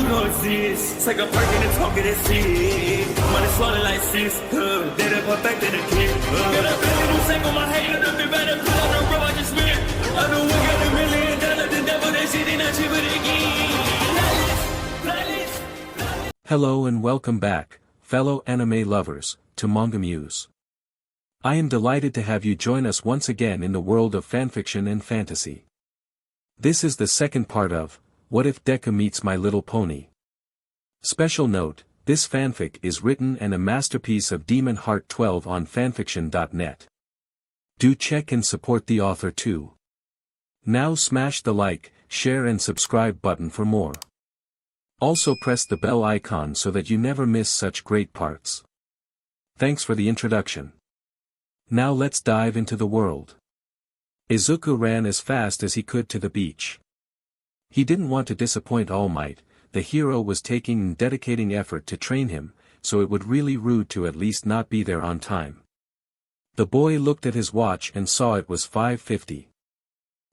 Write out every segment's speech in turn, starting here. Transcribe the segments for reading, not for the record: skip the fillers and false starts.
You don't exist. Take a perk and a talk of that shit. Money swallowed like sis. Did it perfect in the kid. Got a billion who sang on my head. Look me better. Put on the road I just spent. I know we got $1 million. The devil that shit ain't not cheaper again. Hello and welcome back, fellow anime lovers, to MangaMuse. I am delighted to have you join us once again in the world of fanfiction and fantasy. This is the second part of What If Deku Meets My Little Pony? Special note, this fanfic is written and a masterpiece of Demon Heart 12 on FANFICTIONnet. Do check and support the author too. Now smash the like, share and subscribe button for more. Also press the bell icon so that you never miss such great parts. Thanks for the introduction. Now let's dive into the world. Izuku ran as fast as he could to the beach. He didn't want to disappoint All Might. The hero was taking and dedicating effort to train him, so it would really rude to at least not be there on time. The boy looked at his watch and saw it was 5:50.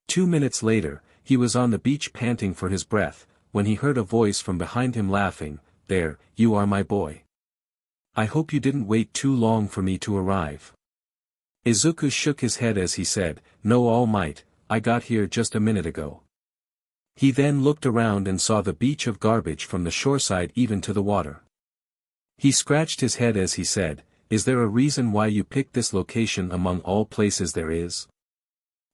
2 minutes later, he was on the beach panting for his breath, when he heard a voice from behind him laughing, "There, you are my boy. I hope you didn't wait too long for me to arrive." Izuku shook his head as he said, "No, All Might, I got here just a minute ago." He then looked around and saw the beach of garbage from the shoreside even to the water. He scratched his head as he said, "Is there a reason why you picked this location among all places there is?"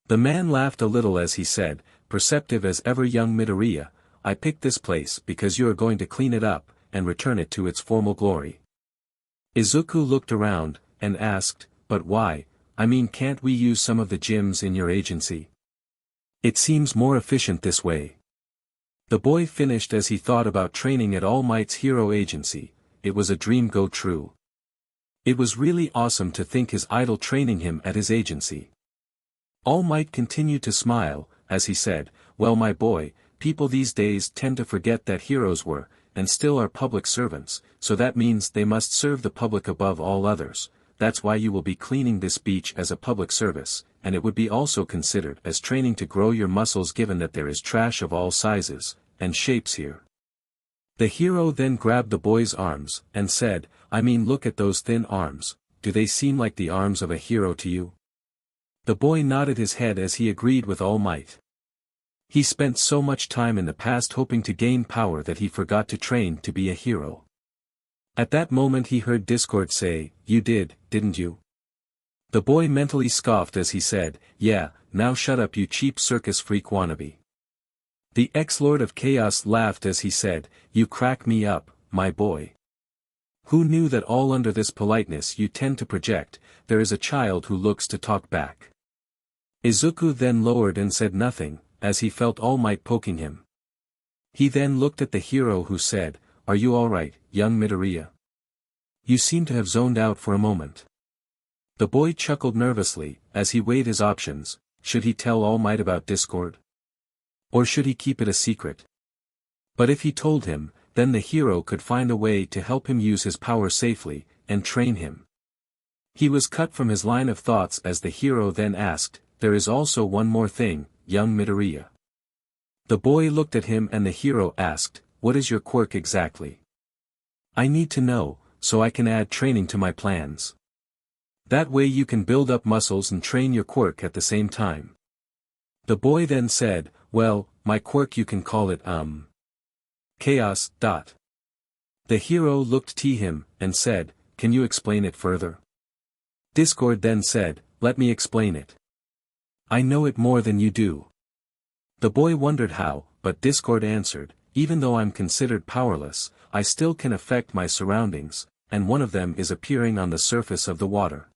The man laughed a little as he said, "Perceptive as ever young Midoriya, I picked this place because you are going to clean it up, and return it to its former glory." Izuku looked around, and asked, "But why? I mean, can't we use some of the gyms in your agency? It seems more efficient this way." The boy finished as he thought about training at All Might's hero agency. It was a dream go true. It was really awesome to think his idol training him at his agency. All Might continued to smile, as he said, "Well, my boy, people these days tend to forget that heroes were, and still are public servants, so that means they must serve the public above all others. That's why you will be cleaning this beach as a public service, and it would be also considered as training to grow your muscles given that there is trash of all sizes and shapes here." The hero then grabbed the boy's arms, and said, "I mean, look at those thin arms, do they seem like the arms of a hero to you?" The boy nodded his head as he agreed with All Might. He spent so much time in the past hoping to gain power that he forgot to train to be a hero. At that moment he heard Discord say, "You didn't you?" The boy mentally scoffed as he said, "Yeah, now shut up you cheap circus freak wannabe." The ex-Lord of Chaos laughed as he said, "You crack me up, my boy. Who knew that all under this politeness you tend to project, there is a child who looks to talk back." Izuku then lowered and said nothing, as he felt All Might poking him. He then looked at the hero who said, "Are you alright, young Midoriya? You seem to have zoned out for a moment." The boy chuckled nervously, as he weighed his options. Should he tell All Might about Discord? Or should he keep it a secret? But if he told him, then the hero could find a way to help him use his power safely, and train him. He was cut from his line of thoughts as the hero then asked, "There is also one more thing, young Midoriya." The boy looked at him and the hero asked, "What is your quirk exactly? I need to know, so I can add training to my plans. That way you can build up muscles and train your quirk at the same time." The boy then said, "Well, my quirk you can call it Chaos. The hero looked at him, and said, "Can you explain it further?" Discord then said, "Let me explain it. I know it more than you do." The boy wondered how, but Discord answered, "Even though I'm considered powerless, I still can affect my surroundings, and one of them is appearing on the surface of the water."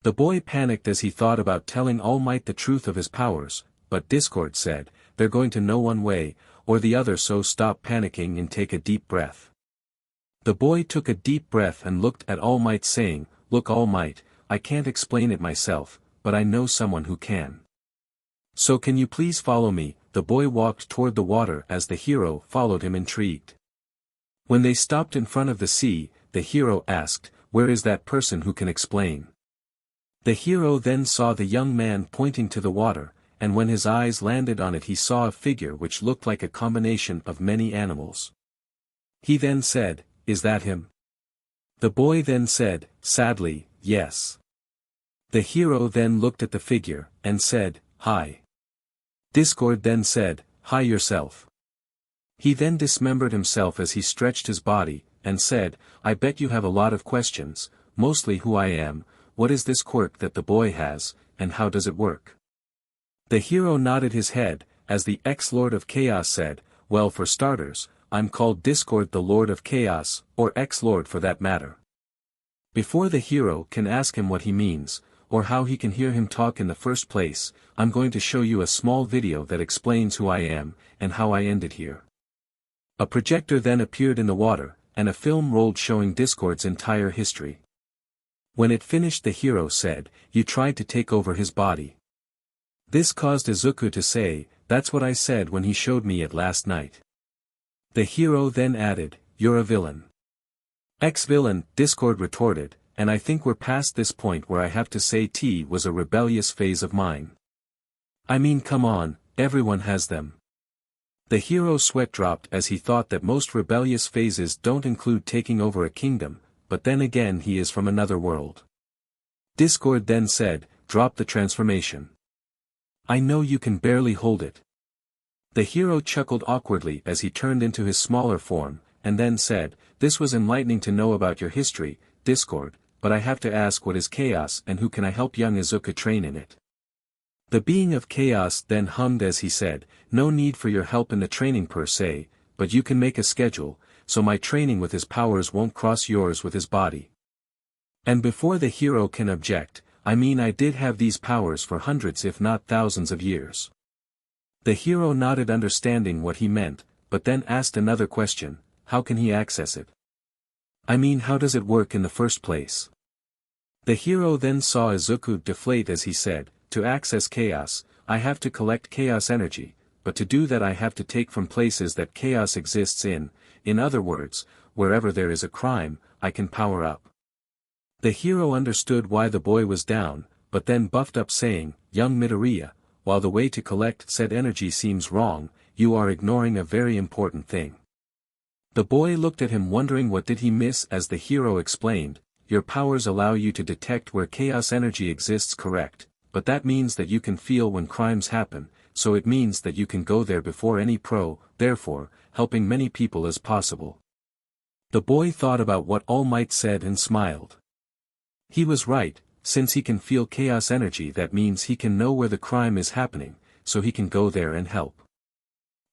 The boy panicked as he thought about telling All Might the truth of his powers, but Discord said, "They're going to know one way, or the other, so stop panicking and take a deep breath." The boy took a deep breath and looked at All Might saying, "Look, All Might, I can't explain it myself, but I know someone who can. So can you please follow me?" The boy walked toward the water as the hero followed him intrigued. When they stopped in front of the sea, the hero asked, "Where is that person who can explain?" The hero then saw the young man pointing to the water, and when his eyes landed on it he saw a figure which looked like a combination of many animals. He then said, "Is that him?" The boy then said, sadly, "Yes." The hero then looked at the figure, and said, "Hi." Discord then said, "Hi yourself." He then dismembered himself as he stretched his body, and said, "I bet you have a lot of questions, mostly who I am, what is this quirk that the boy has, and how does it work?" The hero nodded his head, as the ex-Lord of Chaos said, "Well, for starters, I'm called Discord, the Lord of Chaos, or ex-Lord for that matter." Before the hero can ask him what he means, or how he can hear him talk in the first place, I'm going to show you a small video that explains who I am, and how I ended here. A projector then appeared in the water, and a film rolled showing Discord's entire history. When it finished, the hero said, "You tried to take over his body." This caused Izuku to say, "That's what I said when he showed me it last night." The hero then added, "You're a villain." "Ex-villain," Discord retorted, "and I think we're past this point where I have to say T was a rebellious phase of mine. I mean, come on, everyone has them." The hero's sweat dropped as he thought that most rebellious phases don't include taking over a kingdom, but then again he is from another world. Discord then said, "Drop the transformation. I know you can barely hold it." The hero chuckled awkwardly as he turned into his smaller form, and then said, "This was enlightening to know about your history, Discord, but I have to ask, what is chaos and who can I help young Izuku train in it?" The being of chaos then hummed as he said, "No need for your help in the training per se, but you can make a schedule, so my training with his powers won't cross yours with his body." And before the hero can object, I mean, I did have these powers for hundreds if not thousands of years. The hero nodded, understanding what he meant, but then asked another question, how can he access it? I mean, how does it work in the first place? The hero then saw Izuku deflate as he said, "To access chaos, I have to collect chaos energy, but to do that I have to take from places that chaos exists in other words, wherever there is a crime, I can power up." The hero understood why the boy was down, but then buffed up saying, "Young Midoriya, while the way to collect said energy seems wrong, you are ignoring a very important thing." The boy looked at him wondering what did he miss as the hero explained, "Your powers allow you to detect where chaos energy exists, correct, but that means that you can feel when crimes happen, so it means that you can go there before any pro, therefore, helping many people as possible." The boy thought about what All Might said and smiled. He was right, since he can feel chaos energy, that means he can know where the crime is happening, so he can go there and help.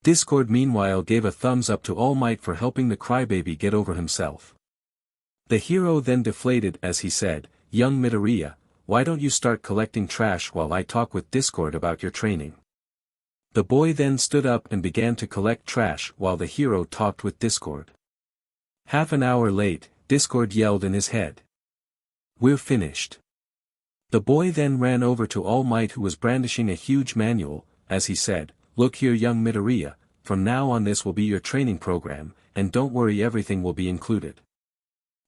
Discord meanwhile gave a thumbs up to All Might for helping the crybaby get over himself. The hero then deflated as he said, "Young Midoriya, why don't you start collecting trash while I talk with Discord about your training?" The boy then stood up and began to collect trash while the hero talked with Discord. Half an hour late, Discord yelled in his head, "We're finished." The boy then ran over to All Might, who was brandishing a huge manual, as he said, "Look here, young Midoriya, from now on this will be your training program, and don't worry, everything will be included."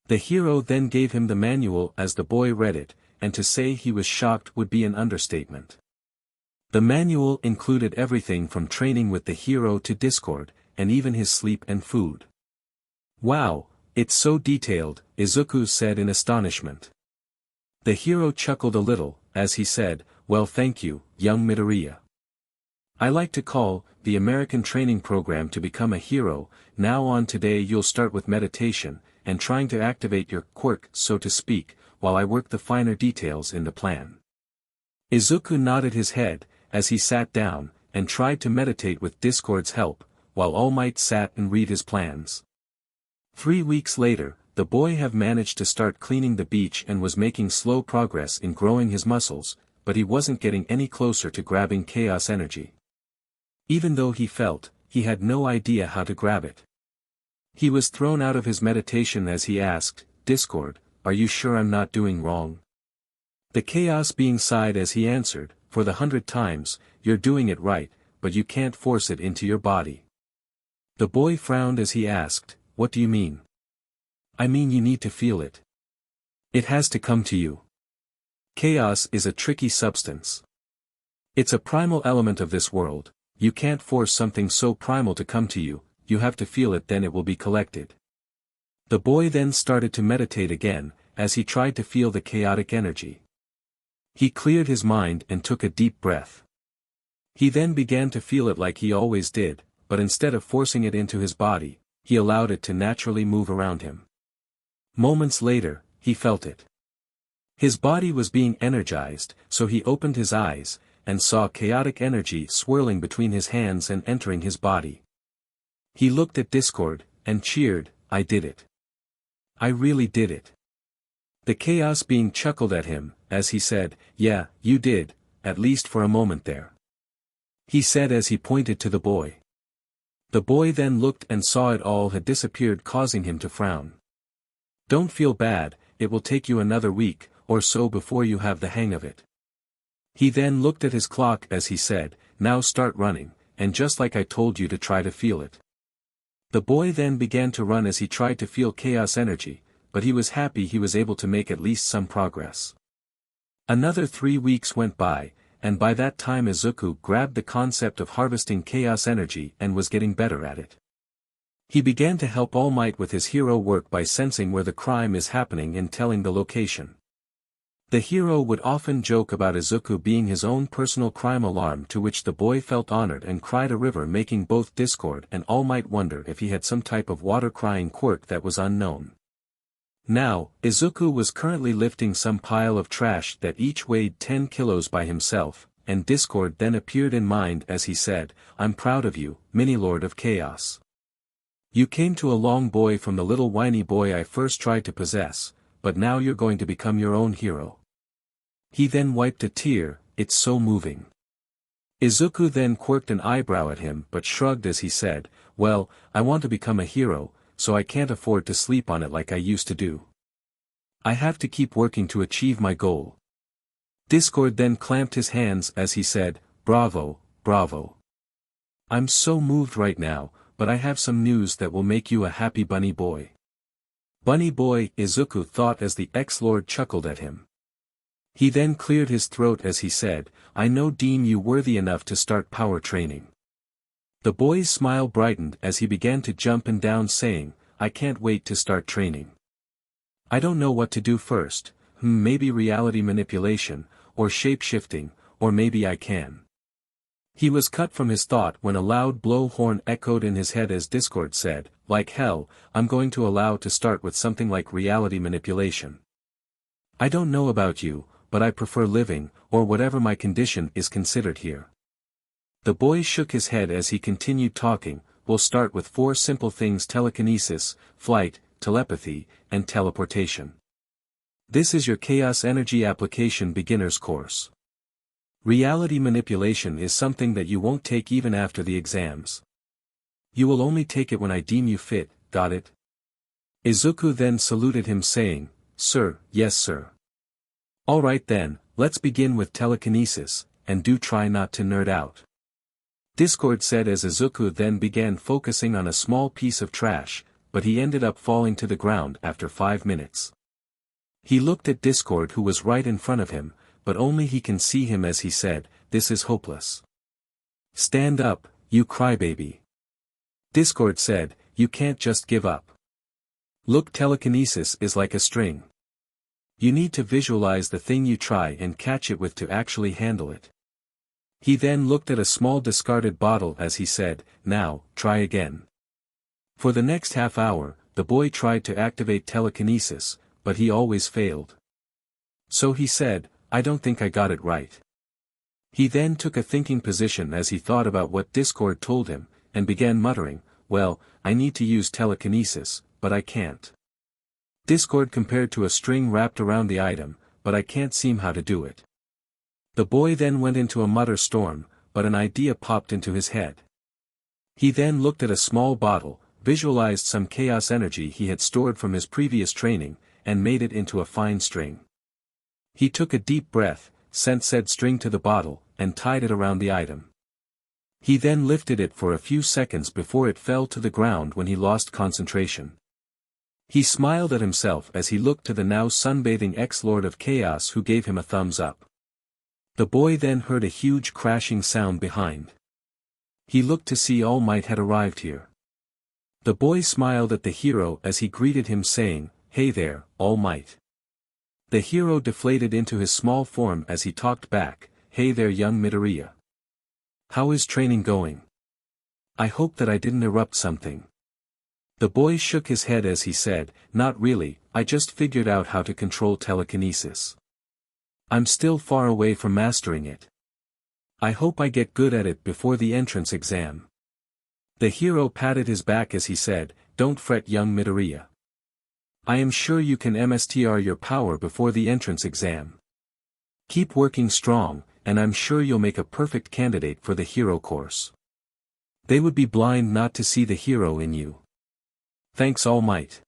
The hero then gave him the manual as the boy read it, and to say he was shocked would be an understatement. The manual included everything from training with the hero to Discord, and even his sleep and food. "Wow, it's so detailed," Izuku said in astonishment. The hero chuckled a little, as he said, "Well, thank you, young Midoriya. I like to call the American training program to become a hero. Now on today you'll start with meditation, and trying to activate your quirk, so to speak, while I work the finer details in the plan." Izuku nodded his head, as he sat down, and tried to meditate with Discord's help, while All Might sat and read his plans. 3 weeks later, the boy have managed to start cleaning the beach and was making slow progress in growing his muscles, but he wasn't getting any closer to grabbing chaos energy. Even though he felt, he had no idea how to grab it. He was thrown out of his meditation as he asked, "Discord, are you sure I'm not doing wrong?" The chaos being sighed as he answered, "For the 100th times, you're doing it right, but you can't force it into your body." The boy frowned as he asked, "What do you mean?" "I mean, you need to feel it. It has to come to you. Chaos is a tricky substance. It's a primal element of this world. You can't force something so primal to come to you, you have to feel it, then it will be collected. The boy then started to meditate again, as he tried to feel the chaotic energy. He cleared his mind and took a deep breath. He then began to feel it like he always did, but instead of forcing it into his body, he allowed it to naturally move around him. Moments later, he felt it. His body was being energized, so he opened his eyes, and saw chaotic energy swirling between his hands and entering his body. He looked at Discord, and cheered, "I did it. I really did it." The chaos being chuckled at him, as he said, "Yeah, you did, at least for a moment there," he said as he pointed to the boy. The boy then looked and saw it all had disappeared, causing him to frown. "Don't feel bad, it will take you another week or so before you have the hang of it." He then looked at his clock as he said, "Now start running, and just like I told you to try to feel it." The boy then began to run as he tried to feel chaos energy, but he was happy he was able to make at least some progress. Another 3 weeks went by, and by that time Izuku grabbed the concept of harvesting chaos energy and was getting better at it. He began to help All Might with his hero work by sensing where the crime is happening and telling the location. The hero would often joke about Izuku being his own personal crime alarm, to which the boy felt honored and cried a river, making both Discord and All Might wonder if he had some type of water-crying quirk that was unknown. Now, Izuku was currently lifting some pile of trash that each weighed 10 kilos by himself, and Discord then appeared in mind as he said, "I'm proud of you, mini-lord of chaos. You came to a long boy from the little whiny boy I first tried to possess, but now you're going to become your own hero." He then wiped a tear, "It's so moving." Izuku then quirked an eyebrow at him but shrugged as he said, "Well, I want to become a hero, so I can't afford to sleep on it like I used to do. I have to keep working to achieve my goal." Discord then clamped his hands as he said, "Bravo, bravo. I'm so moved right now, but I have some news that will make you a happy bunny boy." "Bunny boy," Izuku thought as the ex-lord chuckled at him. He then cleared his throat as he said, "I now deem you worthy enough to start power training." The boy's smile brightened as he began to jump and down, saying, "I can't wait to start training. I don't know what to do first, maybe reality manipulation, or shape-shifting, or maybe I can." He was cut from his thought when a loud blow horn echoed in his head as Discord said, "Like hell, I'm going to allow to start with something like reality manipulation. I don't know about you, but I prefer living, or whatever my condition is considered here." The boy shook his head as he continued talking, "We'll start with 4 simple things: telekinesis, flight, telepathy, and teleportation. This is your chaos energy application beginner's course. Reality manipulation is something that you won't take even after the exams. You will only take it when I deem you fit, got it?" Izuku then saluted him saying, "Sir, yes sir." "Alright then, let's begin with telekinesis, and do try not to nerd out," Discord said as Izuku then began focusing on a small piece of trash, but he ended up falling to the ground after 5 minutes. He looked at Discord, who was right in front of him, but only he can see him, as he said, "This is hopeless. Stand up, you crybaby." Discord said, "You can't just give up. Look, telekinesis is like a string. You need to visualize the thing you try and catch it with to actually handle it." He then looked at a small discarded bottle as he said, "Now, try again." For the next half hour, the boy tried to activate telekinesis, but he always failed. So he said, "I don't think I got it right." He then took a thinking position as he thought about what Discord told him, and began muttering, "Well, I need to use telekinesis, but I can't. Discord compared to a string wrapped around the item, but I can't seem how to do it." The boy then went into a mutter storm, but an idea popped into his head. He then looked at a small bottle, visualized some chaos energy he had stored from his previous training, and made it into a fine string. He took a deep breath, sent said string to the bottle, and tied it around the item. He then lifted it for a few seconds before it fell to the ground when he lost concentration. He smiled at himself as he looked to the now sunbathing ex-lord of chaos, who gave him a thumbs up. The boy then heard a huge crashing sound behind. He looked to see All Might had arrived here. The boy smiled at the hero as he greeted him saying, "Hey there, All Might." The hero deflated into his small form as he talked back, "Hey there young Midoriya. How is training going? I hope that I didn't erupt something." The boy shook his head as he said, "Not really, I just figured out how to control telekinesis. I'm still far away from mastering it. I hope I get good at it before the entrance exam." The hero patted his back as he said, "Don't fret young Midoriya. I am sure you can mstr your power before the entrance exam. Keep working strong, and I'm sure you'll make a perfect candidate for the hero course. They would be blind not to see the hero in you. Thanks All Might.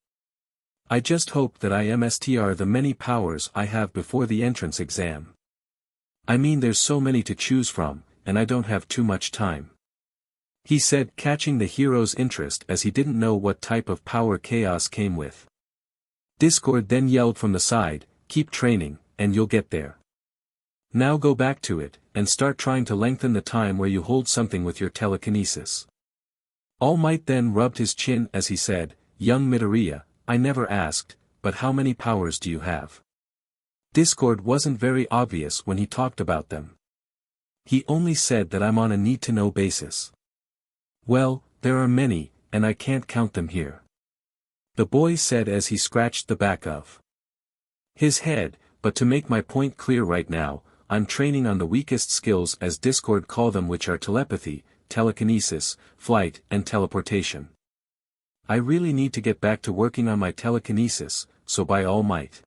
I just hope that I mstr the many powers I have before the entrance exam. I mean there's so many to choose from, and I don't have too much time," he said, catching the hero's interest as he didn't know what type of power chaos came with. Discord then yelled from the side, "Keep training, and you'll get there. Now go back to it, and start trying to lengthen the time where you hold something with your telekinesis." All Might then rubbed his chin as he said, "Young Midoriya, I never asked, but how many powers do you have?" Discord wasn't very obvious when he talked about them. He only said that I'm on a need-to-know basis. "Well, there are many, and I can't count them here," the boy said as he scratched the back of his head, "but to make my point clear right now, I'm training on the weakest skills as Discord call them, which are telepathy, telekinesis, flight and teleportation. I really need to get back to working on my telekinesis, so by all might."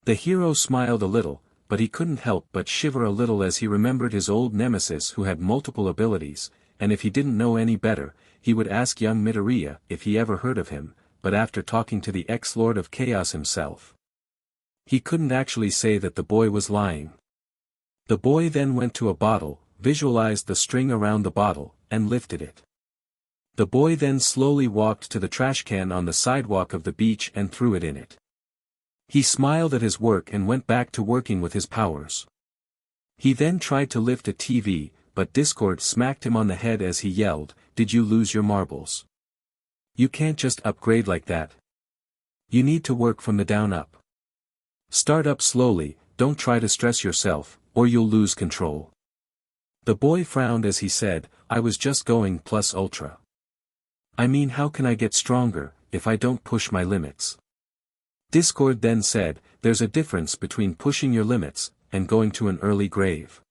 The hero smiled a little, but he couldn't help but shiver a little as he remembered his old nemesis who had multiple abilities, and if he didn't know any better, he would ask young Midoriya if he ever heard of him, but after talking to the ex-Lord of Chaos himself, he couldn't actually say that the boy was lying. The boy then went to a bottle, visualized the string around the bottle, and lifted it. The boy then slowly walked to the trash can on the sidewalk of the beach and threw it in it. He smiled at his work and went back to working with his powers. He then tried to lift a TV, but Discord smacked him on the head as he yelled, "Did you lose your marbles? You can't just upgrade like that. You need to work from the down up. Start up slowly, don't try to stress yourself, or you'll lose control." The boy frowned as he said, "I was just going plus ultra. I mean, how can I get stronger, if I don't push my limits?" Discord then said, "There's a difference between pushing your limits, and going to an early grave."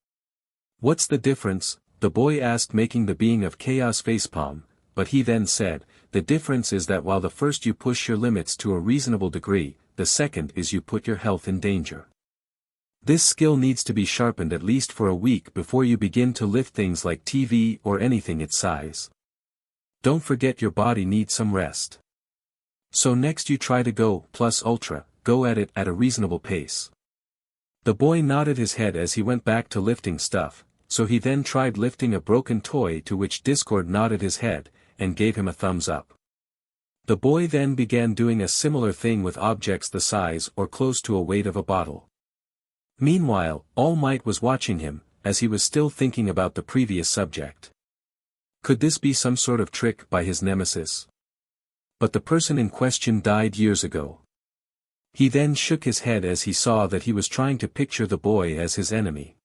"What's the difference?" the boy asked, making the being of chaos facepalm, but he then said, "The difference is that while the first you push your limits to a reasonable degree, the second is you put your health in danger. This skill needs to be sharpened at least for a week before you begin to lift things like TV or anything its size. Don't forget your body needs some rest. So next you try to go plus ultra, go at it at a reasonable pace." The boy nodded his head as he went back to lifting stuff, so he then tried lifting a broken toy, to which Discord nodded his head, and gave him a thumbs up. The boy then began doing a similar thing with objects the size or close to a weight of a bottle. Meanwhile, All Might was watching him, as he was still thinking about the previous subject. Could this be some sort of trick by his nemesis? But the person in question died years ago. He then shook his head as he saw that he was trying to picture the boy as his enemy.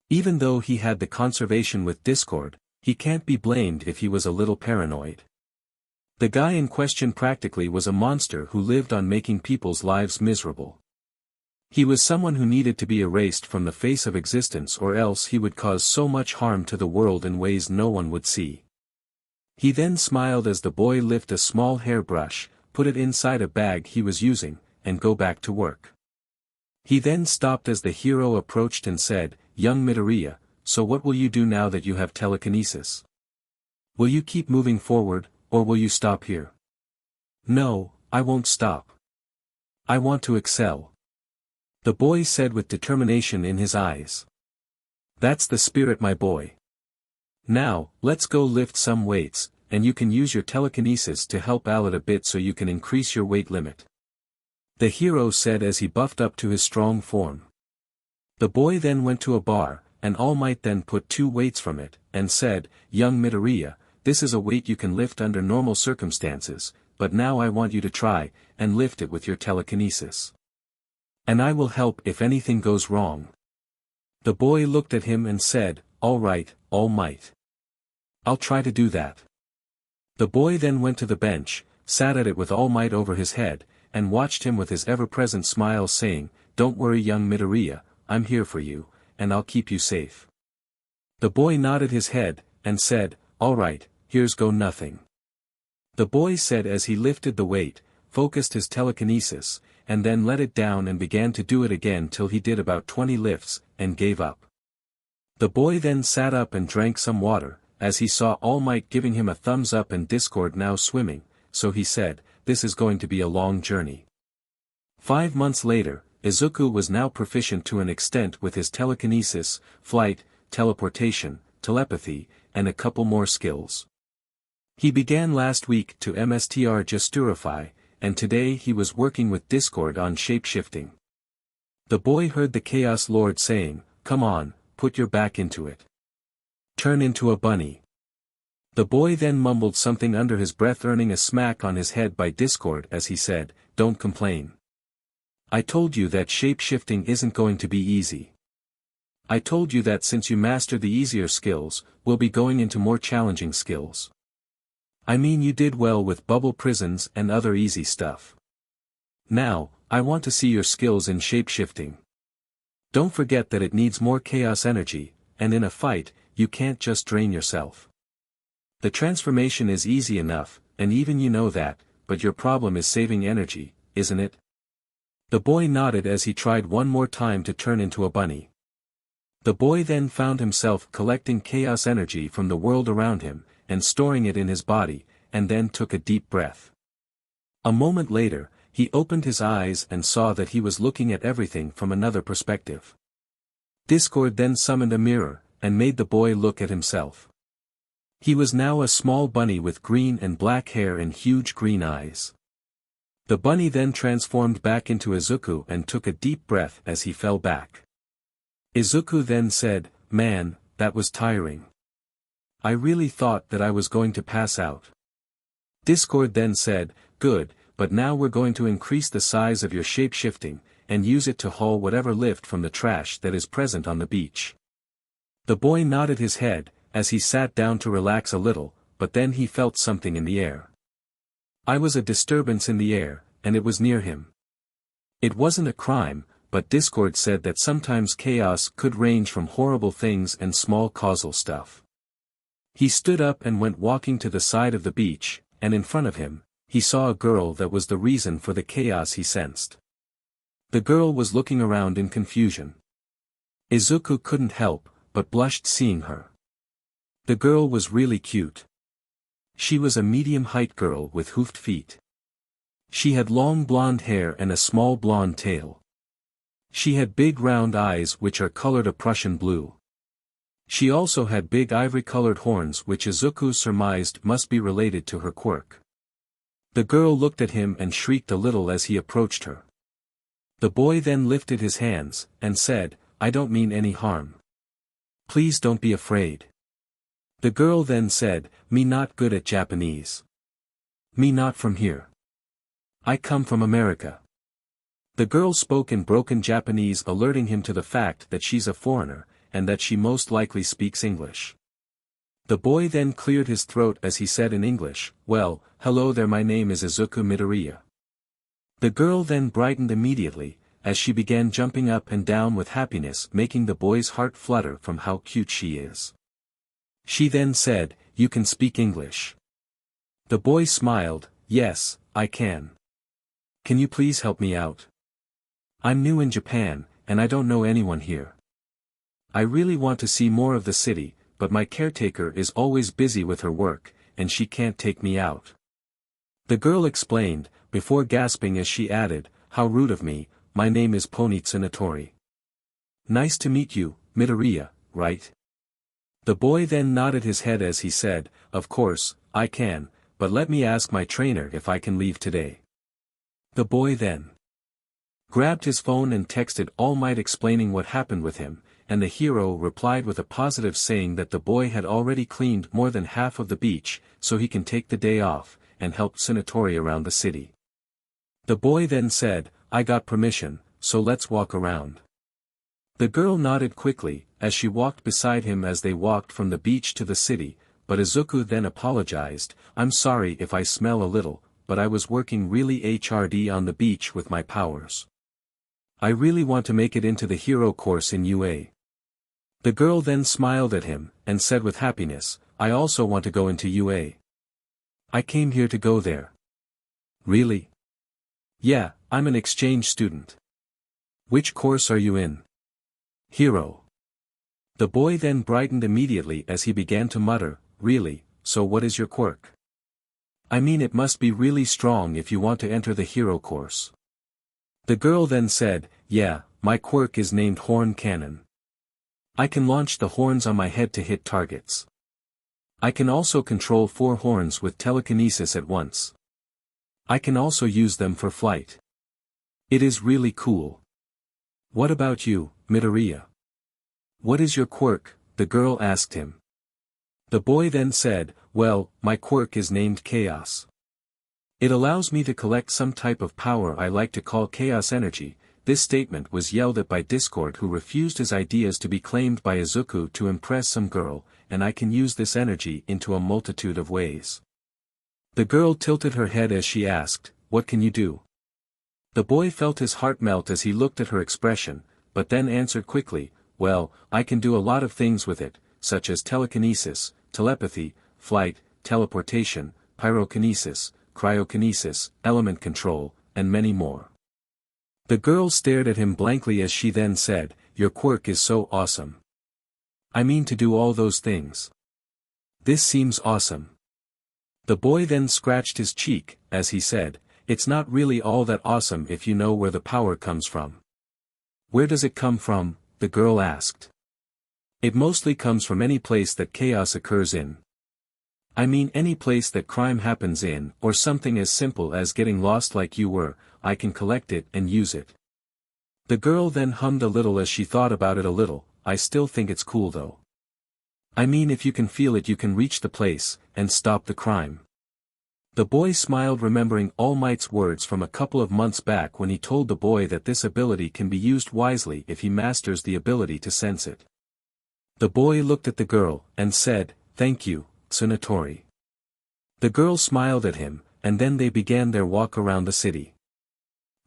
Even though he had the conservation with Discord, he can't be blamed if he was a little paranoid. The guy in question practically was a monster who lived on making people's lives miserable. He was someone who needed to be erased from the face of existence, or else he would cause so much harm to the world in ways no one would see. He then smiled as the boy lifted a small hairbrush, put it inside a bag he was using, and go back to work. He then stopped as the hero approached and said, "Young Midoriya, so what will you do now that you have telekinesis? Will you keep moving forward, or will you stop here?" "No, I won't stop. I want to excel," the boy said with determination in his eyes. "That's the spirit, my boy. Now, let's go lift some weights, and you can use your telekinesis to help out a bit so you can increase your weight limit," the hero said as he buffed up to his strong form. The boy then went to a bar, and All Might then put 2 weights from it, and said, "Young Midoriya, this is a weight you can lift under normal circumstances, but now I want you to try, and lift it with your telekinesis. And I will help if anything goes wrong. The boy looked at him and said, all right, all might. I'll try to do that. The boy then went to the bench, sat at it with all might over his head, and watched him with his ever-present smile saying, don't worry young Midoriya, I'm here for you, and I'll keep you safe. The boy nodded his head, and said, all right, here's go nothing. The boy said as he lifted the weight, focused his telekinesis, and then let it down and began to do it again till he did about 20 lifts, and gave up. The boy then sat up and drank some water, as he saw All Might giving him a thumbs up and Discord now swimming, so he said, this is going to be a long journey. 5 months later, Izuku was now proficient to an extent with his telekinesis, flight, teleportation, telepathy, and a couple more skills. He began last week to mstr gesturify, and today he was working with Discord on shape-shifting. The boy heard the Chaos Lord saying, come on, put your back into it. Turn into a bunny. The boy then mumbled something under his breath, earning a smack on his head by Discord as he said, don't complain. I told you that shape-shifting isn't going to be easy. I told you that since you mastered the easier skills, we'll be going into more challenging skills. I mean you did well with bubble prisons and other easy stuff. Now, I want to see your skills in shape-shifting. Don't forget that it needs more chaos energy, and in a fight, you can't just drain yourself. The transformation is easy enough, and even you know that, but your problem is saving energy, isn't it? The boy nodded as he tried one more time to turn into a bunny. The boy then found himself collecting chaos energy from the world around him, and storing it in his body, and then took a deep breath. A moment later, he opened his eyes and saw that he was looking at everything from another perspective. Discord then summoned a mirror, and made the boy look at himself. He was now a small bunny with green and black hair and huge green eyes. The bunny then transformed back into Izuku and took a deep breath as he fell back. Izuku then said, man, that was tiring. I really thought that I was going to pass out. Discord then said, good, but now we're going to increase the size of your shape-shifting, and use it to haul whatever lift from the trash that is present on the beach. The boy nodded his head, as he sat down to relax a little, but then he felt something in the air. I was a disturbance in the air, and it was near him. It wasn't a crime, but Discord said that sometimes chaos could range from horrible things and small causal stuff. He stood up and went walking to the side of the beach, and in front of him, he saw a girl that was the reason for the chaos he sensed. The girl was looking around in confusion. Izuku couldn't help, but blushed seeing her. The girl was really cute. She was a medium-height girl with hoofed feet. She had long blonde hair and a small blonde tail. She had big round eyes which are colored a Prussian blue. She also had big ivory-colored horns which Izuku surmised must be related to her quirk. The girl looked at him and shrieked a little as he approached her. The boy then lifted his hands, and said, I don't mean any harm. Please don't be afraid. The girl then said, me not good at Japanese. Me not from here. I come from America. The girl spoke in broken Japanese, alerting him to the fact that she's a foreigner, and that she most likely speaks English. The boy then cleared his throat as he said in English, well, hello there, my name is Izukumidoriya. The girl then brightened immediately, as she began jumping up and down with happiness, making the boy's heart flutter from how cute she is. She then said, you can speak English. The boy smiled, yes, I can. Can you please help me out? I'm new in Japan, and I don't know anyone here. I really want to see more of the city, but my caretaker is always busy with her work, and she can't take me out. The girl explained, before gasping as she added, how rude of me, my name is Ponytail. Nice to meet you, Midoriya, right? The boy then nodded his head as he said, of course, I can, but let me ask my trainer if I can leave today. The boy then grabbed his phone and texted All Might explaining what happened with him, and the hero replied with a positive saying that the boy had already cleaned more than half of the beach, so he can take the day off, and helped Tsunetory around the city. The boy then said, I got permission, so let's walk around. The girl nodded quickly, as she walked beside him as they walked from the beach to the city, but Izuku then apologized, I'm sorry if I smell a little, but I was working really hard on the beach with my powers. I really want to make it into the hero course in UA. The girl then smiled at him, and said with happiness, I also want to go into UA. I came here to go there. Really? Yeah, I'm an exchange student. Which course are you in? Hero. The boy then brightened immediately as he began to mutter, really, so what is your quirk? I mean it must be really strong if you want to enter the hero course. The girl then said, yeah, my quirk is named Horn Cannon. I can launch the horns on my head to hit targets. I can also control 4 horns with telekinesis at once. I can also use them for flight. It is really cool. What about you, Midoriya? What is your quirk? The girl asked him. The boy then said, well, my quirk is named Chaos. It allows me to collect some type of power I like to call Chaos Energy. This statement was yelled at by Discord, who refused his ideas to be claimed by Izuku to impress some girl, and I can use this energy into a multitude of ways. The girl tilted her head as she asked, what can you do? The boy felt his heart melt as he looked at her expression, but then answered quickly, well, I can do a lot of things with it, such as telekinesis, telepathy, flight, teleportation, pyrokinesis, cryokinesis, element control, and many more. The girl stared at him blankly as she then said, your quirk is so awesome. I mean to do all those things. This seems awesome. The boy then scratched his cheek, as he said, it's not really all that awesome if you know where the power comes from. Where does it come from? The girl asked. It mostly comes from any place that chaos occurs in. I mean any place that crime happens in, or something as simple as getting lost like you were, I can collect it and use it. The girl then hummed a little as she thought about it a little, I still think it's cool though. I mean if you can feel it you can reach the place, and stop the crime. The boy smiled, remembering All Might's words from a couple of months back when he told the boy that this ability can be used wisely if he masters the ability to sense it. The boy looked at the girl, and said, thank you, Tsunetory. The girl smiled at him, and then they began their walk around the city.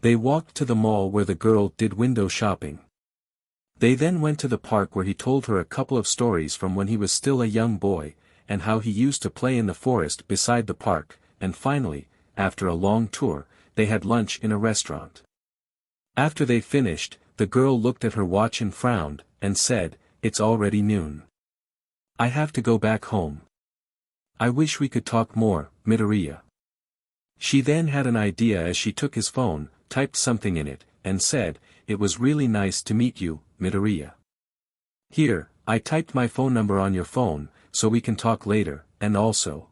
They walked to the mall where the girl did window shopping. They then went to the park where he told her a couple of stories from when he was still a young boy, and how he used to play in the forest beside the park, and finally, after a long tour, they had lunch in a restaurant. After they finished, the girl looked at her watch and frowned, and said, it's already noon. I have to go back home. I wish we could talk more, Midoriya. She then had an idea as she took his phone, typed something in it, and said, it was really nice to meet you, Midoriya. Here, I typed my phone number on your phone, so we can talk later, and also.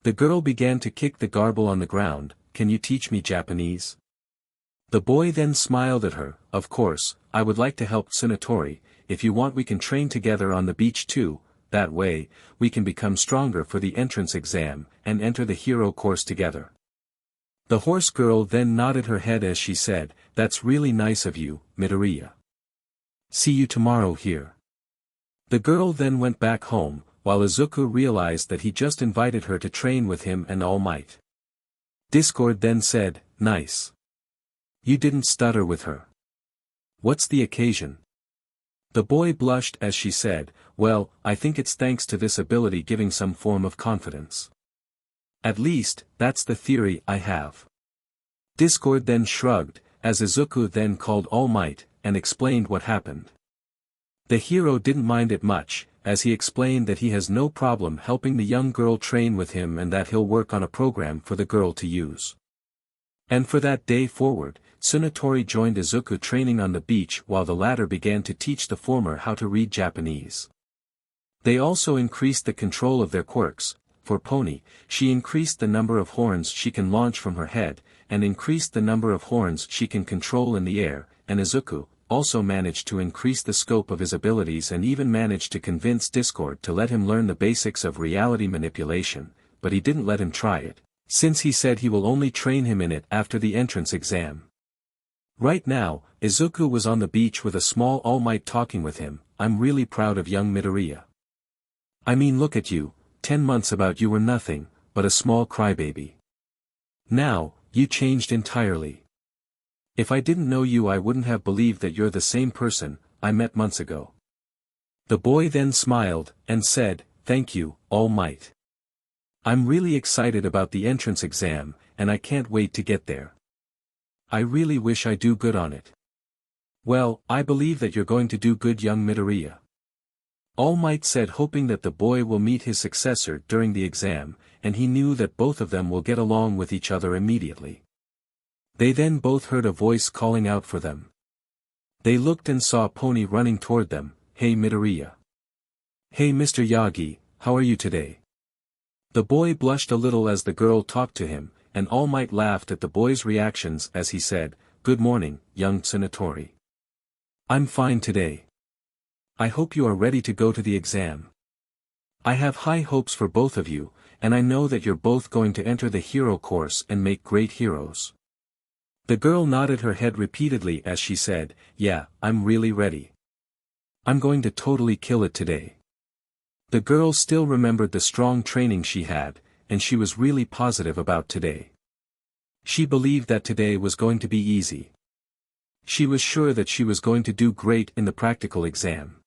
The girl began to kick the garble on the ground, can you teach me Japanese? The boy then smiled at her, of course, I would like to help Tsunetory, if you want we can train together on the beach too, that way, we can become stronger for the entrance exam, and enter the hero course together. The horse girl then nodded her head as she said, that's really nice of you, Midoriya. See you tomorrow here. The girl then went back home, while Izuku realized that he just invited her to train with him and All Might. Discord then said, nice. You didn't stutter with her. What's the occasion? The boy blushed as she said, well, I think it's thanks to this ability giving some form of confidence. At least, that's the theory I have. Discord then shrugged, as Izuku then called All Might, and explained what happened. The hero didn't mind it much, as he explained that he has no problem helping the young girl train with him and that he'll work on a program for the girl to use. And for that day forward, Tsunetory joined Izuku training on the beach while the latter began to teach the former how to read Japanese. They also increased the control of their quirks. For Pony, she increased the number of horns she can launch from her head, and increased the number of horns she can control in the air, and Izuku, also managed to increase the scope of his abilities and even managed to convince Discord to let him learn the basics of reality manipulation, but he didn't let him try it, since he said he will only train him in it after the entrance exam. Right now, Izuku was on the beach with a small All Might talking with him. I'm really proud of young Midoriya. I mean, look at you, 10 months about you were nothing, but a small crybaby. Now, you changed entirely. If I didn't know you I wouldn't have believed that you're the same person I met months ago. The boy then smiled, and said, thank you, All Might. I'm really excited about the entrance exam, and I can't wait to get there. I really wish I do good on it. Well, I believe that you're going to do good, young Midoriya. All Might said, hoping that the boy will meet his successor during the exam, and he knew that both of them will get along with each other immediately. They then both heard a voice calling out for them. They looked and saw Pony running toward them. Hey Midoriya. Hey Mr. Yagi, how are you today? The boy blushed a little as the girl talked to him, and All Might laughed at the boy's reactions as he said, good morning, young Tsunatori. I'm fine today. I hope you are ready to go to the exam. I have high hopes for both of you, and I know that you're both going to enter the hero course and make great heroes. The girl nodded her head repeatedly as she said, yeah, I'm really ready. I'm going to totally kill it today. The girl still remembered the strong training she had, and she was really positive about today. She believed that today was going to be easy. She was sure that she was going to do great in the practical exam.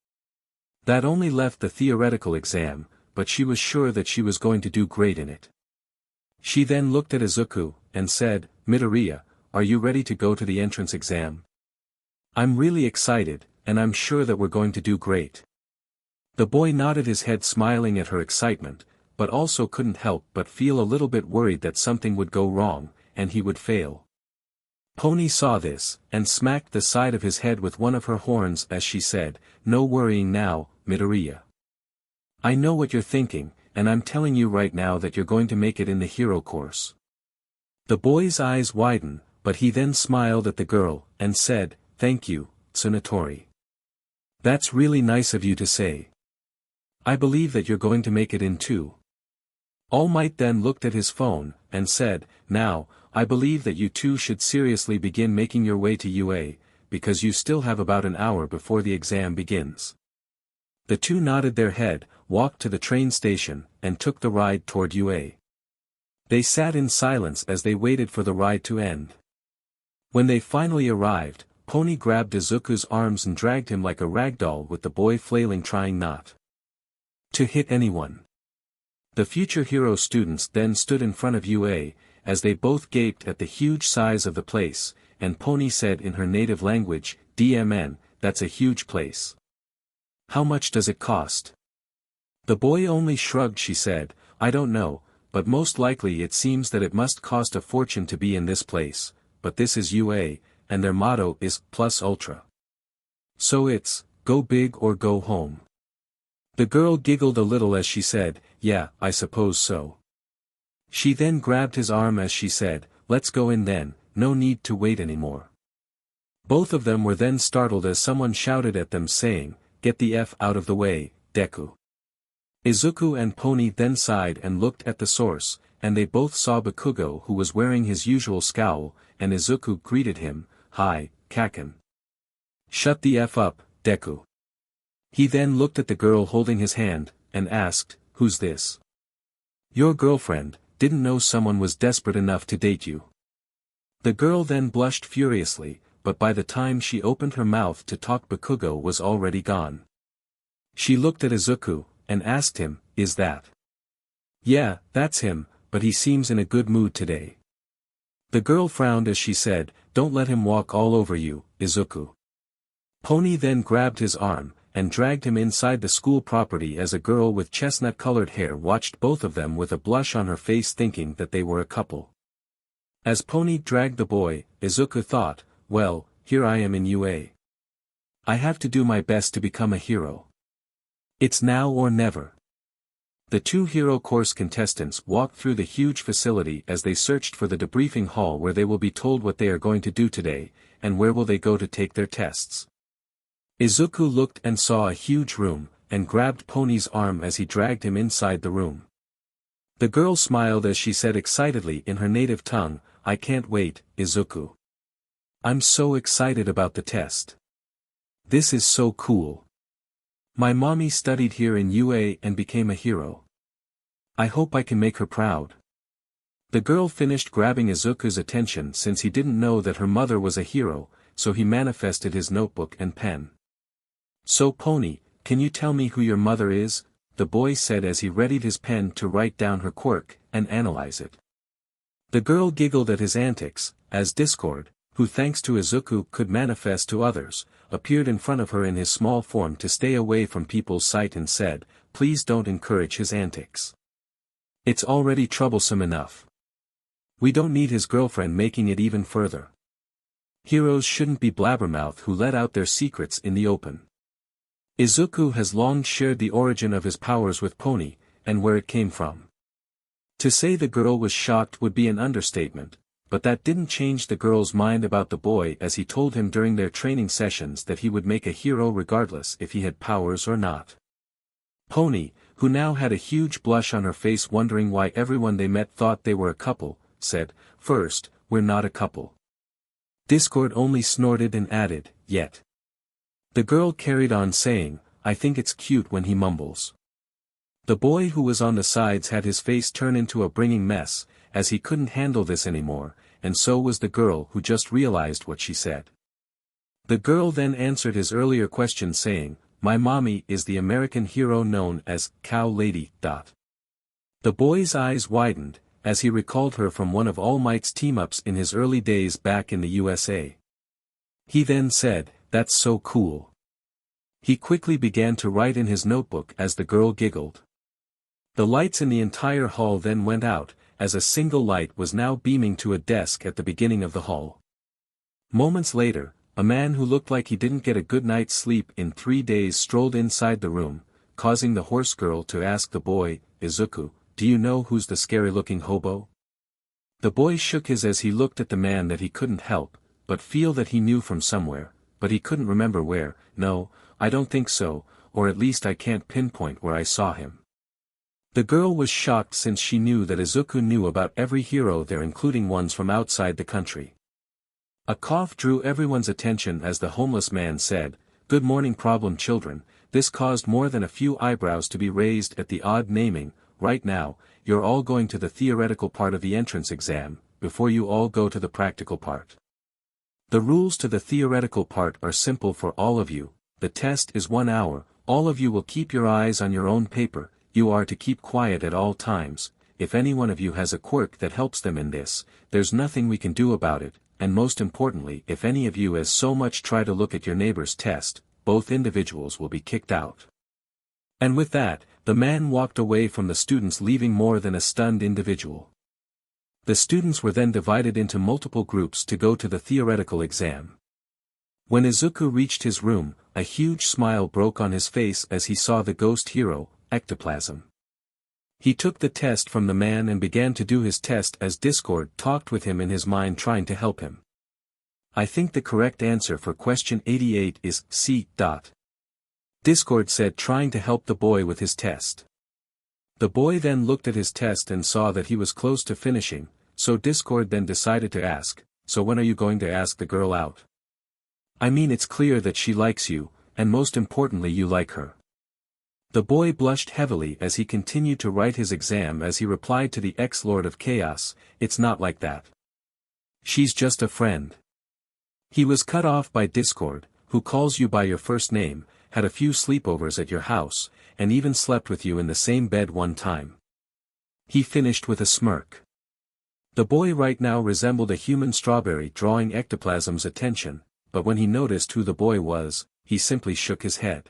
That only left the theoretical exam, but she was sure that she was going to do great in it. She then looked at Izuku, and said, Midoriya, are you ready to go to the entrance exam? I'm really excited, and I'm sure that we're going to do great. The boy nodded his head, smiling at her excitement, but also couldn't help but feel a little bit worried that something would go wrong, and he would fail. Pony saw this, and smacked the side of his head with one of her horns as she said, no worrying now, Midoriya. I know what you're thinking, and I'm telling you right now that you're going to make it in the hero course. The boy's eyes widened, but he then smiled at the girl, and said, thank you, Tsunatori. That's really nice of you to say. I believe that you're going to make it in too. All Might then looked at his phone, and said, now, I believe that you two should seriously begin making your way to UA, because you still have about an hour before the exam begins. The two nodded their head, walked to the train station, and took the ride toward UA. They sat in silence as they waited for the ride to end. When they finally arrived, Pony grabbed Izuku's arms and dragged him like a ragdoll, with the boy flailing, trying not to hit anyone. The future hero students then stood in front of UA, as they both gaped at the huge size of the place, and Pony said in her native language, DMN, that's a huge place. How much does it cost? The boy only shrugged. She said, I don't know, but most likely it seems that it must cost a fortune to be in this place, but this is UA, and their motto is plus ultra. So it's, go big or go home. The girl giggled a little as she said, yeah, I suppose so. She then grabbed his arm as she said, let's go in then, no need to wait anymore. Both of them were then startled as someone shouted at them saying, get the F out of the way, Deku. Izuku and Pony then sighed and looked at the source, and they both saw Bakugou, who was wearing his usual scowl, and Izuku greeted him, hi, Kaken. Shut the F up, Deku. He then looked at the girl holding his hand, and asked, who's this? Your girlfriend, didn't know someone was desperate enough to date you. The girl then blushed furiously, but by the time she opened her mouth to talk, Bakugou was already gone. She looked at Izuku, and asked him, is that? Yeah, that's him, but he seems in a good mood today. The girl frowned as she said, don't let him walk all over you, Izuku. Pony then grabbed his arm, and dragged him inside the school property as a girl with chestnut-colored hair watched both of them with a blush on her face, thinking that they were a couple. As Pony dragged the boy, Izuku thought, well, here I am in UA. I have to do my best to become a hero. It's now or never. The two hero course contestants walked through the huge facility as they searched for the debriefing hall where they will be told what they are going to do today, and where will they go to take their tests. Izuku looked and saw a huge room, and grabbed Pony's arm as he dragged him inside the room. The girl smiled as she said excitedly in her native tongue, "I can't wait, Izuku. I'm so excited about the test. This is so cool. My mommy studied here in UA and became a hero. I hope I can make her proud." The girl finished grabbing Izuku's attention since he didn't know that her mother was a hero, so he manifested his notebook and pen. "So Pony, can you tell me who your mother is?" the boy said as he readied his pen to write down her quirk and analyze it. The girl giggled at his antics, as Discord, who thanks to Izuku could manifest to others, appeared in front of her in his small form to stay away from people's sight and said, "Please don't encourage his antics. It's already troublesome enough. We don't need his girlfriend making it even further. Heroes shouldn't be blabbermouth who let out their secrets in the open." Izuku has long shared the origin of his powers with Pony, and where it came from. To say the girl was shocked would be an understatement, but that didn't change the girl's mind about the boy as he told him during their training sessions that he would make a hero regardless if he had powers or not. Pony, who now had a huge blush on her face wondering why everyone they met thought they were a couple, said, "First, we're not a couple." Discord only snorted and added, "Yet." The girl carried on saying, "I think it's cute when he mumbles." The boy who was on the sides had his face turn into a bringing mess, as he couldn't handle this anymore, and so was the girl who just realized what she said. The girl then answered his earlier question saying, "My mommy is the American hero known as Cow Lady." The boy's eyes widened, as he recalled her from one of All Might's team-ups in his early days back in the USA. He then said, "That's so cool." He quickly began to write in his notebook as the girl giggled. The lights in the entire hall then went out, as a single light was now beaming to a desk at the beginning of the hall. Moments later, a man who looked like he didn't get a good night's sleep in 3 days strolled inside the room, causing the horse girl to ask the boy, "Izuku, do you know who's the scary-looking hobo?" The boy shook his as he looked at the man that he couldn't help, but feel that he knew from somewhere, but he couldn't remember where. "No, I don't think so, or at least I can't pinpoint where I saw him." The girl was shocked since she knew that Izuku knew about every hero there including ones from outside the country. A cough drew everyone's attention as the homeless man said, "Good morning problem children." This caused more than a few eyebrows to be raised at the odd naming. "Right now, you're all going to the theoretical part of the entrance exam, before you all go to the practical part. The rules to the theoretical part are simple for all of you. The test is 1 hour, all of you will keep your eyes on your own paper, you are to keep quiet at all times. If any one of you has a quirk that helps them in this, there's nothing we can do about it, and most importantly if any of you as so much try to look at your neighbor's test, both individuals will be kicked out." And with that, the man walked away from the students leaving more than a stunned individual. The students were then divided into multiple groups to go to the theoretical exam. When Izuku reached his room, a huge smile broke on his face as he saw the ghost hero, Ectoplasm. He took the test from the man and began to do his test as Discord talked with him in his mind trying to help him. "I think the correct answer for question 88 is C. Discord said trying to help the boy with his test. The boy then looked at his test and saw that he was close to finishing, so Discord then decided to ask, "So when are you going to ask the girl out? I mean it's clear that she likes you, and most importantly you like her." The boy blushed heavily as he continued to write his exam as he replied to the ex-Lord of Chaos, "It's not like that. She's just a friend." He was cut off by Discord, who calls you by your first name, had a few sleepovers at your house, and even slept with you in the same bed one time. He finished with a smirk. The boy right now resembled a human strawberry drawing Ectoplasm's attention, but when he noticed who the boy was, he simply shook his head.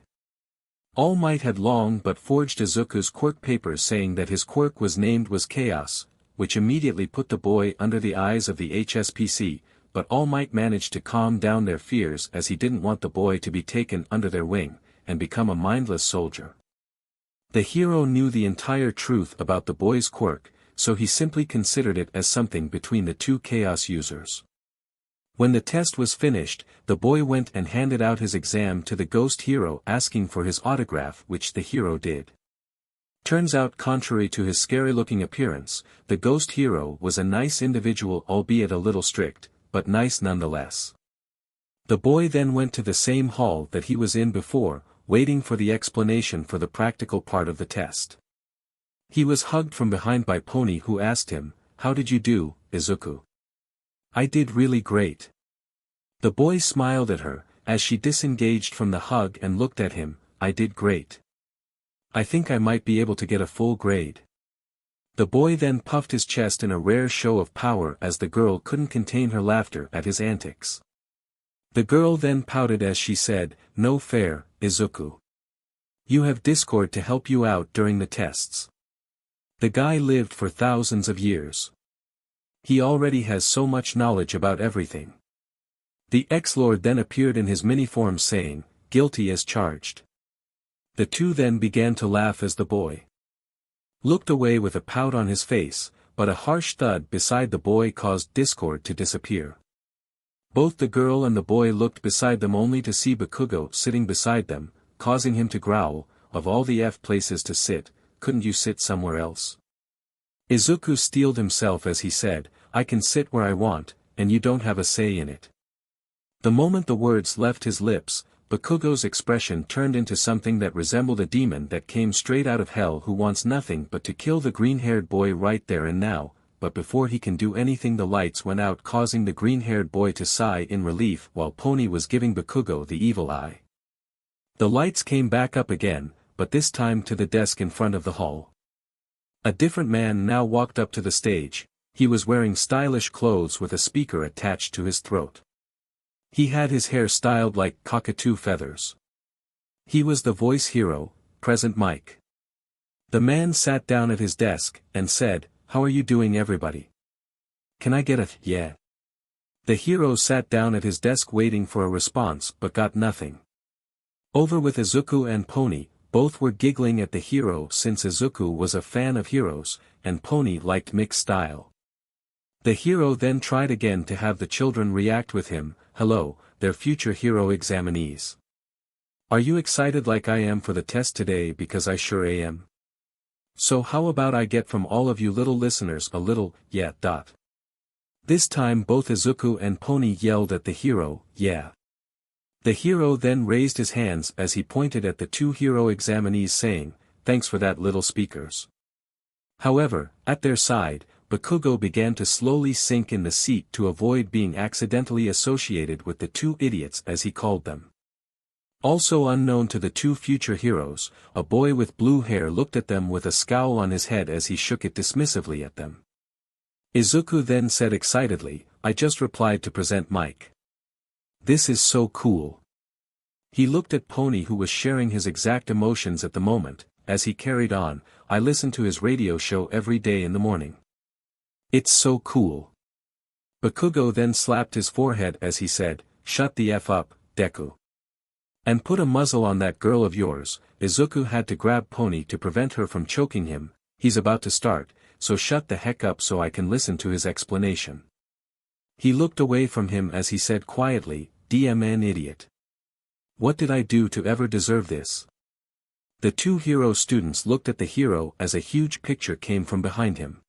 All Might had long but forged Izuku's quirk papers saying that his quirk was named was Chaos, which immediately put the boy under the eyes of the HSPC, but All Might managed to calm down their fears as he didn't want the boy to be taken under their wing, and become a mindless soldier. The hero knew the entire truth about the boy's quirk, so he simply considered it as something between the two Chaos users. When the test was finished, the boy went and handed out his exam to the ghost hero asking for his autograph, which the hero did. Turns out, contrary to his scary-looking appearance, the ghost hero was a nice individual, albeit a little strict, but nice nonetheless. The boy then went to the same hall that he was in before, waiting for the explanation for the practical part of the test. He was hugged from behind by Pony, who asked him, "How did you do, Izuku?" "I did really great." The boy smiled at her, as she disengaged from the hug and looked at him. "I did great. I think I might be able to get a full grade." The boy then puffed his chest in a rare show of power as the girl couldn't contain her laughter at his antics. The girl then pouted as she said, "No fair, Izuku. You have Discord to help you out during the tests. The guy lived for thousands of years. He already has so much knowledge about everything." The ex-lord then appeared in his mini-form saying, "Guilty as charged." The two then began to laugh as the boy looked away with a pout on his face, but a harsh thud beside the boy caused Discord to disappear. Both the girl and the boy looked beside them only to see Bakugou sitting beside them, causing him to growl, "Of all the places to sit, couldn't you sit somewhere else?" Izuku steeled himself as he said, "I can sit where I want, and you don't have a say in it." The moment the words left his lips, Bakugou's expression turned into something that resembled a demon that came straight out of hell, who wants nothing but to kill the green-haired boy right there and now. But before he can do anything, the lights went out, causing the green-haired boy to sigh in relief while Pony was giving Bakugou the evil eye. The lights came back up again, but this time to the desk in front of the hall. A different man now walked up to the stage. He was wearing stylish clothes with a speaker attached to his throat. He had his hair styled like cockatoo feathers. He was the voice hero, Present Mike. The man sat down at his desk and said, "How are you doing, everybody? Can I get a yeah?" The hero sat down at his desk waiting for a response but got nothing. Over with Izuku and Pony, both were giggling at the hero since Izuku was a fan of heroes, and Pony liked mixed style. The hero then tried again to have the children react with him. "Hello, their future hero examinees. Are you excited like I am for the test today? Because I sure am. So how about I get from all of you little listeners a little, yeah. This time both Izuku and Pony yelled at the hero, "Yeah." The hero then raised his hands as he pointed at the two hero examinees saying, "Thanks for that, little speakers." However, at their side, Bakugou began to slowly sink in the seat to avoid being accidentally associated with the two idiots, as he called them. Also unknown to the two future heroes, a boy with blue hair looked at them with a scowl on his head as he shook it dismissively at them. Izuku then said excitedly, "I just replied to Present Mike. This is so cool." He looked at Pony, who was sharing his exact emotions at the moment, as he carried on, "I listen to his radio show every day in the morning. It's so cool." Bakugou then slapped his forehead as he said, "Shut the F up, Deku. And put a muzzle on that girl of yours." Izuku had to grab Pony to prevent her from choking him. "He's about to start, so shut the heck up so I can listen to his explanation." He looked away from him as he said quietly, "DMN idiot. What did I do to ever deserve this?" The two hero students looked at the hero as a huge picture came from behind him.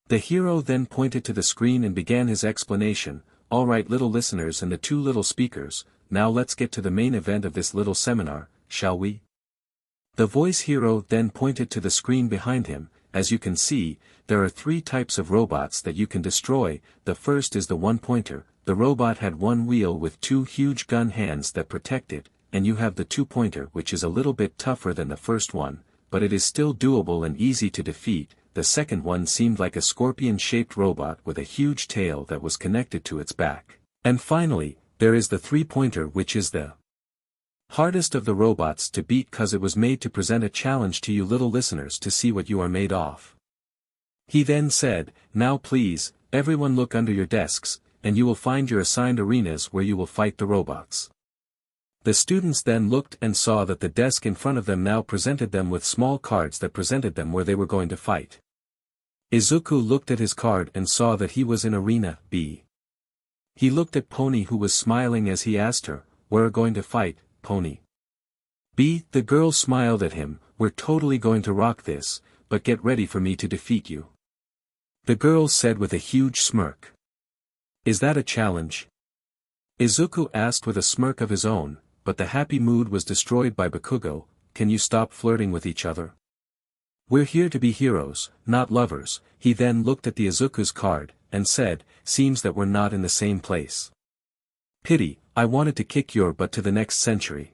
The hero then pointed to the screen and began his explanation. "Alright, little listeners and the two little speakers, now let's get to the main event of this little seminar, shall we?" The voice hero then pointed to the screen behind him. "As you can see, there are 3 types of robots that you can destroy. The first is the one-pointer. The robot had one wheel with 2 huge gun hands that protect it, and you have the two-pointer, which is a little bit tougher than the first one, but it is still doable and easy to defeat. The second one seemed like a scorpion-shaped robot with a huge tail that was connected to its back. And finally, there is the 3-pointer, which is the hardest of the robots to beat, cause it was made to present a challenge to you little listeners to see what you are made of." He then said, "Now please, everyone look under your desks, and you will find your assigned arenas where you will fight the robots." The students then looked and saw that the desk in front of them now presented them with small cards that presented them where they were going to fight. Izuku looked at his card and saw that he was in Arena B. He looked at Pony, who was smiling as he asked her, "We're going to fight, Pony?" The girl smiled at him, "We're totally going to rock this, but get ready for me to defeat you." The girl said with a huge smirk. "Is that a challenge?" Izuku asked with a smirk of his own, but the happy mood was destroyed by Bakugou. "Can you stop flirting with each other? We're here to be heroes, not lovers." He then looked at the Izuku's card, and said, "Seems that we're not in the same place. Pity, I wanted to kick your butt to the next century."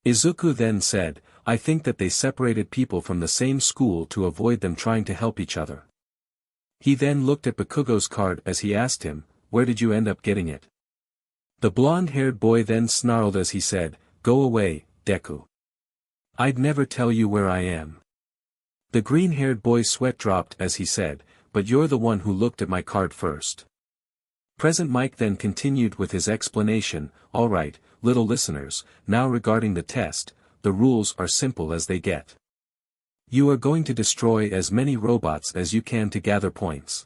Izuku then said, "I think that they separated people from the same school to avoid them trying to help each other." He then looked at Bakugou's card as he asked him, "Where did you end up getting it?" The blonde-haired boy then snarled as he said, "Go away, Deku. I'd never tell you where I am." The green-haired boy's sweat dropped as he said, "But you're the one who looked at my card first." Present Mike then continued with his explanation, "Alright, little listeners, now regarding the test, the rules are simple as they get. You are going to destroy as many robots as you can to gather points.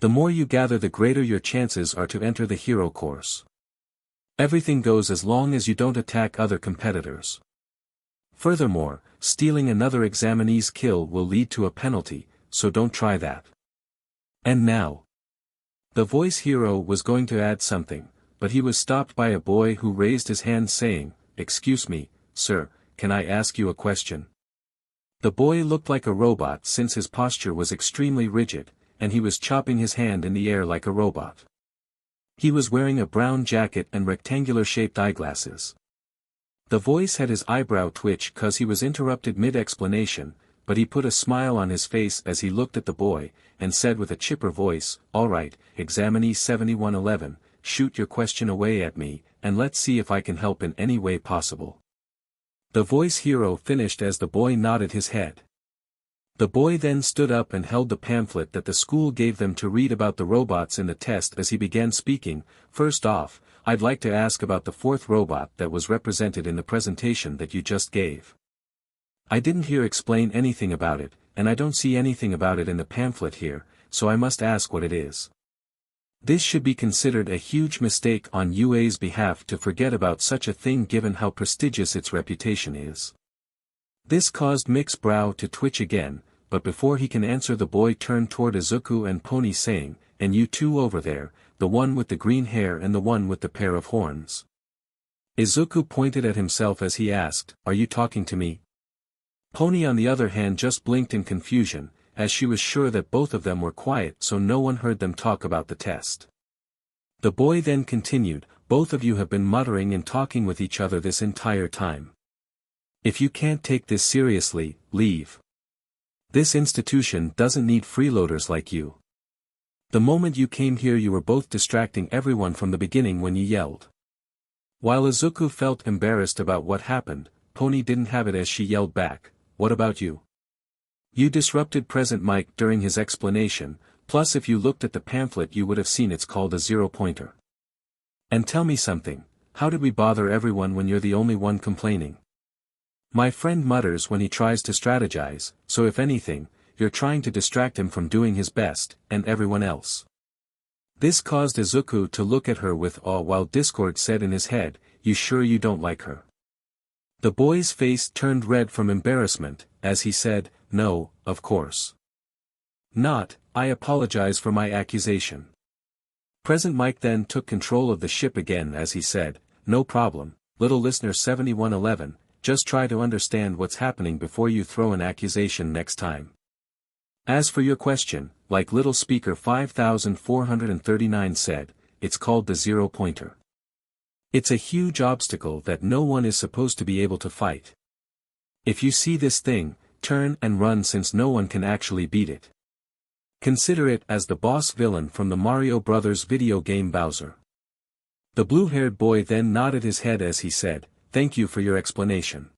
The more you gather, the greater your chances are to enter the hero course. Everything goes as long as you don't attack other competitors. Furthermore, stealing another examinee's kill will lead to a penalty, so don't try that. And now." The voice hero was going to add something, but he was stopped by a boy who raised his hand saying, "Excuse me, sir, can I ask you a question?" The boy looked like a robot since his posture was extremely rigid, and he was chopping his hand in the air like a robot. He was wearing a brown jacket and rectangular-shaped eyeglasses. The voice had his eyebrow twitch cause he was interrupted mid-explanation, but he put a smile on his face as he looked at the boy, and said with a chipper voice, "Alright, examinee 7111, shoot your question away at me, and let's see if I can help in any way possible." The voice hero finished as the boy nodded his head. The boy then stood up and held the pamphlet that the school gave them to read about the robots in the test as he began speaking. "First off, I'd like to ask about the fourth robot that was represented in the presentation that you just gave. I didn't hear explain anything about it, and I don't see anything about it in the pamphlet here, so I must ask what it is." This should be considered a huge mistake on UA's behalf to forget about such a thing given how prestigious its reputation is. This caused Mick's brow to twitch again, but before he can answer the boy turned toward Izuku and Pony saying, "And you two over there, the one with the green hair and the one with the pair of horns." Izuku pointed at himself as he asked, "Are you talking to me?" Pony on the other hand just blinked in confusion, as she was sure that both of them were quiet so no one heard them talk about the test. The boy then continued, "Both of you have been muttering and talking with each other this entire time. If you can't take this seriously, leave. This institution doesn't need freeloaders like you. The moment you came here you were both distracting everyone from the beginning when you yelled." While Izuku felt embarrassed about what happened, Pony didn't have it as she yelled back, "What about you? You disrupted Present Mike during his explanation, plus if you looked at the pamphlet you would have seen it's called a zero-pointer. And tell me something, how did we bother everyone when you're the only one complaining? My friend mutters when he tries to strategize, so if anything, you're trying to distract him from doing his best, and everyone else." This caused Izuku to look at her with awe while Discord said in his head, "You sure you don't like her?" The boy's face turned red from embarrassment, as he said, "No, of course not, I apologize for my accusation." Present Mike then took control of the ship again as he said, "No problem, little listener 7111, just try to understand what's happening before you throw an accusation next time. As for your question, like little speaker 5439 said, it's called the zero-pointer. It's a huge obstacle that no one is supposed to be able to fight. If you see this thing, turn and run since no one can actually beat it. Consider it as the boss villain from the Mario Brothers video game Bowser." The blue-haired boy then nodded his head as he said, "Thank you for your explanation."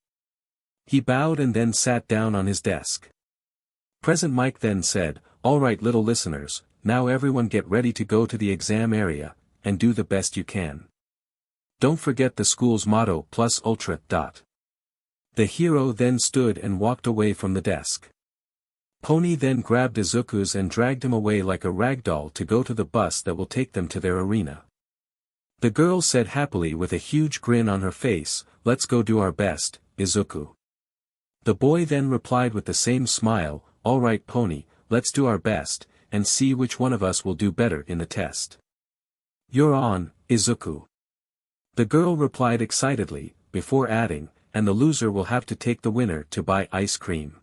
He bowed and then sat down on his desk. Present Mike then said, "Alright little listeners, now everyone get ready to go to the exam area, and do the best you can. Don't forget the school's motto plus ultra. The hero then stood and walked away from the desk. Pony then grabbed Izuku's and dragged him away like a rag doll to go to the bus that will take them to their arena. The girl said happily with a huge grin on her face, "Let's go do our best, Izuku." The boy then replied with the same smile, "All right Pony, let's do our best, and see which one of us will do better in the test." "You're on, Izuku." The girl replied excitedly, before adding, "And the loser will have to take the winner to buy ice cream."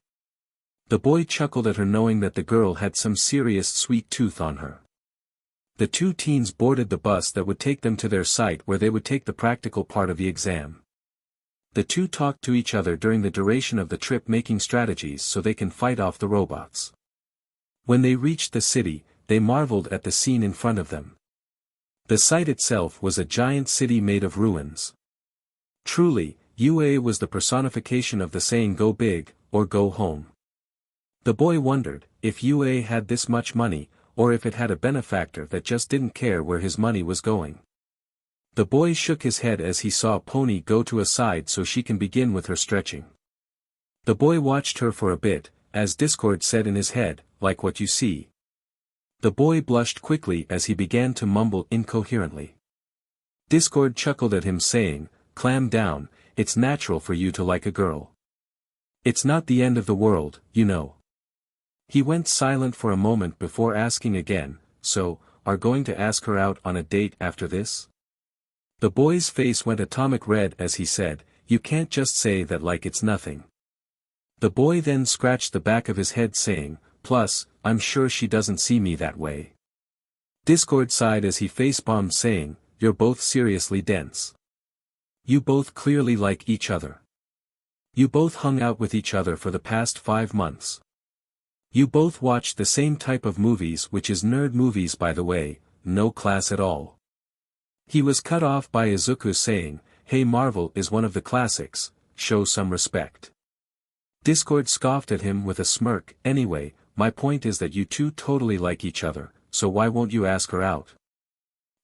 The boy chuckled at her knowing that the girl had some serious sweet tooth on her. The two teens boarded the bus that would take them to their site where they would take the practical part of the exam. The two talked to each other during the duration of the trip, making strategies so they can fight off the robots. When they reached the city, they marveled at the scene in front of them. The site itself was a giant city made of ruins. Truly, UA was the personification of the saying "go big, or go home." The boy wondered, if UA had this much money, or if it had a benefactor that just didn't care where his money was going. The boy shook his head as he saw Pony go to a side so she can begin with her stretching. The boy watched her for a bit, as Discord said in his head, "Like what you see." The boy blushed quickly as he began to mumble incoherently. Discord chuckled at him saying, "Clam down, it's natural for you to like a girl. It's not the end of the world, you know." He went silent for a moment before asking again, "So, are going to ask her out on a date after this?" The boy's face went atomic red as he said, "You can't just say that like it's nothing." The boy then scratched the back of his head saying, "Plus, I'm sure she doesn't see me that way." Discord sighed as he face-bombed saying, "You're both seriously dense. You both clearly like each other. You both hung out with each other for the past 5 months. You both watched the same type of movies, which is nerd movies by the way, no class at all." He was cut off by Izuku saying, "Hey, Marvel is one of the classics, show some respect." Discord scoffed at him with a smirk, "Anyway, my point is that you two totally like each other, so why won't you ask her out?"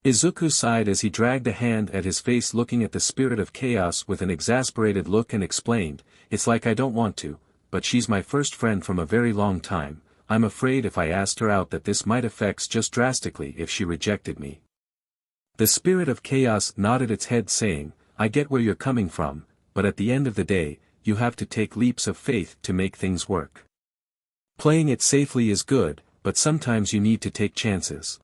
Izuku sighed as he dragged a hand at his face looking at the spirit of chaos with an exasperated look and explained, "It's like I don't want to, but she's my first friend from a very long time. I'm afraid if I asked her out that this might affect just drastically if she rejected me." The spirit of chaos nodded its head saying, "I get where you're coming from, but at the end of the day, you have to take leaps of faith to make things work. Playing it safely is good, but sometimes you need to take chances."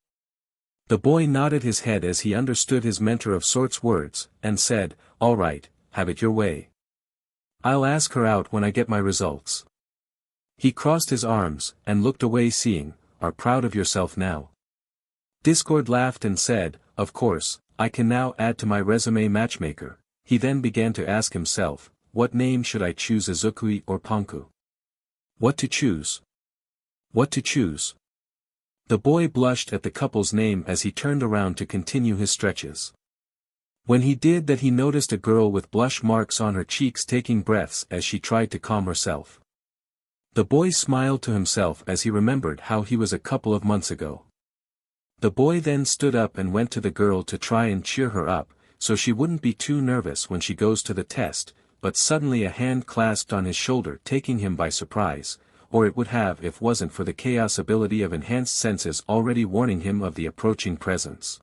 The boy nodded his head as he understood his mentor of sorts' words, and said, "All right, have it your way. I'll ask her out when I get my results." He crossed his arms, and looked away seeing, "Are proud of yourself now?" Discord laughed and said, "Of course, I can now add to my resume matchmaker." He then began to ask himself, what name should I choose, Izuku or Ponku? What to choose? What to choose? The boy blushed at the couple's name as he turned around to continue his stretches. When he did that he noticed a girl with blush marks on her cheeks taking breaths as she tried to calm herself. The boy smiled to himself as he remembered how he was a couple of months ago. The boy then stood up and went to the girl to try and cheer her up, so she wouldn't be too nervous when she goes to the test, but suddenly a hand clasped on his shoulder taking him by surprise, or it would have if wasn't for the chaos ability of enhanced senses already warning him of the approaching presence.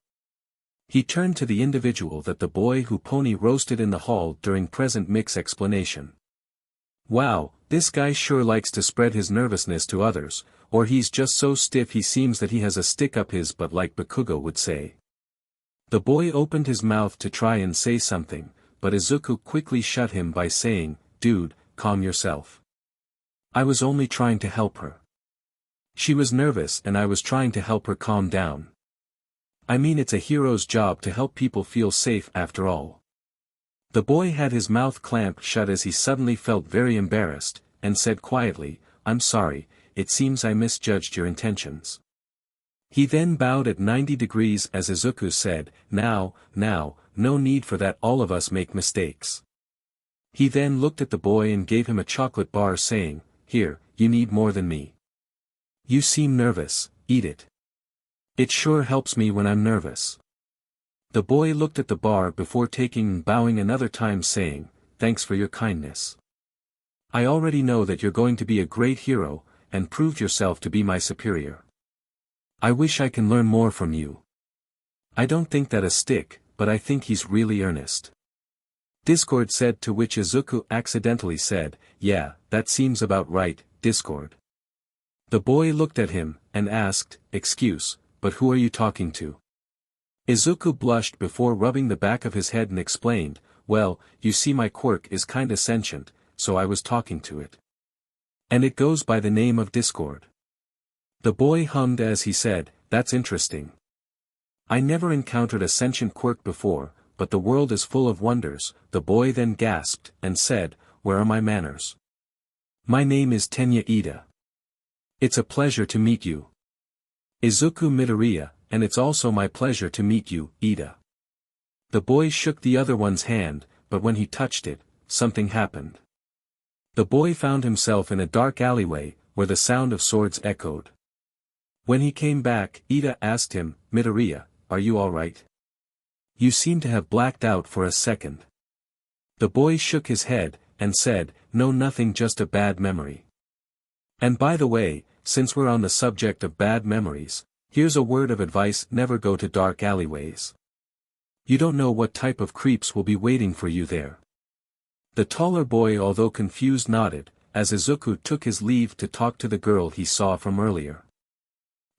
He turned to the individual that the boy who Pony roasted in the hall during present mix explanation. "Wow, this guy sure likes to spread his nervousness to others, or he's just so stiff he seems that he has a stick up his butt like Bakugou would say." The boy opened his mouth to try and say something, but Izuku quickly shut him by saying, "Dude, calm yourself. I was only trying to help her. She was nervous and I was trying to help her calm down. I mean, it's a hero's job to help people feel safe after all." The boy had his mouth clamped shut as he suddenly felt very embarrassed, and said quietly, "I'm sorry, it seems I misjudged your intentions." He then bowed at 90 degrees as Izuku said, Now, no need for that, all of us make mistakes." He then looked at the boy and gave him a chocolate bar saying, "Here, you need more than me. You seem nervous, eat it. It sure helps me when I'm nervous." The boy looked at the bar before taking and bowing another time saying, "Thanks for your kindness. I already know that you're going to be a great hero, and proved yourself to be my superior. I wish I can learn more from you. I don't think that a stick, but I think he's really earnest. Discord said, to which Izuku accidentally said, yeah, that seems about right, Discord. The boy looked at him, and asked, excuse, but who are you talking to? Izuku blushed before rubbing the back of his head and explained, well, you see my quirk is kinda sentient, so I was talking to it. And it goes by the name of Discord. The boy hummed as he said, that's interesting. I never encountered a sentient quirk before, but the world is full of wonders. The boy then gasped, and said, where are my manners? My name is Tenya Ida. It's a pleasure to meet you. Izuku Midoriya, and it's also my pleasure to meet you, Ida. The boy shook the other one's hand, but when he touched it, something happened. The boy found himself in a dark alleyway, where the sound of swords echoed. When he came back, Ida asked him, Midoriya, are you alright? You seem to have blacked out for a second. The boy shook his head, and said, no, nothing, just a bad memory. And by the way, since we're on the subject of bad memories, here's a word of advice: never go to dark alleyways. You don't know what type of creeps will be waiting for you there. The taller boy, although confused, nodded, as Izuku took his leave to talk to the girl he saw from earlier.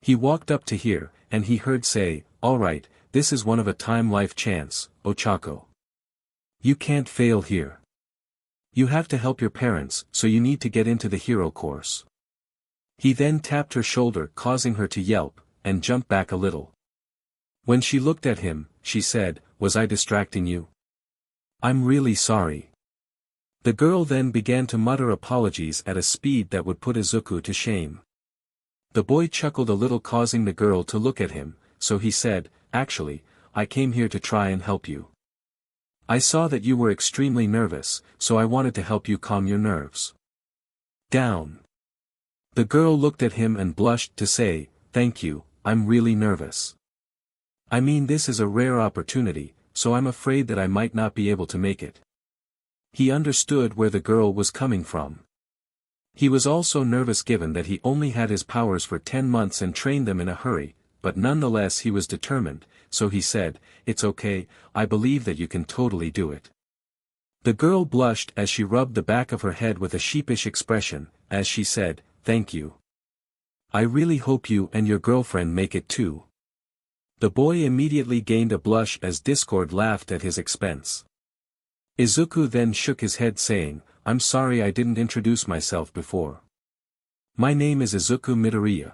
He walked up to her, and he heard say, alright, this is one of a time life chance, Ochako. You can't fail here. You have to help your parents, so you need to get into the hero course. He then tapped her shoulder, causing her to yelp, and jump back a little. When she looked at him, she said, was I distracting you? I'm really sorry. The girl then began to mutter apologies at a speed that would put Izuku to shame. The boy chuckled a little, causing the girl to look at him, so he said, actually, I came here to try and help you. I saw that you were extremely nervous, so I wanted to help you calm your nerves down. The girl looked at him and blushed to say, thank you, I'm really nervous. I mean, this is a rare opportunity, so I'm afraid that I might not be able to make it. He understood where the girl was coming from. He was also nervous given that he only had his powers for 10 months and trained them in a hurry, but nonetheless he was determined, so he said, it's okay, I believe that you can totally do it. The girl blushed as she rubbed the back of her head with a sheepish expression, as she said, thank you. I really hope you and your girlfriend make it too. The boy immediately gained a blush as Discord laughed at his expense. Izuku then shook his head saying, I'm sorry I didn't introduce myself before. My name is Izuku Midoriya.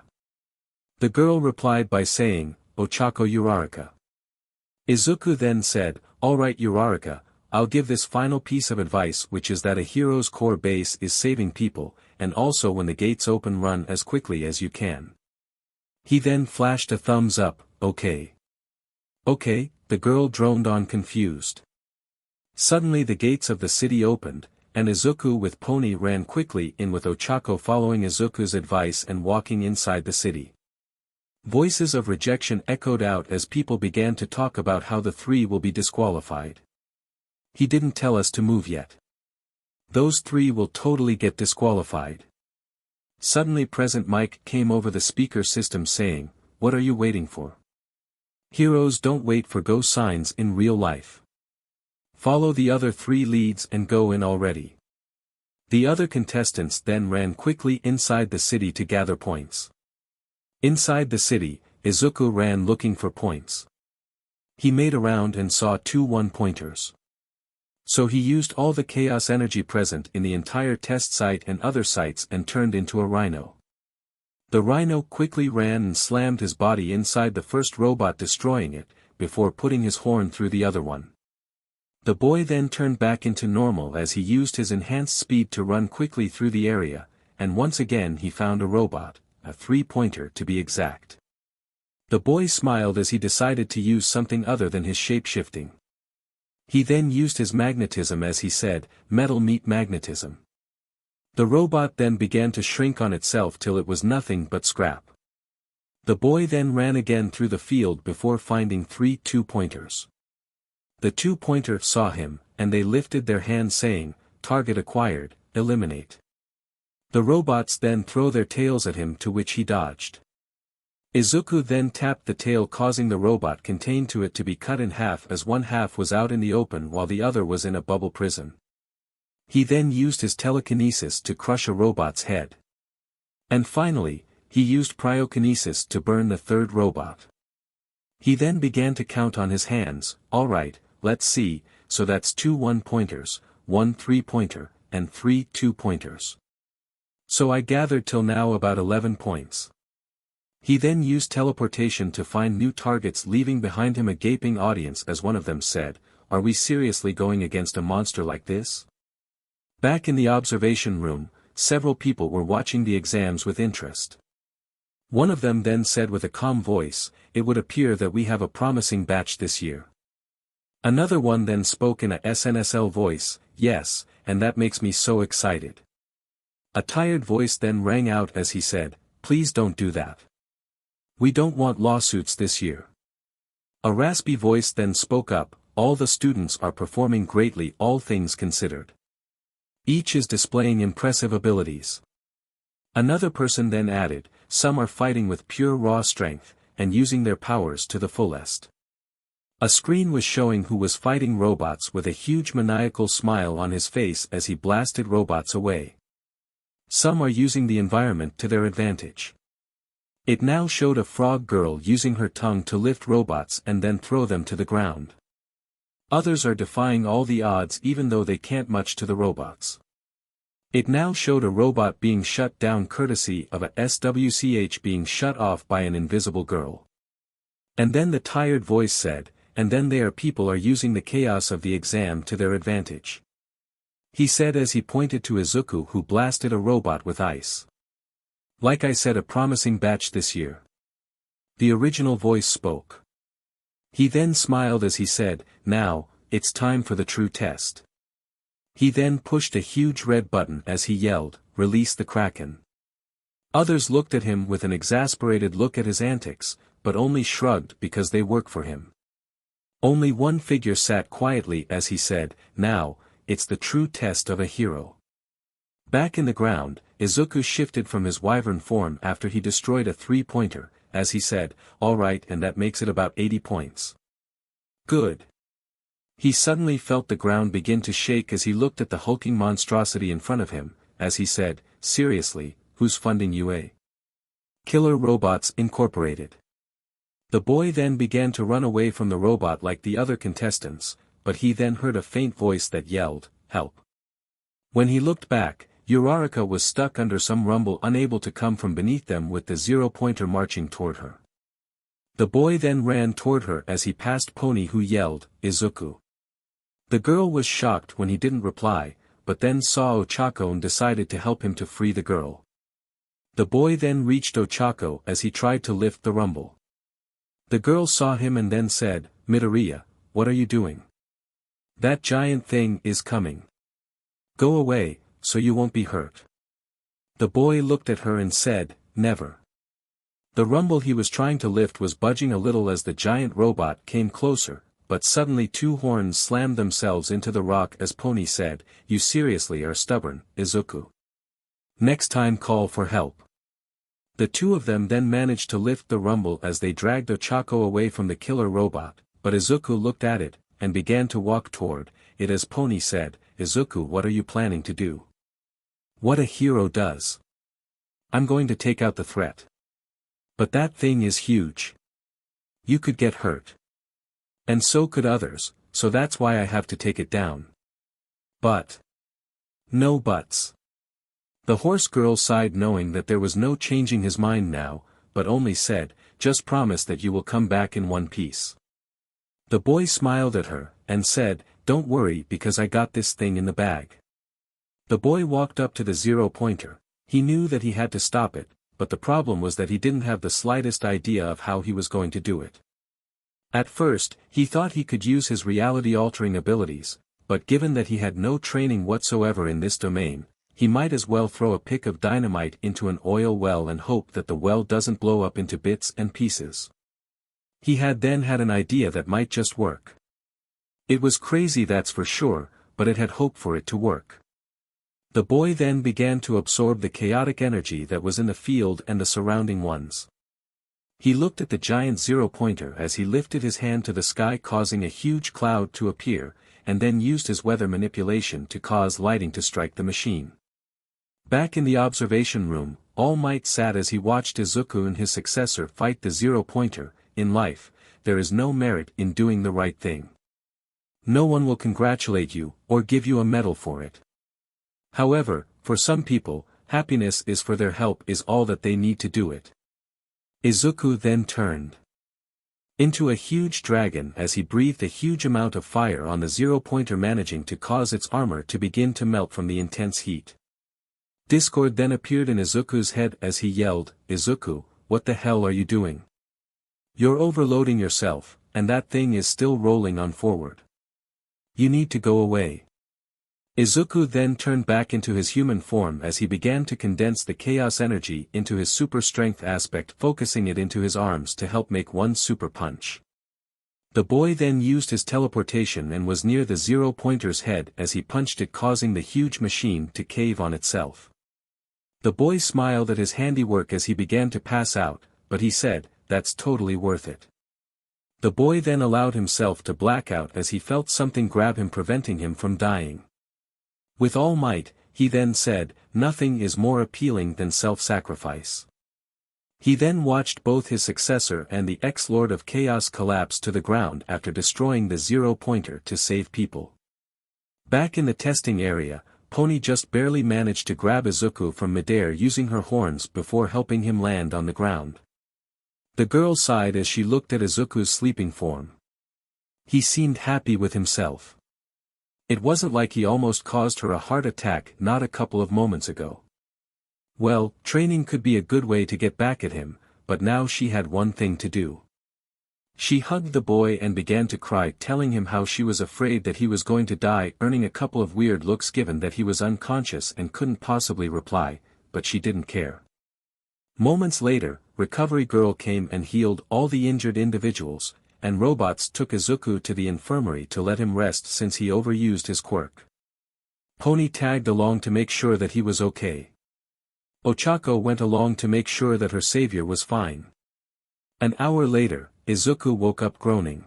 The girl replied by saying, Ochako Uraraka. Izuku then said, alright Uraraka, I'll give this final piece of advice, which is that a hero's core base is saving people, and also when the gates open run as quickly as you can. He then flashed a thumbs up, okay. Okay, the girl droned on confused. Suddenly the gates of the city opened, and Izuku with Pony ran quickly in with Ochako following Izuku's advice and walking inside the city. Voices of rejection echoed out as people began to talk about how the three will be disqualified. He didn't tell us to move yet. Those three will totally get disqualified. Suddenly Present Mike came over the speaker system saying, what are you waiting for? Heroes don't wait for go signs in real life. Follow the other three leads and go in already. The other contestants then ran quickly inside the city to gather points. Inside the city, Izuku ran looking for points. He made around and saw 2 1-pointers. So he used all the chaos energy present in the entire test site and other sites and turned into a rhino. The rhino quickly ran and slammed his body inside the first robot, destroying it, before putting his horn through the other one. The boy then turned back into normal as he used his enhanced speed to run quickly through the area, and once again he found a robot, a 3-pointer to be exact. The boy smiled as he decided to use something other than his shape-shifting. He then used his magnetism as he said, metal meet magnetism. The robot then began to shrink on itself till it was nothing but scrap. The boy then ran again through the field before finding 3 2-pointers. The 2-pointer saw him, and they lifted their hands saying, target acquired, eliminate. The robots then throw their tails at him, to which he dodged. Izuku then tapped the tail, causing the robot contained to it to be cut in half, as one half was out in the open while the other was in a bubble prison. He then used his telekinesis to crush a robot's head. And finally, he used cryokinesis to burn the third robot. He then began to count on his hands. Alright, let's see, so that's 2 1-pointers, 1 3-pointer, and 3 2-pointers. So I gathered till now about 11 points. He then used teleportation to find new targets, leaving behind him a gaping audience, as one of them said, "Are we seriously going against a monster like this?" Back in the observation room, several people were watching the exams with interest. One of them then said with a calm voice, "It would appear that we have a promising batch this year." Another one then spoke in a SNSL voice, "Yes, and that makes me so excited." A tired voice then rang out as he said, "Please don't do that. We don't want lawsuits this year." A raspy voice then spoke up, "All the students are performing greatly, all things considered. Each is displaying impressive abilities." Another person then added, "Some are fighting with pure raw strength, and using their powers to the fullest." A screen was showing who was fighting robots with a huge maniacal smile on his face as he blasted robots away. Some are using the environment to their advantage. It now showed a frog girl using her tongue to lift robots and then throw them to the ground. Others are defying all the odds even though they can't much to the robots. It now showed a robot being shut down courtesy of a SWCH being shut off by an invisible girl. And then the tired voice said, "And then people are using the chaos of the exam to their advantage." He said as he pointed to Izuku, who blasted a robot with ice. "Like I said, a promising batch this year." The original voice spoke. He then smiled as he said, "Now, it's time for the true test." He then pushed a huge red button as he yelled, "Release the Kraken." Others looked at him with an exasperated look at his antics, but only shrugged because they work for him. Only one figure sat quietly as he said, "Now, it's the true test of a hero." Back in the ground, Izuku shifted from his wyvern form after he destroyed a 3-pointer, as he said, "Alright, and that makes it about 80 points. Good." He suddenly felt the ground begin to shake as he looked at the hulking monstrosity in front of him, as he said, "Seriously, who's funding UA? Killer Robots Incorporated." The boy then began to run away from the robot like the other contestants, but he then heard a faint voice that yelled, "Help." When he looked back, Uraraka was stuck under some rumble, unable to come from beneath them, with the 0-pointer marching toward her. The boy then ran toward her as he passed Pony, who yelled, "Izuku." The girl was shocked when he didn't reply, but then saw Ochako and decided to help him to free the girl. The boy then reached Ochako as he tried to lift the rumble. The girl saw him and then said, "Midoriya, what are you doing? That giant thing is coming. Go away, so you won't be hurt." The boy looked at her and said, "Never." The rumble he was trying to lift was budging a little as the giant robot came closer, but suddenly 2 horns slammed themselves into the rock as Pony said, "You seriously are stubborn, Izuku. Next time call for help." The 2 of them then managed to lift the rumble as they dragged Ochako away from the killer robot, but Izuku looked at it, and began to walk toward it as Pony said, "Izuku, what are you planning to do? What a hero does. I'm going to take out the threat. But that thing is huge. You could get hurt. And so could others, so that's why I have to take it down." But. No buts. The horse girl sighed, knowing that there was no changing his mind now, but only said, "Just promise that you will come back in one piece." The boy smiled at her, and said, "Don't worry, because I got this thing in the bag." The boy walked up to the 0-pointer. He knew that he had to stop it, but the problem was that he didn't have the slightest idea of how he was going to do it. At first, he thought he could use his reality-altering abilities, but given that he had no training whatsoever in this domain, he might as well throw a pick of dynamite into an oil well and hope that the well doesn't blow up into bits and pieces. He had then had an idea that might just work. It was crazy, that's for sure, but it had hope for it to work. The boy then began to absorb the chaotic energy that was in the field and the surrounding ones. He looked at the giant zero-pointer as he lifted his hand to the sky, causing a huge cloud to appear, and then used his weather manipulation to cause lightning to strike the machine. Back in the observation room, All Might sat as he watched Izuku and his successor fight the zero-pointer. In life, there is no merit in doing the right thing. No one will congratulate you, or give you a medal for it. However, for some people, happiness is for their help is all that they need to do it. Izuku then turned into a huge dragon as he breathed a huge amount of fire on the zero-pointer, managing to cause its armor to begin to melt from the intense heat. Discord then appeared in Izuku's head as he yelled, "Izuku, what the hell are you doing? You're overloading yourself, and that thing is still rolling on forward. You need to go away." Izuku then turned back into his human form as he began to condense the chaos energy into his super strength aspect, focusing it into his arms to help make one super punch. The boy then used his teleportation and was near the zero-pointer's head as he punched it, causing the huge machine to cave on itself. The boy smiled at his handiwork as he began to pass out, but he said, "That's totally worth it." The boy then allowed himself to black out as he felt something grab him, preventing him from dying. With all might, he then said, "Nothing is more appealing than self-sacrifice." He then watched both his successor and the ex-Lord of Chaos collapse to the ground after destroying the zero-pointer to save people. Back in the testing area, Pony just barely managed to grab Izuku from midair using her horns before helping him land on the ground. The girl sighed as she looked at Izuku's sleeping form. He seemed happy with himself. It wasn't like he almost caused her a heart attack not a couple of moments ago. Well, training could be a good way to get back at him, but now she had one thing to do. She hugged the boy and began to cry, telling him how she was afraid that he was going to die, earning a couple of weird looks given that he was unconscious and couldn't possibly reply, but she didn't care. Moments later, Recovery Girl came and healed all the injured individuals, and robots took Izuku to the infirmary to let him rest since he overused his quirk. Pony tagged along to make sure that he was okay. Ochako went along to make sure that her savior was fine. An hour later, Izuku woke up groaning.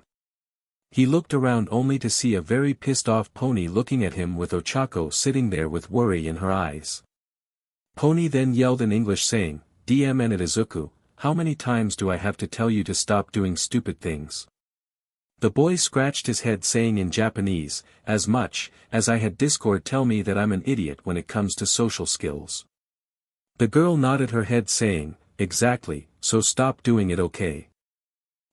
He looked around only to see a very pissed-off Pony looking at him with Ochako sitting there with worry in her eyes. Pony then yelled in English saying, "DMN at Izuku, how many times do I have to tell you to stop doing stupid things?" The boy scratched his head saying in Japanese, "As much as I had Discord tell me that I'm an idiot when it comes to social skills." The girl nodded her head saying, "Exactly, so stop doing it, okay?"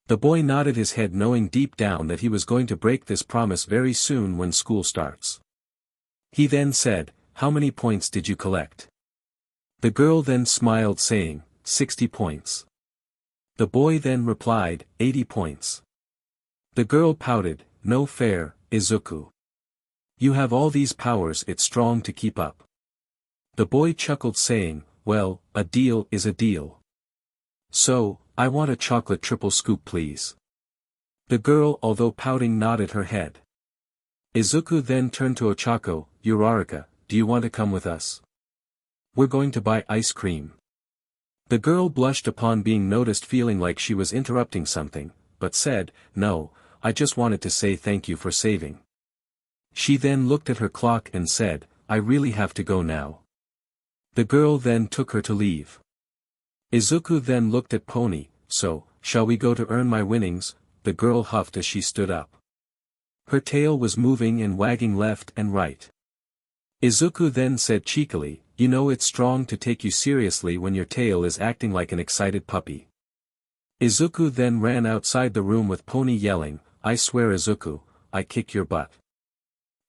The boy nodded his head, knowing deep down that he was going to break this promise very soon when school starts. He then said, "How many points did you collect?" The girl then smiled saying, 60 points. The boy then replied, 80 points. The girl pouted, "No fair, Izuku. You have all these powers, it's strong to keep up." The boy chuckled saying, "Well, a deal is a deal. So, I want a chocolate triple scoop please." The girl, although pouting, nodded her head. Izuku then turned to Ochako, "Uraraka, do you want to come with us? We're going to buy ice cream." The girl blushed upon being noticed, feeling like she was interrupting something, but said, "No, I just wanted to say thank you for saving." She then looked at her clock and said, "I really have to go now." The girl then took her to leave. Izuku then looked at Pony, "So, shall we go to earn my winnings?" The girl huffed as she stood up. Her tail was moving and wagging left and right. Izuku then said cheekily, "You know it's strong to take you seriously when your tail is acting like an excited puppy." Izuku then ran outside the room with Pony yelling, "I swear Izuku, I kick your butt.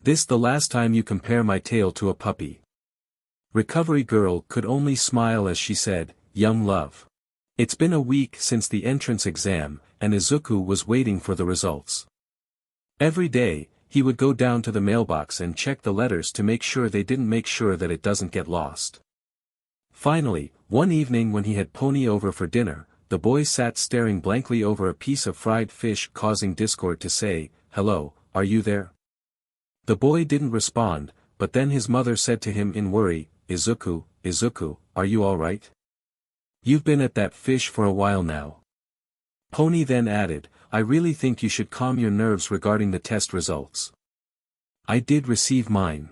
This the last time you compare my tail to a puppy." Recovery Girl could only smile as she said, "Young love. It's been a week since the entrance exam, and Izuku was waiting for the results. Every day, he would go down to the mailbox and check the letters to make sure they didn't make sure that it doesn't get lost. Finally, one evening when he had Pony over for dinner, the boy sat staring blankly over a piece of fried fish, causing Discord to say, "Hello, are you there?" The boy didn't respond, but then his mother said to him in worry, "Izuku, Izuku, are you alright? You've been at that fish for a while now." Pony then added, "I really think you should calm your nerves regarding the test results. I did receive mine.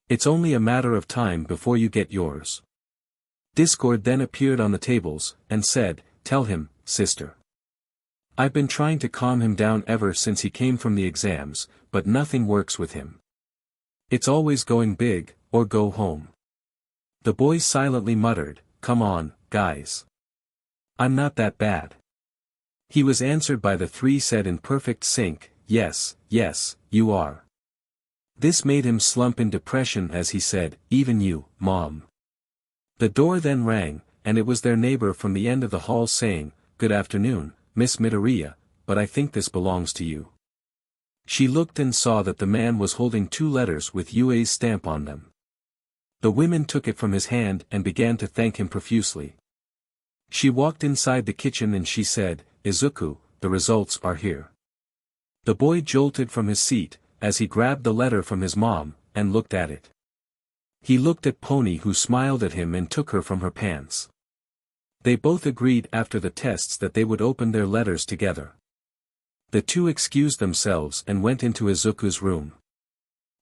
It's only a matter of time before you get yours." Discord then appeared on the tables, and said, "Tell him, sister. I've been trying to calm him down ever since he came from the exams, but nothing works with him. It's always going big, or go home." The boy silently muttered, "Come on, guys. I'm not that bad." He was answered by the three said in perfect sync, "Yes, yes, you are." This made him slump in depression as he said, "Even you, Mom." The door then rang, and it was their neighbor from the end of the hall saying, "Good afternoon, Miss Midoriya, but I think this belongs to you." She looked and saw that the man was holding 2 letters with UA's stamp on them. The women took it from his hand and began to thank him profusely. She walked inside the kitchen and she said, "Izuku, the results are here." The boy jolted from his seat, as he grabbed the letter from his mom, and looked at it. He looked at Pony, who smiled at him and took her from her pants. They both agreed after the tests that they would open their letters together. The two excused themselves and went into Izuku's room.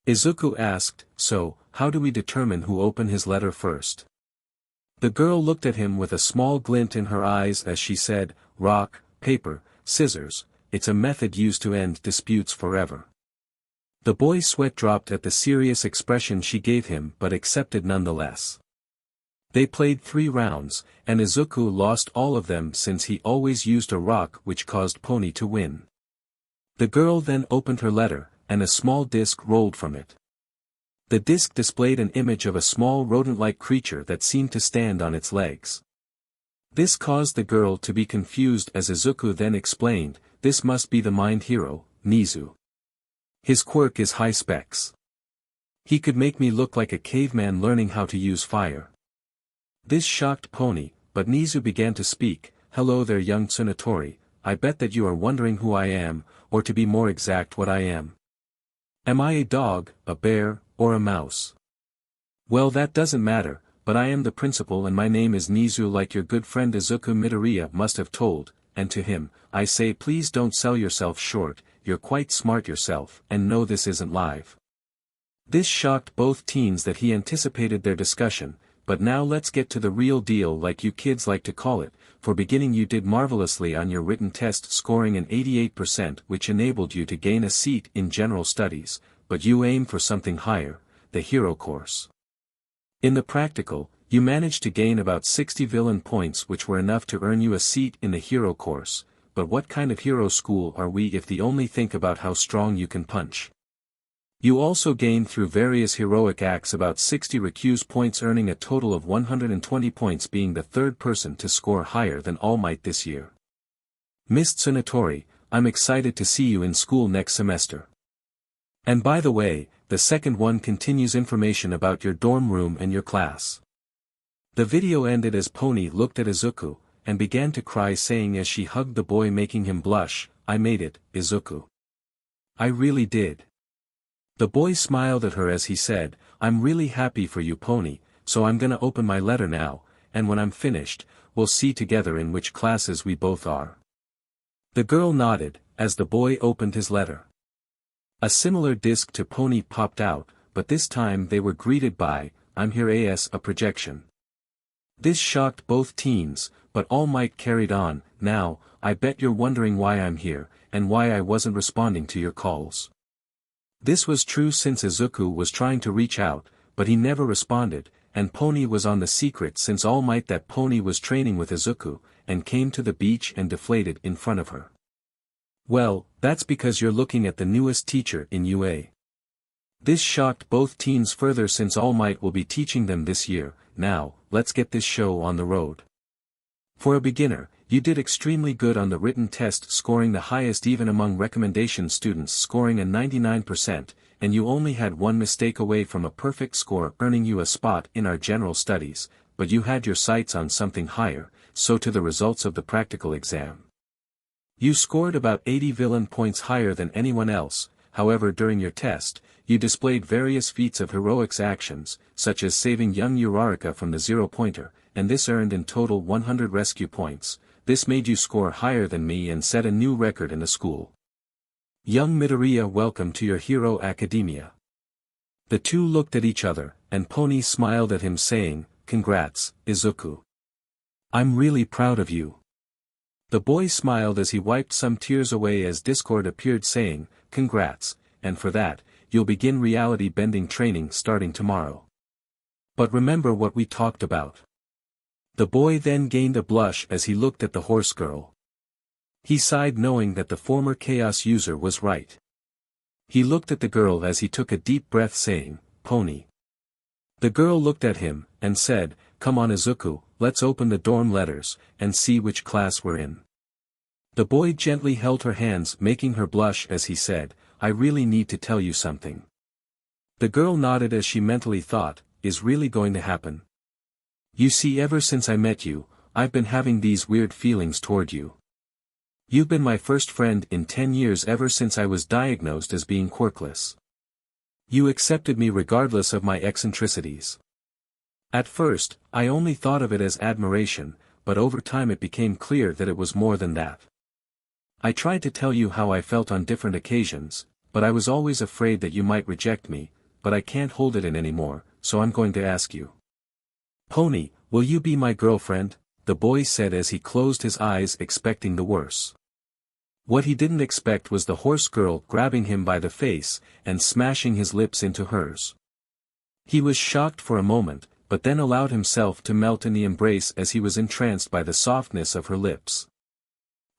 Izuku asked, "So, how do we determine who opened his letter first?" The girl looked at him with a small glint in her eyes as she said, "Rock, paper, scissors, it's a method used to end disputes forever." The boy's sweat dropped at the serious expression she gave him but accepted nonetheless. They played 3 rounds, and Izuku lost all of them since he always used a rock, which caused Pony to win. The girl then opened her letter, and a small disc rolled from it. The disc displayed an image of a small rodent-like creature that seemed to stand on its legs. This caused the girl to be confused as Izuku then explained, "This must be the mind hero, Nizu. His quirk is high specs. He could make me look like a caveman learning how to use fire." This shocked Pony, but Nizu began to speak, "Hello there, young Tsunatori, I bet that you are wondering who I am, or to be more exact what I am. Am I a dog, a bear, or a mouse? Well, that doesn't matter, but I am the principal and my name is Nizu, like your good friend Izuku Midoriya must have told, and to him, I say, please don't sell yourself short, you're quite smart yourself, and no, this isn't live." This shocked both teens that he anticipated their discussion, but now let's get to the real deal, like you kids like to call it. For beginning, you did marvelously on your written test, scoring an 88%, which enabled you to gain a seat in general studies, but you aim for something higher, the hero course. In the practical, you managed to gain about 60 villain points, which were enough to earn you a seat in the hero course. But what kind of hero school are we if they only think about how strong you can punch? You also gained through various heroic acts about 60 recuse points, earning a total of 120 points, being the 3rd person to score higher than All Might this year. Miss Tsunatori, I'm excited to see you in school next semester. And by the way, the second one continues information about your dorm room and your class." The video ended as Pony looked at Izuku, and began to cry, saying as she hugged the boy, making him blush, "I made it, Izuku. I really did." The boy smiled at her as he said, "I'm really happy for you, Pony, so I'm gonna open my letter now, and when I'm finished, we'll see together in which classes we both are." The girl nodded, as the boy opened his letter. A similar disc to Pony popped out, but this time they were greeted by, "I'm here as a projection." This shocked both teens, but All Might carried on, "Now, I bet you're wondering why I'm here, and why I wasn't responding to your calls." This was true since Izuku was trying to reach out, but he never responded, and Pony was on the secret since All Might that Pony was training with Izuku, and came to the beach and deflated in front of her. "Well, that's because you're looking at the newest teacher in UA." This shocked both teens further since All Might will be teaching them this year. Now, let's get this show on the road. For a beginner, you did extremely good on the written test, scoring the highest even among recommendation students, scoring a 99%, and you only had one mistake away from a perfect score, earning you a spot in our general studies, but you had your sights on something higher, so to the results of the practical exam. You scored about 80 villain points higher than anyone else. However, during your test, you displayed various feats of heroics actions, such as saving young Uraraka from the zero-pointer, and this earned in total 100 rescue points. This made you score higher than me and set a new record in the school. Young Midoriya, welcome to your hero academia. The two looked at each other, and Pony smiled at him saying, congrats, Izuku. I'm really proud of you. The boy smiled as he wiped some tears away as Discord appeared saying, congrats, and for that, you'll begin reality bending training starting tomorrow. But remember what we talked about. The boy then gained a blush as he looked at the horse girl. He sighed knowing that the former chaos user was right. He looked at the girl as he took a deep breath saying, Pony. The girl looked at him, and said, come on Izuku, let's open the dorm letters, and see which class we're in. The boy gently held her hands making her blush as he said, I really need to tell you something. The girl nodded as she mentally thought, is really going to happen? You see, ever since I met you, I've been having these weird feelings toward you. You've been my first friend in 10 years ever since I was diagnosed as being quirkless. You accepted me regardless of my eccentricities. At first, I only thought of it as admiration, but over time it became clear that it was more than that. I tried to tell you how I felt on different occasions, but I was always afraid that you might reject me, but I can't hold it in anymore, so I'm going to ask you. Pony, will you be my girlfriend? The boy said as he closed his eyes expecting the worst. What he didn't expect was the horse girl grabbing him by the face, and smashing his lips into hers. He was shocked for a moment, but then allowed himself to melt in the embrace as he was entranced by the softness of her lips.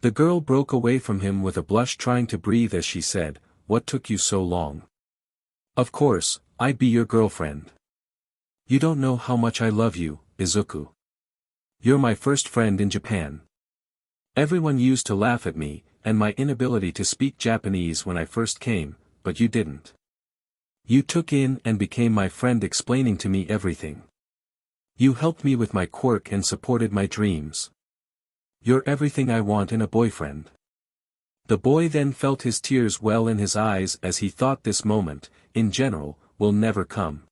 The girl broke away from him with a blush trying to breathe as she said, what took you so long? Of course, I'd be your girlfriend. You don't know how much I love you, Izuku. You're my first friend in Japan. Everyone used to laugh at me, and my inability to speak Japanese when I first came, but you didn't. You took in and became my friend explaining to me everything. You helped me with my quirk and supported my dreams. You're everything I want in a boyfriend. The boy then felt his tears well in his eyes as he thought this moment, in general, will never come.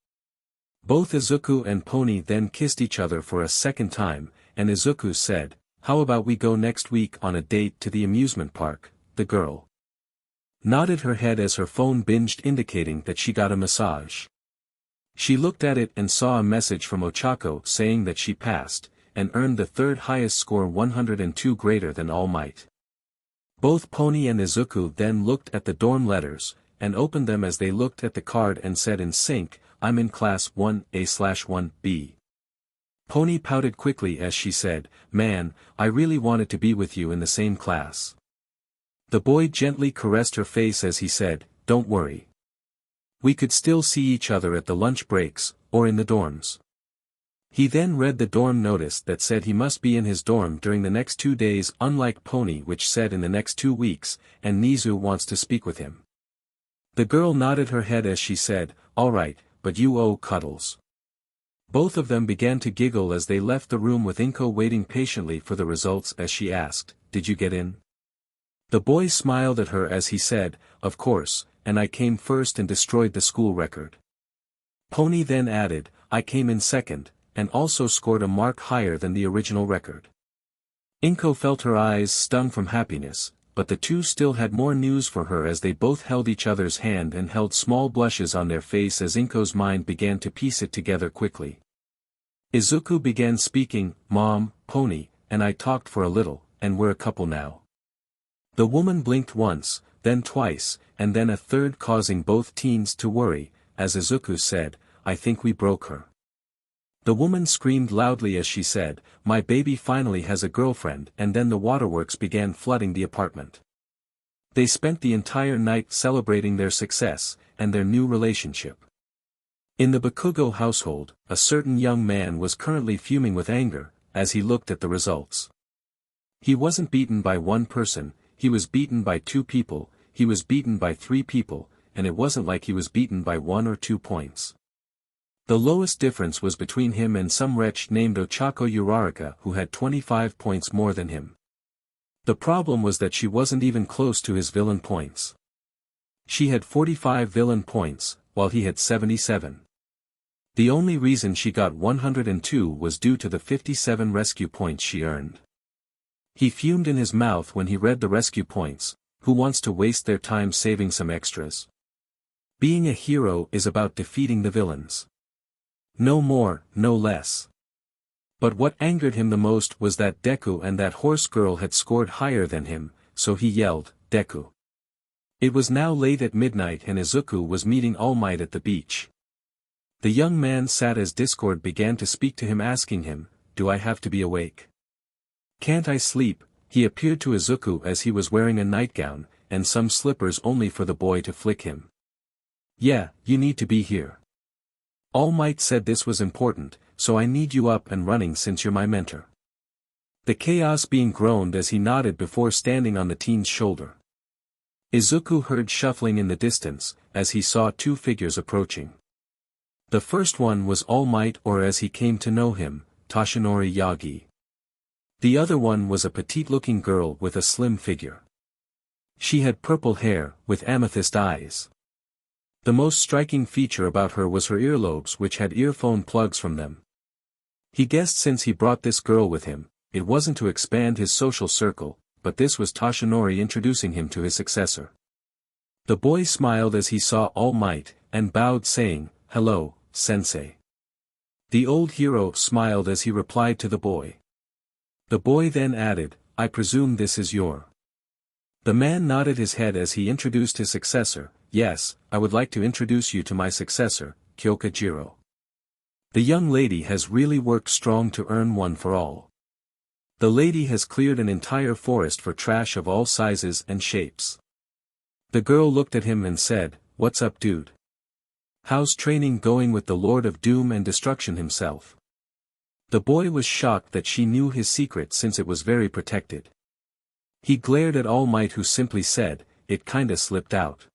Both Izuku and Pony then kissed each other for a second time, and Izuku said, how about we go next week on a date to the amusement park? The girl nodded her head as her phone binged indicating that she got a massage. She looked at it and saw a message from Ochako saying that she passed, and earned the third highest score 102 greater than All Might. Both Pony and Izuku then looked at the dorm letters, and opened them as they looked at the card and said in sync, I'm in class 1A/1B. Pony pouted quickly as she said, man, I really wanted to be with you in the same class. The boy gently caressed her face as he said, don't worry. We could still see each other at the lunch breaks, or in the dorms. He then read the dorm notice that said he must be in his dorm during the next 2 days, unlike Pony which said in the next 2 weeks, and Nizu wants to speak with him. The girl nodded her head as she said, alright, but you owe cuddles. Both of them began to giggle as they left the room with Inko waiting patiently for the results as she asked, did you get in? The boy smiled at her as he said, of course, and I came first and destroyed the school record. Pony then added, I came in second, and also scored a mark higher than the original record. Inko felt her eyes stung from happiness, but the two still had more news for her as they both held each other's hand and held small blushes on their face as Inko's mind began to piece it together quickly. Izuku began speaking, Mom, Pony, and I talked for a little, and we're a couple now. The woman blinked once, then twice, and then a third causing both teens to worry, as Izuku said, I think we broke her. The woman screamed loudly as she said, my baby finally has a girlfriend, and then the waterworks began flooding the apartment. They spent the entire night celebrating their success, and their new relationship. In the Bakugou household, a certain young man was currently fuming with anger, as he looked at the results. He wasn't beaten by one person, he was beaten by 2 people, he was beaten by 3 people, and it wasn't like he was beaten by 1 or 2 points. The lowest difference was between him and some wretch named Ochako Uraraka who had 25 points more than him. The problem was that she wasn't even close to his villain points. She had 45 villain points, while he had 77. The only reason she got 102 was due to the 57 rescue points she earned. He fumed in his mouth when he read the rescue points. Who wants to waste their time saving some extras? Being a hero is about defeating the villains. No more, no less. But what angered him the most was that Deku and that horse girl had scored higher than him, so he yelled, "Deku." It was now late at midnight and Izuku was meeting All Might at the beach. The young man sat as Discord began to speak to him asking him, "Do I have to be awake? Can't I sleep?" He appeared to Izuku as he was wearing a nightgown, and some slippers only for the boy to flick him. "Yeah, you need to be here. All Might said this was important, so I need you up and running since you're my mentor." The chaos being groaned as he nodded before standing on the teen's shoulder. Izuku heard shuffling in the distance, as he saw two figures approaching. The first one was All Might, or as he came to know him, Toshinori Yagi. The other one was a petite-looking girl with a slim figure. She had purple hair, with amethyst eyes. The most striking feature about her was her earlobes, which had earphone plugs from them. He guessed since he brought this girl with him, it wasn't to expand his social circle, but this was Toshinori introducing him to his successor. The boy smiled as he saw All Might, and bowed saying, "Hello, sensei." The old hero smiled as he replied to the boy. The boy then added, "I presume this is your..." The man nodded his head as he introduced his successor. "Yes, I would like to introduce you to my successor, Kyoka Jiro. The young lady has really worked strong to earn one for all. The lady has cleared an entire forest for trash of all sizes and shapes." The girl looked at him and said, "What's up, dude? How's training going with the Lord of Doom and Destruction himself?" The boy was shocked that she knew his secret since it was very protected. He glared at All Might, who simply said, "It kinda slipped out."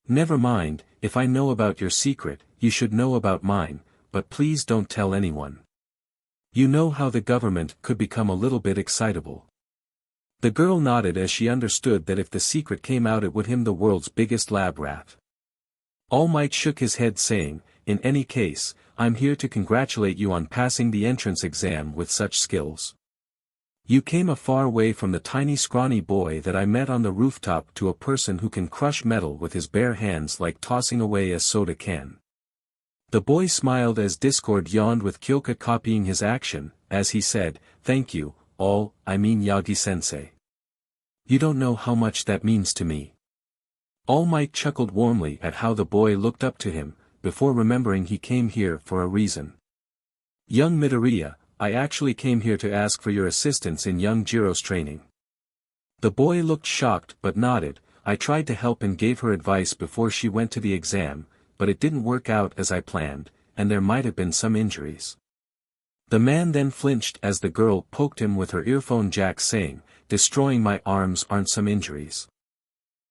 "Never mind, if I know about your secret, you should know about mine, but please don't tell anyone. You know how the government could become a little bit excitable." The girl nodded as she understood that if the secret came out it would him the world's biggest lab rat. All Might shook his head saying, "In any case, I'm here to congratulate you on passing the entrance exam with such skills. You came a far way from the tiny scrawny boy that I met on the rooftop to a person who can crush metal with his bare hands like tossing away a soda can." The boy smiled as Discord yawned with Kyoka copying his action, as he said, "Thank you, Yagi-sensei. You don't know how much that means to me." All Might chuckled warmly at how the boy looked up to him, before remembering he came here for a reason. "Young Midoriya, I actually came here to ask for your assistance in young Jiro's training." The boy looked shocked but nodded. "I tried to help and gave her advice before she went to the exam, but it didn't work out as I planned, and there might have been some injuries." The man then flinched as the girl poked him with her earphone jack saying, "Destroying my arms aren't some injuries."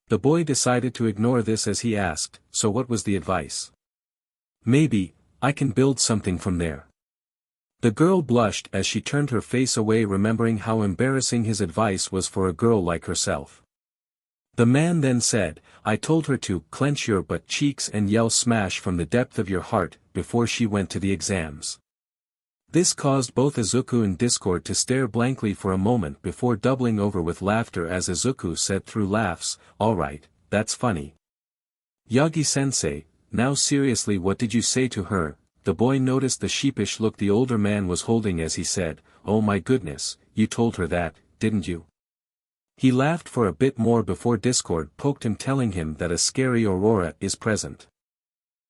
The boy decided to ignore this as he asked, "So what was the advice? Maybe, I can build something from there." The girl blushed as she turned her face away, remembering how embarrassing his advice was for a girl like herself. The man then said, "I told her to clench your butt cheeks and yell smash from the depth of your heart before she went to the exams." This caused both Izuku and Discord to stare blankly for a moment before doubling over with laughter as Izuku said through laughs, "Alright, that's funny. Yagi-sensei, now seriously, what did you say to her?" The boy noticed the sheepish look the older man was holding as he said, "Oh my goodness, you told her that, didn't you?" He laughed for a bit more before Discord poked him, telling him that a scary aurora is present.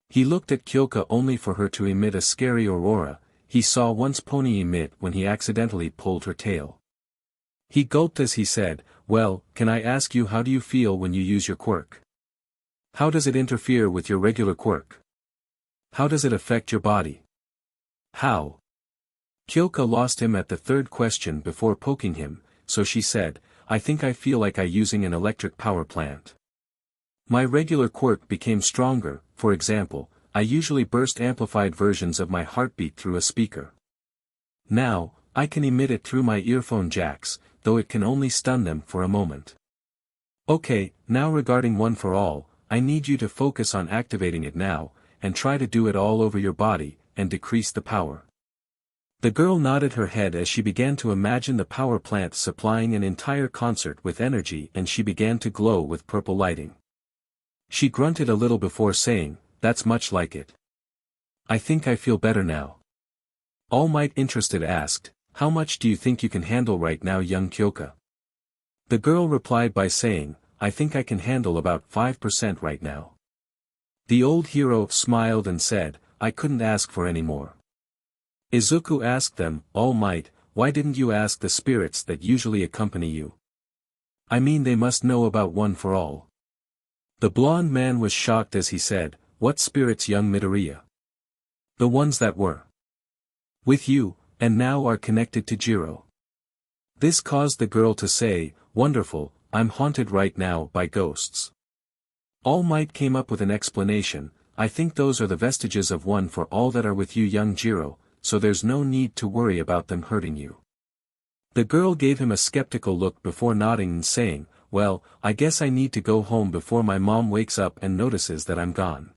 He looked at Kyoka only for her to emit a scary aurora. He saw once Pony emit when he accidentally pulled her tail. He gulped as he said, "Well, can I ask you, how do you feel when you use your quirk? How does it interfere with your regular quirk? How does it affect your body? How?" Kyoka lost him at the third question before poking him, so she said, "I think I feel like using an electric power plant. My regular quirk became stronger. For example, I usually burst amplified versions of my heartbeat through a speaker. Now, I can emit it through my earphone jacks, though it can only stun them for a moment. Okay, now regarding One for All, I need you to focus on activating it now, and try to do it all over your body, and decrease the power. The girl nodded her head as she began to imagine the power plant supplying an entire concert with energy, and she began to glow with purple lighting. She grunted a little before saying, "That's much like it. I think I feel better now." All Might interested asked, "How much do you think you can handle right now, young Kyoka?" The girl replied by saying, "I think I can handle about 5% right now." The old hero smiled and said, "I couldn't ask for any more." Izuku asked them, "All Might, why didn't you ask the spirits that usually accompany you? I mean, they must know about One for All." The blonde man was shocked as he said, "What spirits, young Midoriya?" "The ones that were with you, and now are connected to Jiro." This caused the girl to say, "Wonderful, I'm haunted right now by ghosts." All Might came up with an explanation, "I think those are the vestiges of One for All that are with you, young Jiro, so there's no need to worry about them hurting you." The girl gave him a skeptical look before nodding and saying, "Well, I guess I need to go home before my mom wakes up and notices that I'm gone."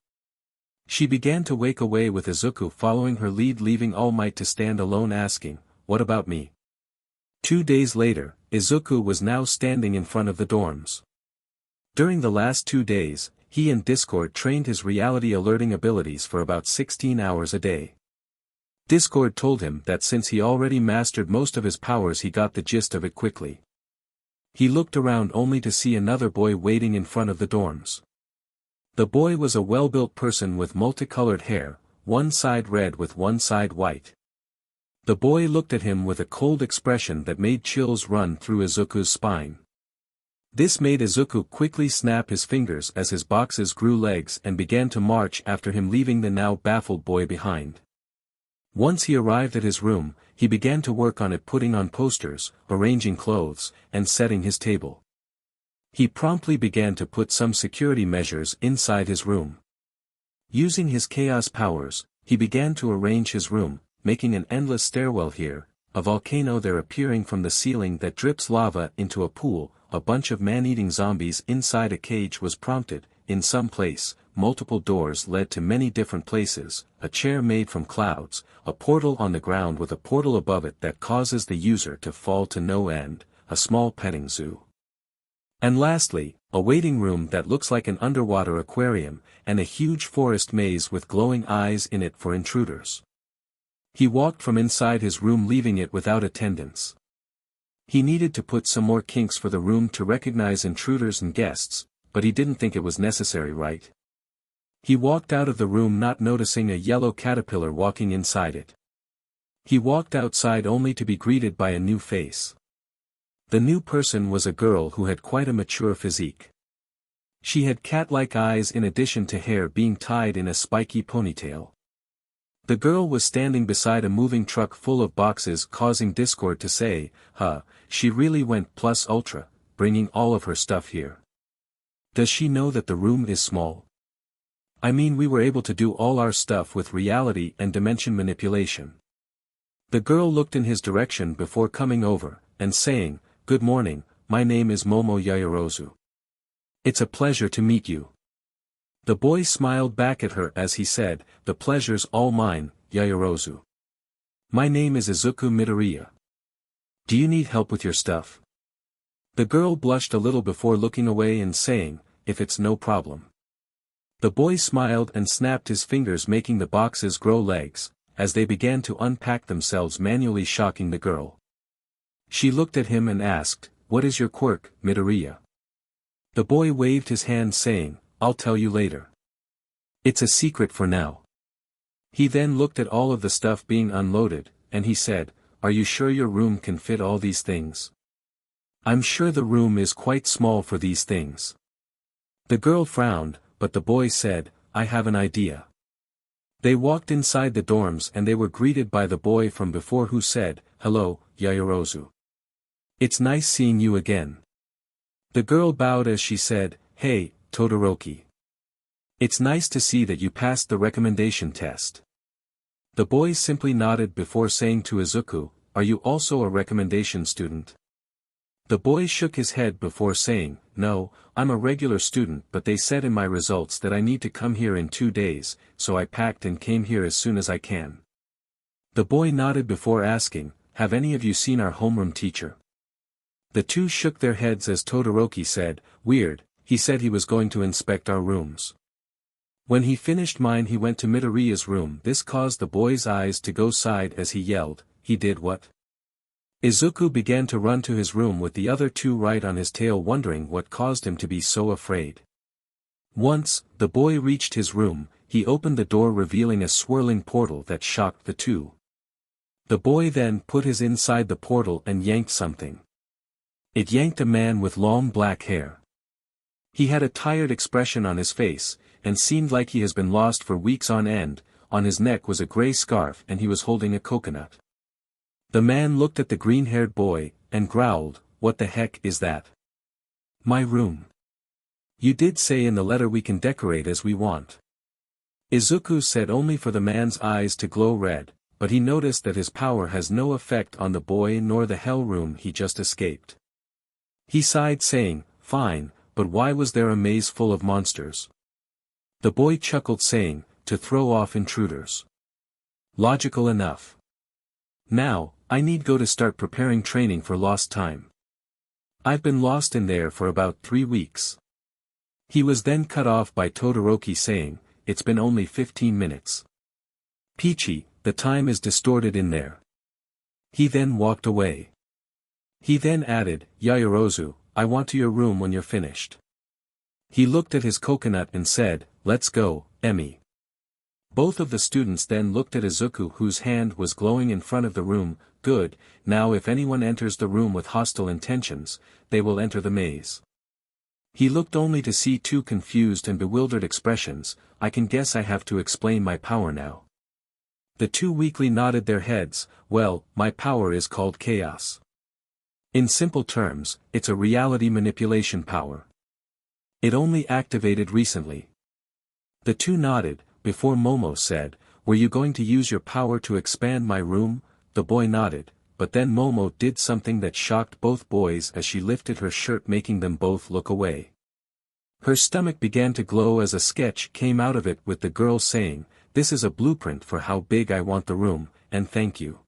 She began to wake away with Izuku following her lead, leaving All Might to stand alone asking, "What about me?" 2 days later, Izuku was now standing in front of the dorms. During the last 2 days, he and Discord trained his reality alerting abilities for about 16 hours a day. Discord told him that since he already mastered most of his powers, he got the gist of it quickly. He looked around only to see another boy waiting in front of the dorms. The boy was a well-built person with multicolored hair, one side red with one side white. The boy looked at him with a cold expression that made chills run through Izuku's spine. This made Izuku quickly snap his fingers as his boxes grew legs and began to march after him, leaving the now baffled boy behind. Once he arrived at his room, he began to work on it, putting on posters, arranging clothes, and setting his table. He promptly began to put some security measures inside his room. Using his chaos powers, he began to arrange his room, making an endless stairwell here, a volcano there appearing from the ceiling that drips lava into a pool, a bunch of man-eating zombies inside a cage was prompted, in some place, multiple doors led to many different places, a chair made from clouds, a portal on the ground with a portal above it that causes the user to fall to no end, a small petting zoo. And lastly, a waiting room that looks like an underwater aquarium, and a huge forest maze with glowing eyes in it for intruders. He walked from inside his room, leaving it without attendants. He needed to put some more kinks for the room to recognize intruders and guests, but he didn't think it was necessary, right? He walked out of the room not noticing a yellow caterpillar walking inside it. He walked outside only to be greeted by a new face. The new person was a girl who had quite a mature physique. She had cat-like eyes in addition to hair being tied in a spiky ponytail. The girl was standing beside a moving truck full of boxes, causing Discord to say, "Huh, she really went plus ultra, bringing all of her stuff here. Does she know that the room is small? I mean, we were able to do all our stuff with reality and dimension manipulation." The girl looked in his direction before coming over, and saying, "Good morning, my name is Momo Yaoyorozu. It's a pleasure to meet you." The boy smiled back at her as he said, "The pleasure's all mine, Yaoyorozu. My name is Izuku Midoriya. Do you need help with your stuff?" The girl blushed a little before looking away and saying, "If it's no problem." The boy smiled and snapped his fingers, making the boxes grow legs, as they began to unpack themselves manually, shocking the girl. She looked at him and asked, "What is your quirk, Midoriya?" The boy waved his hand saying, "I'll tell you later. It's a secret for now." He then looked at all of the stuff being unloaded, and he said, "Are you sure your room can fit all these things?" "I'm sure the room is quite small for these things." The girl frowned, but the boy said, "I have an idea." They walked inside the dorms and they were greeted by the boy from before, who said, "Hello, Yaoyorozu. It's nice seeing you again." The girl bowed as she said, "Hey, Todoroki. It's nice to see that you passed the recommendation test." The boy simply nodded before saying to Izuku, "Are you also a recommendation student?" The boy shook his head before saying, "No, I'm a regular student, but they said in my results that I need to come here in 2 days, so I packed and came here as soon as I can." The boy nodded before asking, "Have any of you seen our homeroom teacher?" The two shook their heads as Todoroki said, "Weird, he said he was going to inspect our rooms. When he finished mine he went to Midoriya's room." This caused the boy's eyes to go side as he yelled, "He did what?" Izuku began to run to his room with the other two right on his tail, wondering what caused him to be so afraid. Once, the boy reached his room, he opened the door revealing a swirling portal that shocked the two. The boy then put his inside the portal and yanked something. It yanked a man with long black hair. He had a tired expression on his face, and seemed like he has been lost for weeks on end. On his neck was a gray scarf and he was holding a coconut. The man looked at the green-haired boy, and growled, "What the heck is that?" "My room. You did say in the letter we can decorate as we want." Izuku said, only for the man's eyes to glow red, but he noticed that his power has no effect on the boy nor the hell room he just escaped. He sighed saying, "Fine, but why was there a maze full of monsters?" The boy chuckled saying, "To throw off intruders. Logical enough. Now, I need go to start preparing training for lost time. I've been lost in there for about 3 weeks. He was then cut off by Todoroki saying, "It's been only 15 minutes. Peachy, the time is distorted in there." He then walked away. He then added, "Yaoyorozu, I want to your room when you're finished." He looked at his coconut and said, "Let's go, Emmy." Both of the students then looked at Izuku, whose hand was glowing in front of the room. "Good, now if anyone enters the room with hostile intentions, they will enter the maze." He looked only to see two confused and bewildered expressions. "I can guess I have to explain my power now." The two weakly nodded their heads. "Well, my power is called chaos. In simple terms, it's a reality manipulation power. It only activated recently." The two nodded, before Momo said, "Were you going to use your power to expand my room?" The boy nodded, but then Momo did something that shocked both boys as she lifted her shirt, making them both look away. Her stomach began to glow as a sketch came out of it with the girl saying, "This is a blueprint for how big I want the room, and thank you."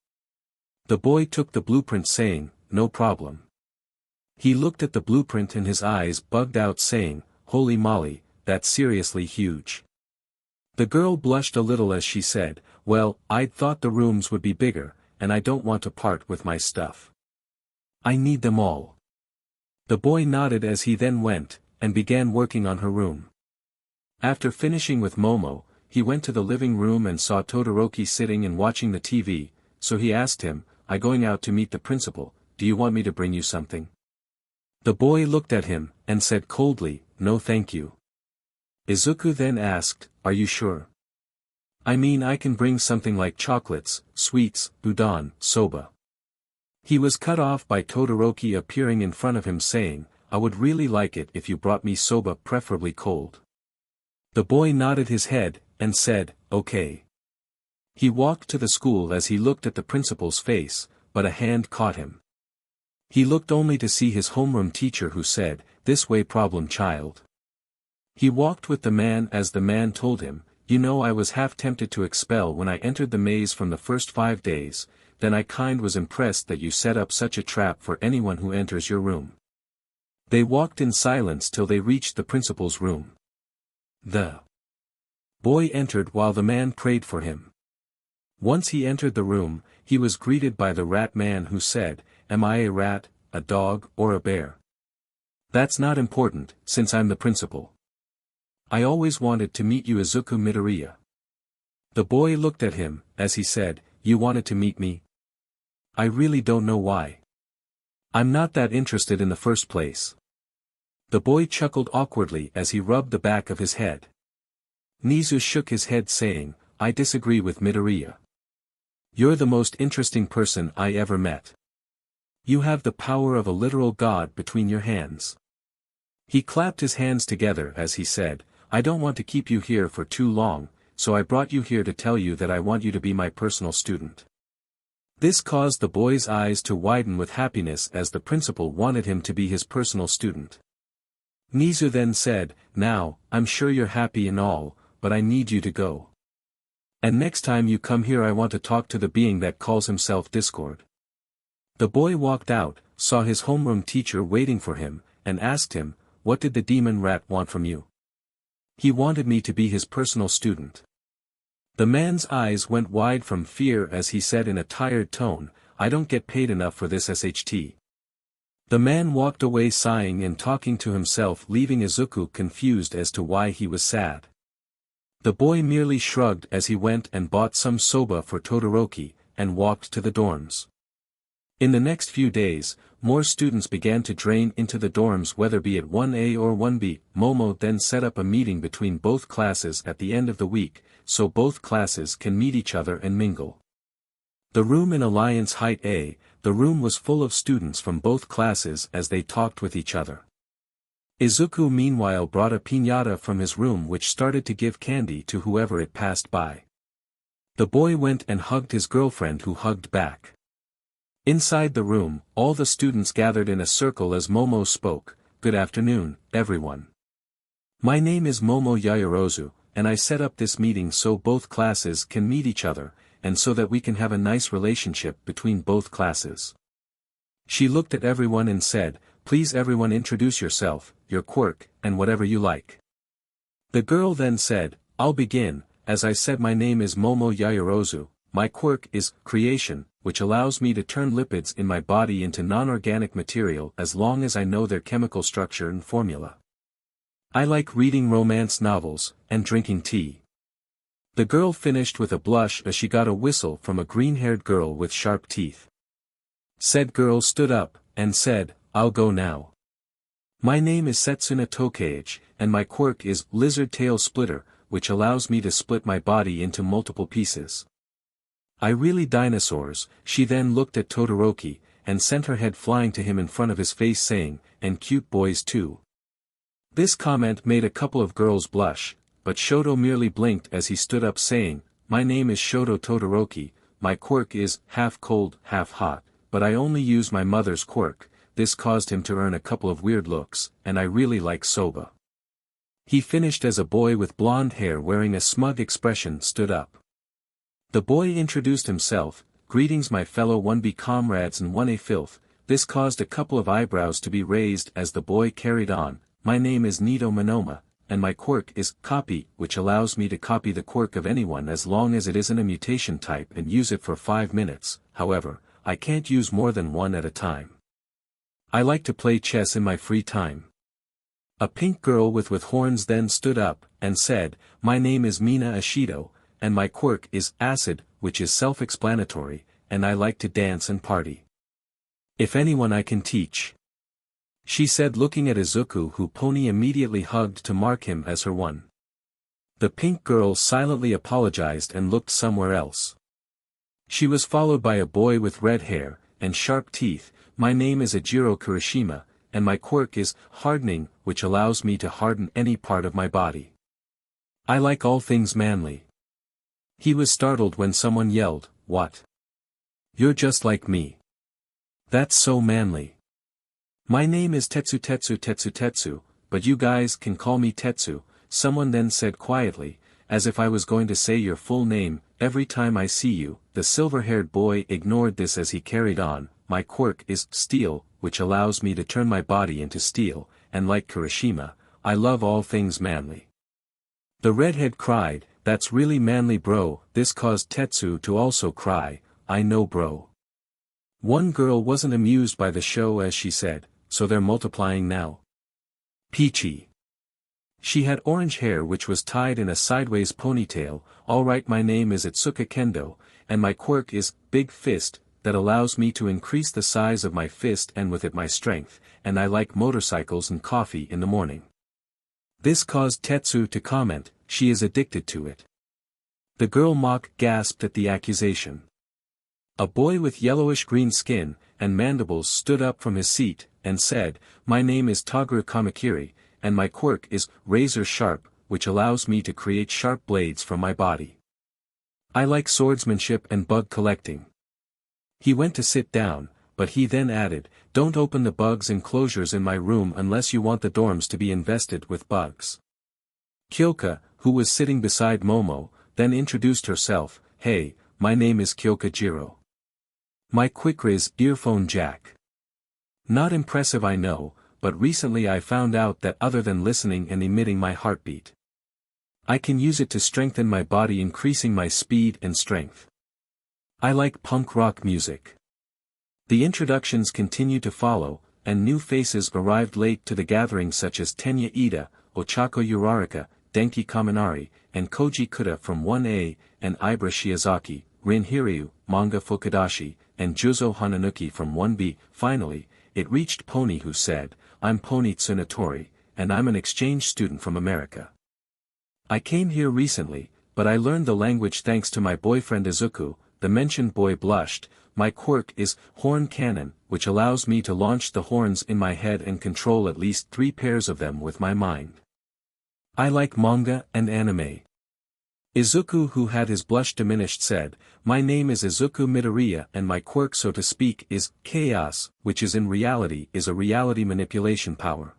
The boy took the blueprint saying, "No problem." He looked at the blueprint and his eyes bugged out saying, "Holy moly, that's seriously huge." The girl blushed a little as she said, "Well, I'd thought the rooms would be bigger, and I don't want to part with my stuff. I need them all." The boy nodded as he then went, and began working on her room. After finishing with Momo, he went to the living room and saw Todoroki sitting and watching the TV, so he asked him, "I'm going out to meet the principal, do you want me to bring you something?" The boy looked at him, and said coldly, "No thank you." Izuku then asked, "Are you sure? I mean I can bring something like chocolates, sweets, udon, soba." He was cut off by Todoroki appearing in front of him saying, "I would really like it if you brought me soba, preferably cold." The boy nodded his head, and said, "Okay." He walked to the school as he looked at the principal's face, but a hand caught him. He looked only to see his homeroom teacher, who said, "This way, problem child." He walked with the man as the man told him, "You know, I was half tempted to expel when I entered the maze from the first 5 days, then I was impressed that you set up such a trap for anyone who enters your room." They walked in silence till they reached the principal's room. The boy entered while the man prayed for him. Once he entered the room, he was greeted by the rat man, who said, "Am I a rat, a dog, or a bear? That's not important, since I'm the principal. I always wanted to meet you, Izukumidoriya." The boy looked at him, as he said, "You wanted to meet me? I really don't know why. I'm not that interested in the first place." The boy chuckled awkwardly as he rubbed the back of his head. Nizu shook his head saying, "I disagree with Midoriya. You're the most interesting person I ever met. You have the power of a literal god between your hands." He clapped his hands together as he said, "I don't want to keep you here for too long, so I brought you here to tell you that I want you to be my personal student." This caused the boy's eyes to widen with happiness as the principal wanted him to be his personal student. Nizu then said, "Now, I'm sure you're happy and all, but I need you to go. And next time you come here I want to talk to the being that calls himself Discord." The boy walked out, saw his homeroom teacher waiting for him, and asked him, "What did the demon rat want from you?" "He wanted me to be his personal student." The man's eyes went wide from fear as he said in a tired tone, "I don't get paid enough for this SHT." The man walked away sighing and talking to himself, leaving Izuku confused as to why he was sad. The boy merely shrugged as he went and bought some soba for Todoroki, and walked to the dorms. In the next few days, more students began to drain into the dorms, whether be it 1A or 1B. Momo then set up a meeting between both classes at the end of the week, so both classes can meet each other and mingle. The room in Alliance Height A, the room was full of students from both classes as they talked with each other. Izuku meanwhile brought a piñata from his room which started to give candy to whoever it passed by. The boy went and hugged his girlfriend who hugged back. Inside the room, all the students gathered in a circle as Momo spoke, "Good afternoon, everyone. My name is Momo Yaoyorozu, and I set up this meeting so both classes can meet each other, and so that we can have a nice relationship between both classes." She looked at everyone and said, "Please everyone introduce yourself, your quirk, and whatever you like." The girl then said, "I'll begin. As I said, my name is Momo Yaoyorozu. My quirk is creation, which allows me to turn lipids in my body into non-organic material as long as I know their chemical structure and formula. I like reading romance novels, and drinking tea." The girl finished with a blush as she got a whistle from a green-haired girl with sharp teeth. Said girl stood up, and said, "I'll go now. My name is Setsuna Tokage, and my quirk is Lizard Tail Splitter, which allows me to split my body into multiple pieces. I really dinosaurs." She then looked at Todoroki, and sent her head flying to him in front of his face saying, "And cute boys too." This comment made a couple of girls blush, but Shoto merely blinked as he stood up saying, "My name is Shoto Todoroki, my quirk is half cold, half hot, but I only use my mother's quirk." This caused him to earn a couple of weird looks, "and I really like soba." He finished as a boy with blonde hair wearing a smug expression stood up. The boy introduced himself, "Greetings my fellow 1B comrades and 1A filth." This caused a couple of eyebrows to be raised as the boy carried on, "My name is Nito Monoma, and my quirk is copy, which allows me to copy the quirk of anyone as long as it isn't a mutation type and use it for 5 minutes, however, I can't use more than one at a time. I like to play chess in my free time." A pink girl with horns then stood up, and said, "My name is Mina Ashido, and my quirk is acid, which is self-explanatory, and I like to dance and party. If anyone I can teach." She said looking at Izuku, who Pony immediately hugged to mark him as her one. The pink girl silently apologized and looked somewhere else. She was followed by a boy with red hair, and sharp teeth. "My name is Ajiro Kurishima, and my quirk is hardening, which allows me to harden any part of my body. I like all things manly." He was startled when someone yelled, "What? You're just like me. That's so manly. My name is Tetsu, but you guys can call me Tetsu," someone then said quietly, "as if I was going to say your full name, every time I see you." The silver-haired boy ignored this as he carried on, "My quirk is steel, which allows me to turn my body into steel, and like Kurishima, I love all things manly." The redhead cried, "That's really manly bro." This caused Tetsu to also cry, "I know bro." One girl wasn't amused by the show as she said, "So they're multiplying now? Peachy." She had orange hair which was tied in a sideways ponytail. "Alright, my name is Itsuka Kendo, and my quirk is Big Fist, that allows me to increase the size of my fist and with it my strength, and I like motorcycles and coffee in the morning." This caused Tetsu to comment, "She is addicted to it." The girl mock gasped at the accusation. A boy with yellowish-green skin and mandibles stood up from his seat, and said, "My name is Taguru Kamakiri, and my quirk is razor sharp, which allows me to create sharp blades from my body. I like swordsmanship and bug collecting." He went to sit down, but he then added, "Don't open the bugs enclosures in my room unless you want the dorms to be invested with bugs." Kyoka, who was sitting beside Momo, then introduced herself, "Hey, my name is Kyoka Jiro. My quick-riz earphone jack." Not impressive, I know, but recently I found out that other than listening and emitting my heartbeat, I can use it to strengthen my body, increasing my speed and strength. I like punk rock music. The introductions continue to follow, and new faces arrived late to the gathering such as Tenya Ida, Ochako Uraraka, Denki Kaminari, and Koji Kuda from 1A, and Ibra Shiozaki, Rin Hiryu, Manga Fukudashi, and Juzo Hananuki from 1B. Finally, it reached Pony, who said, "I'm Pony Tsunatori, and I'm an exchange student from America. I came here recently, but I learned the language thanks to my boyfriend Izuku." The mentioned boy blushed. "My quirk is horn cannon, which allows me to launch the horns in my head and control at least 3 pairs of them with my mind. I like manga and anime." Izuku, who had his blush diminished, said, "My name is Izukumidoriya and my quirk, so to speak, is chaos, which is in reality is a reality manipulation power.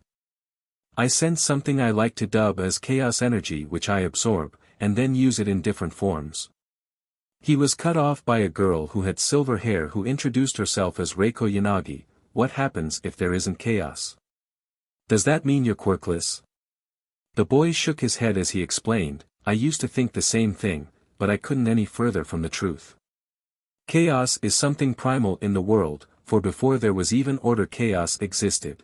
I sense something I like to dub as chaos energy, which I absorb, and then use it in different forms." He was cut off by a girl who had silver hair who introduced herself as Reiko Yanagi. "What happens if there isn't chaos? Does that mean you're quirkless?" The boy shook his head as he explained, "I used to think the same thing, but I couldn't any further from the truth. Chaos is something primal in the world, for before there was even order, chaos existed.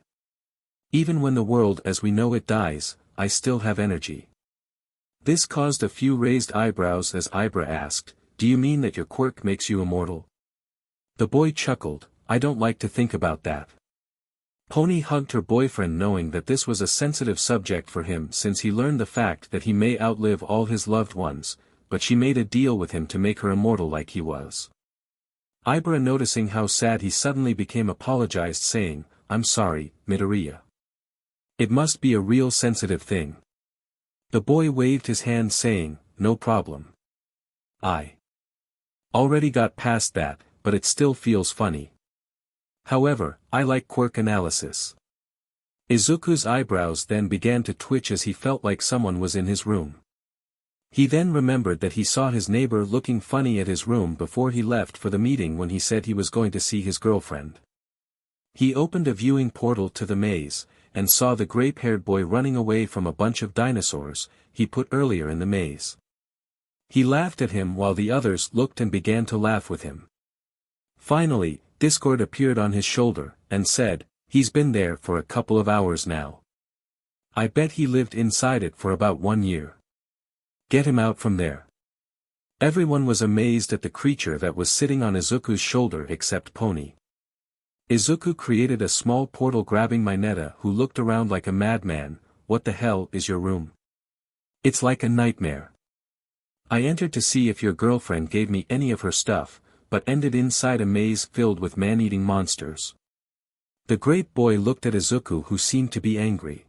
Even when the world as we know it dies, I still have energy." This caused a few raised eyebrows as Ibra asked, "Do you mean that your quirk makes you immortal?" The boy chuckled, "I don't like to think about that." Pony hugged her boyfriend, knowing that this was a sensitive subject for him since he learned the fact that he may outlive all his loved ones, but she made a deal with him to make her immortal like he was. Ibra, noticing how sad he suddenly became, apologized, saying, "I'm sorry, Midoriya. It must be a real sensitive thing." The boy waved his hand saying, "No problem. I already got past that, but it still feels funny. However, I like quirk analysis." Izuku's eyebrows then began to twitch as he felt like someone was in his room. He then remembered that he saw his neighbor looking funny at his room before he left for the meeting when he said he was going to see his girlfriend. He opened a viewing portal to the maze, and saw the grape-haired boy running away from a bunch of dinosaurs he put earlier in the maze. He laughed at him while the others looked and began to laugh with him. Finally, Discord appeared on his shoulder, and said, "He's been there for a couple of hours now. I bet he lived inside it for about 1 year. Get him out from there." Everyone was amazed at the creature that was sitting on Izuku's shoulder except Pony. Izuku created a small portal, grabbing Mineta, who looked around like a madman. "What the hell is your room? It's like a nightmare. I entered to see if your girlfriend gave me any of her stuff, but ended inside a maze filled with man-eating monsters." The great boy looked at Izuku, who seemed to be angry.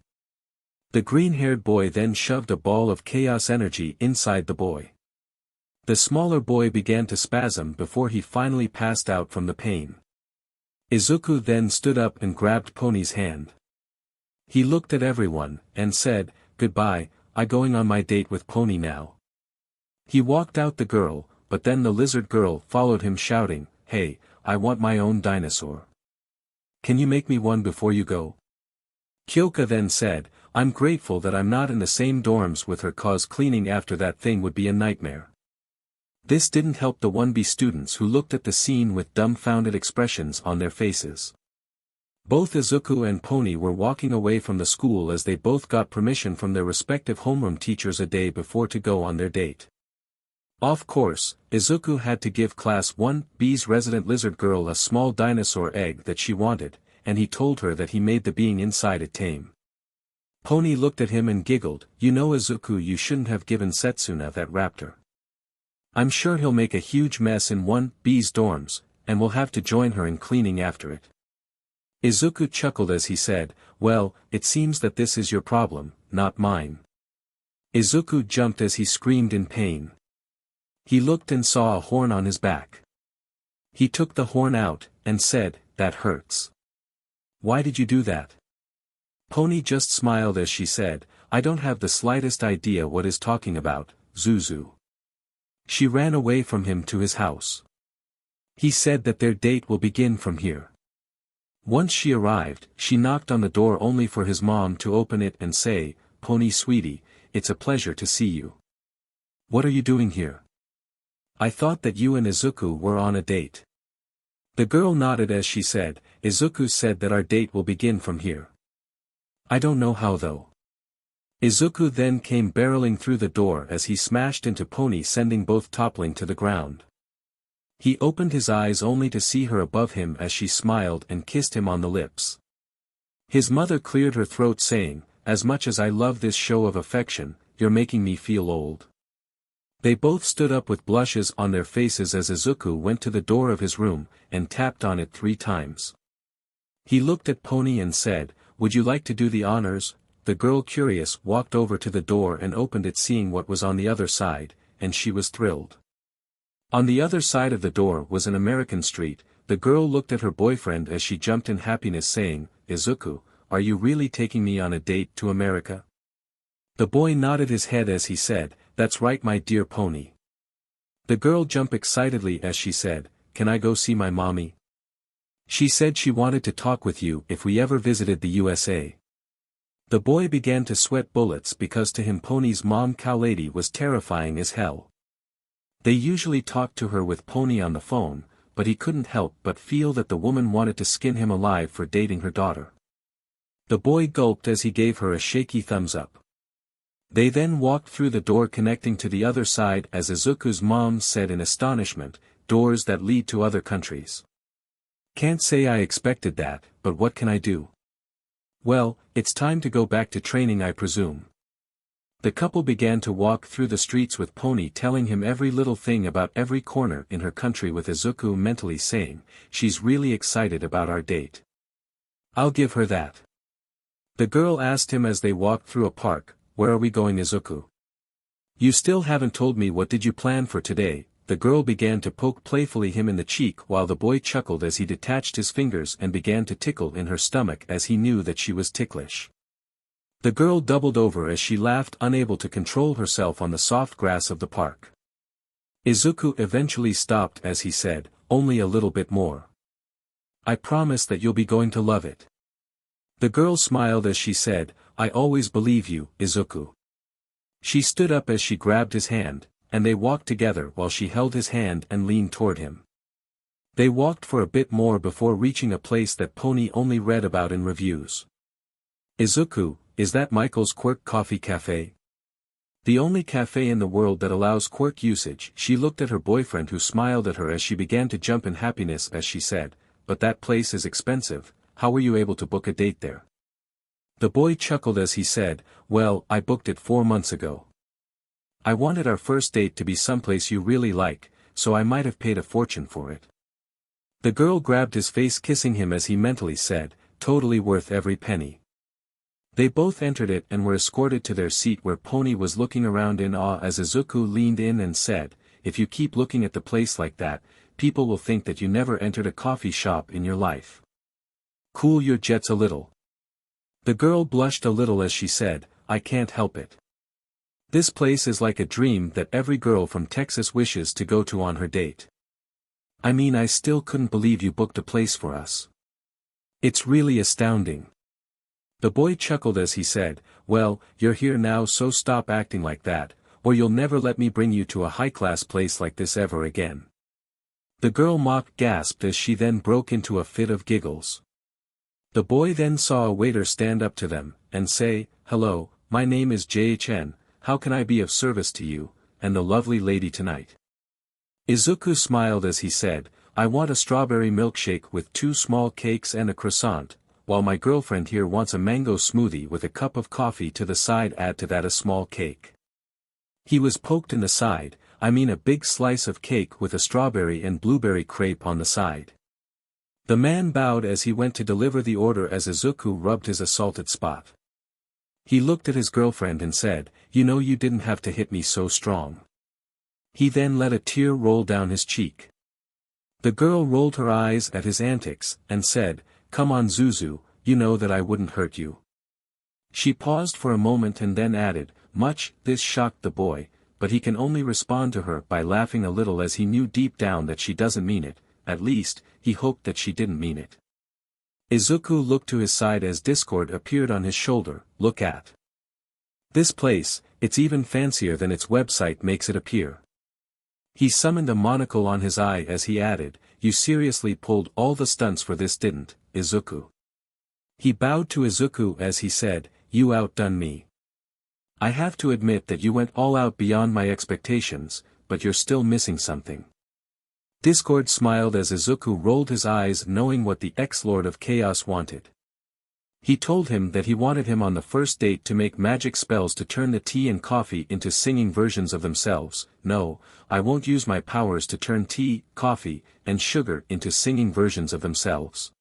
The green-haired boy then shoved a ball of chaos energy inside the boy. The smaller boy began to spasm before he finally passed out from the pain. Izuku then stood up and grabbed Pony's hand. He looked at everyone, and said, "Goodbye, I'm going on my date with Pony now." He walked out the girl, but then the lizard girl followed him shouting, "Hey, I want my own dinosaur. Can you make me one before you go?" Kyoka then said, "I'm grateful that I'm not in the same dorms with her, cause cleaning after that thing would be a nightmare." This didn't help the 1B students, who looked at the scene with dumbfounded expressions on their faces. Both Izuku and Pony were walking away from the school as they both got permission from their respective homeroom teachers a day before to go on their date. Of course, Izuku had to give Class 1B's resident lizard girl a small dinosaur egg that she wanted, and he told her that he made the being inside it tame. Pony looked at him and giggled, "You know, Izuku, you shouldn't have given Setsuna that raptor. I'm sure he'll make a huge mess in 1B's dorms, and we'll have to join her in cleaning after it." Izuku chuckled as he said, "Well, it seems that this is your problem, not mine." Izuku jumped as he screamed in pain. He looked and saw a horn on his back. He took the horn out, and said, "That hurts." "Why did you do that?" Pony just smiled as she said, "I don't have the slightest idea what is talking about, Zuzu." She ran away from him to his house. He said that their date will begin from here. Once she arrived, she knocked on the door only for his mom to open it and say, "Pony sweetie, it's a pleasure to see you. What are you doing here? I thought that you and Izuku were on a date." The girl nodded as she said, "Izuku said that our date will begin from here. I don't know how though." Izuku then came barreling through the door as he smashed into Pony, sending both toppling to the ground. He opened his eyes only to see her above him as she smiled and kissed him on the lips. His mother cleared her throat saying, "As much as I love this show of affection, you're making me feel old." They both stood up with blushes on their faces as Izuku went to the door of his room, and tapped on it 3 times. He looked at Pony and said, "Would you like to do the honors?" The girl, curious, walked over to the door and opened it, seeing what was on the other side, and she was thrilled. On the other side of the door was an American street. The girl looked at her boyfriend as she jumped in happiness saying, "Izuku, are you really taking me on a date to America?" The boy nodded his head as he said, "That's right my dear Pony." The girl jumped excitedly as she said, "Can I go see my mommy? She said she wanted to talk with you if we ever visited the USA." The boy began to sweat bullets because to him Pony's mom cow lady was terrifying as hell. They usually talked to her with Pony on the phone, but he couldn't help but feel that the woman wanted to skin him alive for dating her daughter. The boy gulped as he gave her a shaky thumbs up. They then walked through the door connecting to the other side as Izuku's mom said in astonishment, "Doors that lead to other countries. Can't say I expected that, but what can I do? Well, it's time to go back to training I presume." The couple began to walk through the streets with Pony telling him every little thing about every corner in her country, with Izuku mentally saying, "She's really excited about our date. I'll give her that." The girl asked him as they walked through a park, "Where are we going, Izuku? You still haven't told me what did you plan for today?" The girl began to poke playfully him in the cheek while the boy chuckled as he detached his fingers and began to tickle in her stomach as he knew that she was ticklish. The girl doubled over as she laughed, unable to control herself on the soft grass of the park. Izuku eventually stopped as he said, "Only a little bit more. I promise that you'll be going to love it." The girl smiled as she said, "I always believe you, Izuku." She stood up as she grabbed his hand, and they walked together while she held his hand and leaned toward him. They walked for a bit more before reaching a place that Pony only read about in reviews. "Izuku, is that Michael's Quirk Coffee Cafe? The only cafe in the world that allows quirk usage." She looked at her boyfriend who smiled at her as she began to jump in happiness as she said, "But that place is expensive. How were you able to book a date there?" The boy chuckled as he said, "Well, I booked it 4 months ago. I wanted our first date to be someplace you really like, so I might have paid a fortune for it." The girl grabbed his face, kissing him as he mentally said, "Totally worth every penny." They both entered it and were escorted to their seat, where Pony was looking around in awe as Izuku leaned in and said, "If you keep looking at the place like that, people will think that you never entered a coffee shop in your life. Cool your jets a little." The girl blushed a little as she said, "I can't help it. This place is like a dream that every girl from Texas wishes to go to on her date. I mean, I still couldn't believe you booked a place for us. It's really astounding." The boy chuckled as he said, "Well, you're here now, so stop acting like that, or you'll never let me bring you to a high-class place like this ever again." The girl mock gasped as she then broke into a fit of giggles. The boy then saw a waiter stand up to them, and say, "Hello, my name is JHN, how can I be of service to you, and the lovely lady tonight?" Izuku smiled as he said, "I want a strawberry milkshake with 2 small cakes and a croissant, while my girlfriend here wants a mango smoothie with a cup of coffee to the side, add to that a small cake." He was poked in the side, "I mean a big slice of cake with a strawberry and blueberry crepe on the side." The man bowed as he went to deliver the order as Izuku rubbed his assaulted spot. He looked at his girlfriend and said, "You know, you didn't have to hit me so strong." He then let a tear roll down his cheek. The girl rolled her eyes at his antics, and said, "Come on Zuzu, you know that I wouldn't hurt you." She paused for a moment and then added, This shocked the boy, but he can only respond to her by laughing a little as he knew deep down that she doesn't mean it, at least, he hoped that she didn't mean it. Izuku looked to his side as Discord appeared on his shoulder. "Look at this place, it's even fancier than its website makes it appear." He summoned a monocle on his eye as he added, "You seriously pulled all the stunts for this, didn't, Izuku?" He bowed to Izuku as he said, "You outdone me. I have to admit that you went all out beyond my expectations, but you're still missing something." Discord smiled as Izuku rolled his eyes knowing what the ex-Lord of Chaos wanted. He told him that he wanted him on the first date to make magic spells to turn the tea and coffee into singing versions of themselves. "No, I won't use my powers to turn tea, coffee, and sugar into singing versions of themselves."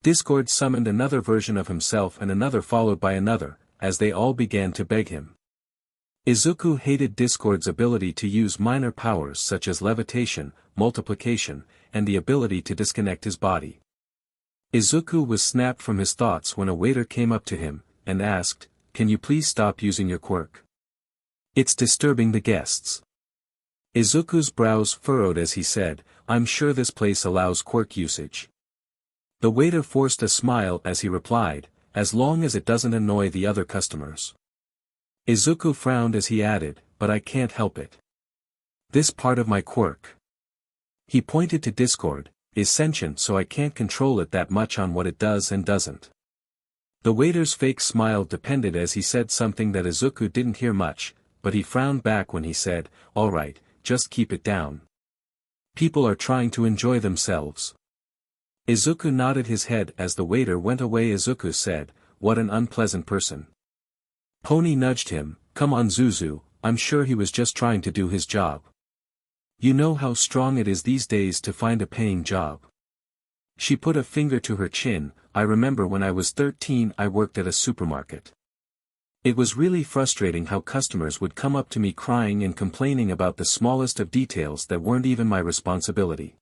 Discord summoned another version of himself and another followed by another, as they all began to beg him. Izuku hated Discord's ability to use minor powers such as levitation, multiplication, and the ability to disconnect his body. Izuku was snapped from his thoughts when a waiter came up to him, and asked, "Can you please stop using your quirk? It's disturbing the guests." Izuku's brows furrowed as he said, "I'm sure this place allows quirk usage." The waiter forced a smile as he replied, "As long as it doesn't annoy the other customers." Izuku frowned as he added, "But I can't help it. This part of my quirk," he pointed to Discord, "is sentient, so I can't control it that much on what it does and doesn't." The waiter's fake smile depended as he said something that Izuku didn't hear much, but he frowned back when he said, "All right, just keep it down. People are trying to enjoy themselves." Izuku nodded his head as the waiter went away. Izuku said, "What an unpleasant person." Pony nudged him, "Come on Zuzu, I'm sure he was just trying to do his job. You know how strong it is these days to find a paying job." She put a finger to her chin. "I remember when I was 13 I worked at a supermarket. It was really frustrating how customers would come up to me crying and complaining about the smallest of details that weren't even my responsibility.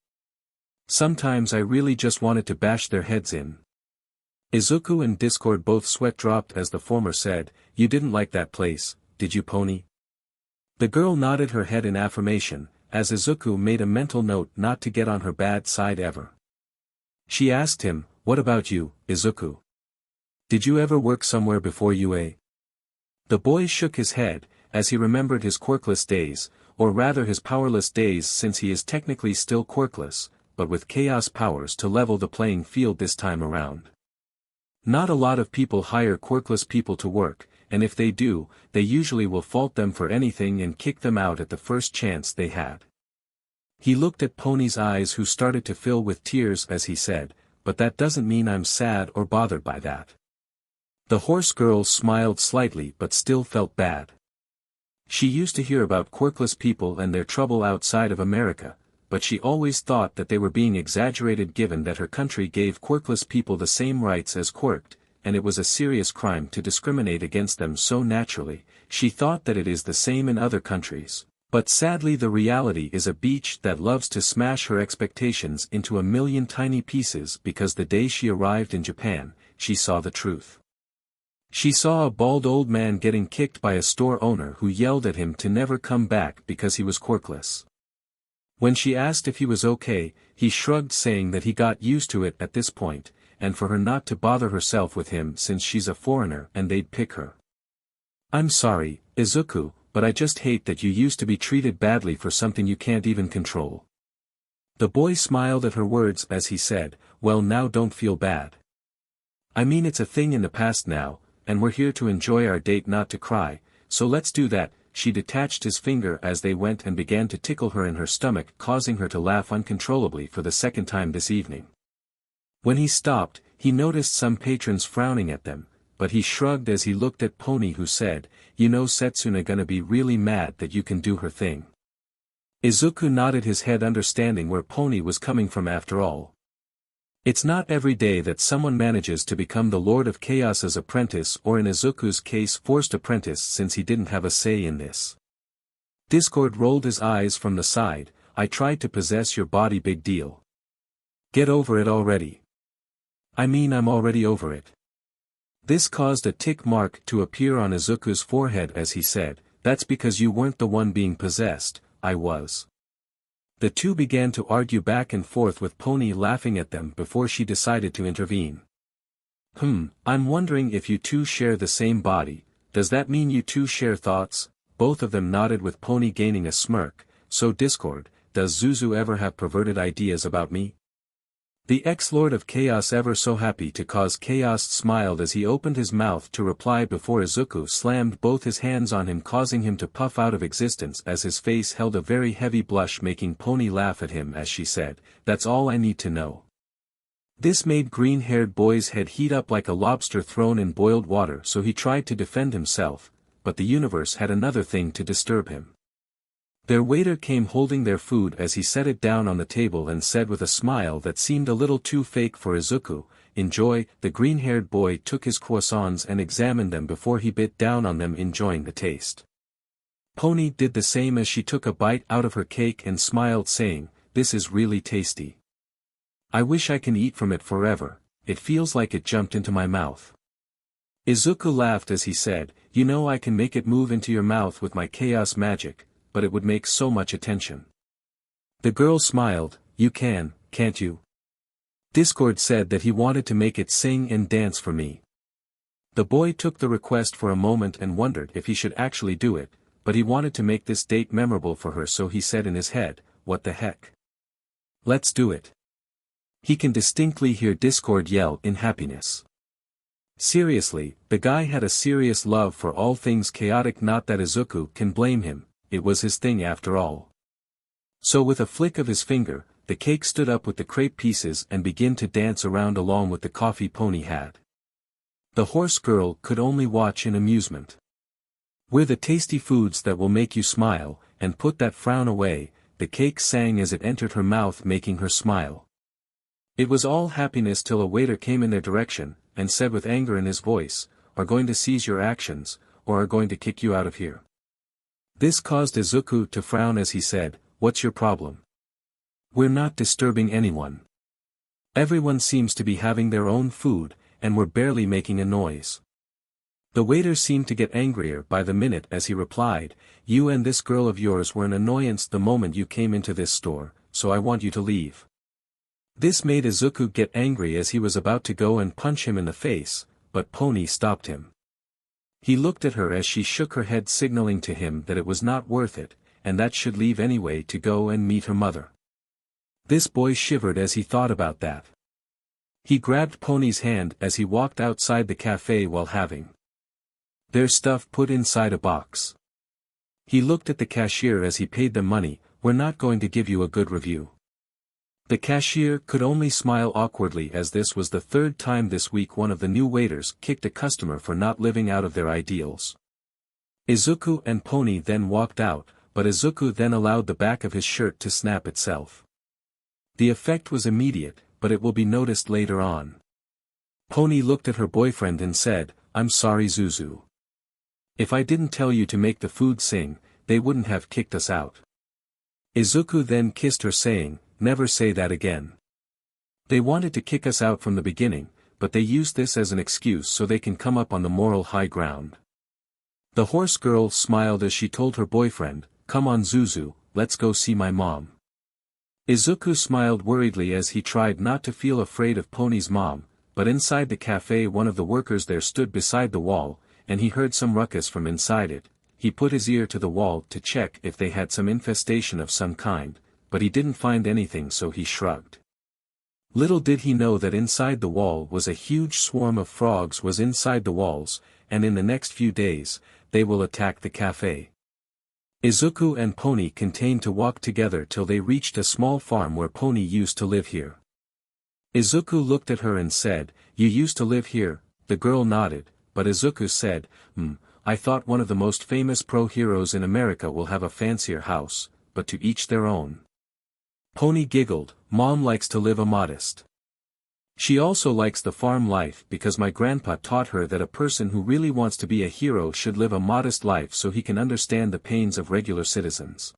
Sometimes I really just wanted to bash their heads in." Izuku and Discord both sweat dropped as the former said, "You didn't like that place, did you, Pony?" The girl nodded her head in affirmation, as Izuku made a mental note not to get on her bad side ever. She asked him, "What about you, Izuku? Did you ever work somewhere before UA?" The boy shook his head, as he remembered his quirkless days, or rather his powerless days since he is technically still quirkless, but with chaos powers to level the playing field this time around. Not a lot of people hire quirkless people to work, and if they do, they usually will fault them for anything and kick them out at the first chance they had. He looked at Pony's eyes, who started to fill with tears as he said, "But that doesn't mean I'm sad or bothered by that." The horse girl smiled slightly but still felt bad. She used to hear about quirkless people and their trouble outside of America, but she always thought that they were being exaggerated given that her country gave quirkless people the same rights as quirked, and it was a serious crime to discriminate against them so naturally. She thought that it is the same in other countries, but sadly the reality is a beach that loves to smash her expectations into a million tiny pieces because the day she arrived in Japan, she saw the truth. She saw a bald old man getting kicked by a store owner who yelled at him to never come back because he was quirkless. When she asked if he was okay, he shrugged, saying that he got used to it at this point, and for her not to bother herself with him since she's a foreigner and they'd pick her. "I'm sorry, Izuku, but I just hate that you used to be treated badly for something you can't even control." The boy smiled at her words as he said, "Well, now don't feel bad. I mean, it's a thing in the past now, and we're here to enjoy our date, not to cry, so let's do that." She detached his finger as they went and began to tickle her in her stomach, causing her to laugh uncontrollably for the second time this evening. When he stopped, he noticed some patrons frowning at them, but he shrugged as he looked at Pony, who said, "You know Setsuna gonna be really mad that you can do her thing." Izuku nodded his head, understanding where Pony was coming from. After all, it's not every day that someone manages to become the Lord of Chaos's apprentice, or in Izuku's case forced apprentice, since he didn't have a say in this. Discord rolled his eyes from the side. I tried to possess your body, big deal. Get over it already. I mean, I'm already over it. This caused a tick mark to appear on Izuku's forehead as he said, that's because you weren't the one being possessed, I was. The two began to argue back and forth with Pony laughing at them before she decided to intervene. I'm wondering if you two share the same body, does that mean you two share thoughts? Both of them nodded with Pony gaining a smirk. So Discord, does Zuzu ever have perverted ideas about me? The ex-Lord of Chaos ever so happy to cause chaos smiled as he opened his mouth to reply before Izuku slammed both his hands on him causing him to puff out of existence as his face held a very heavy blush making Pony laugh at him as she said, that's all I need to know. This made green-haired boy's head heat up like a lobster thrown in boiled water so he tried to defend himself, but the universe had another thing to disturb him. Their waiter came holding their food as he set it down on the table and said with a smile that seemed a little too fake for Izuku, enjoy. The green-haired boy took his croissants and examined them before he bit down on them enjoying the taste. Pony did the same as she took a bite out of her cake and smiled saying, this is really tasty. I wish I can eat from it forever, it feels like it jumped into my mouth. Izuku laughed as he said, you know I can make it move into your mouth with my chaos magic, but it would make so much attention. The girl smiled, you can, can't you? Discord said that he wanted to make it sing and dance for me. The boy took the request for a moment and wondered if he should actually do it, but he wanted to make this date memorable for her so he said in his head, what the heck? Let's do it. He can distinctly hear Discord yell in happiness. Seriously, the guy had a serious love for all things chaotic, not that Izuku can blame him. It was his thing after all. So with a flick of his finger, the cake stood up with the crepe pieces and began to dance around along with the coffee Pony had. The horse girl could only watch in amusement. We're the tasty foods that will make you smile, and put that frown away, the cake sang as it entered her mouth making her smile. It was all happiness till a waiter came in their direction, and said with anger in his voice, are going to seize your actions, or are going to kick you out of here. This caused Izuku to frown as he said, what's your problem? We're not disturbing anyone. Everyone seems to be having their own food, and we're barely making a noise. The waiter seemed to get angrier by the minute as he replied, you and this girl of yours were an annoyance the moment you came into this store, so I want you to leave. This made Izuku get angry as he was about to go and punch him in the face, but Pony stopped him. He looked at her as she shook her head signaling to him that it was not worth it, and that should leave anyway to go and meet her mother. This boy shivered as he thought about that. He grabbed Pony's hand as he walked outside the cafe while having their stuff put inside a box. He looked at the cashier as he paid them money, we're not going to give you a good review. The cashier could only smile awkwardly as this was the third time this week one of the new waiters kicked a customer for not living out of their ideals. Izuku and Pony then walked out, but Izuku then allowed the back of his shirt to snap itself. The effect was immediate, but it will be noticed later on. Pony looked at her boyfriend and said, I'm sorry Zuzu. If I didn't tell you to make the food sing, they wouldn't have kicked us out. Izuku then kissed her saying, never say that again. They wanted to kick us out from the beginning, but they used this as an excuse so they can come up on the moral high ground. The horse girl smiled as she told her boyfriend, come on Zuzu, let's go see my mom. Izuku smiled worriedly as he tried not to feel afraid of Pony's mom, but inside the cafe one of the workers there stood beside the wall, and he heard some ruckus from inside it. He put his ear to the wall to check if they had some infestation of some kind, but he didn't find anything so he shrugged. Little did he know that inside the wall was a huge swarm of frogs was inside the walls, and in the next few days, they will attack the cafe. Izuku and Pony continued to walk together till they reached a small farm where Pony used to live here. Izuku looked at her and said, you used to live here, the girl nodded, but Izuku said, I thought one of the most famous pro-heroes in America will have a fancier house, but to each their own. Pony giggled, Mom likes to live a modest. She also likes the farm life because my grandpa taught her that a person who really wants to be a hero should live a modest life so he can understand the pains of regular citizens.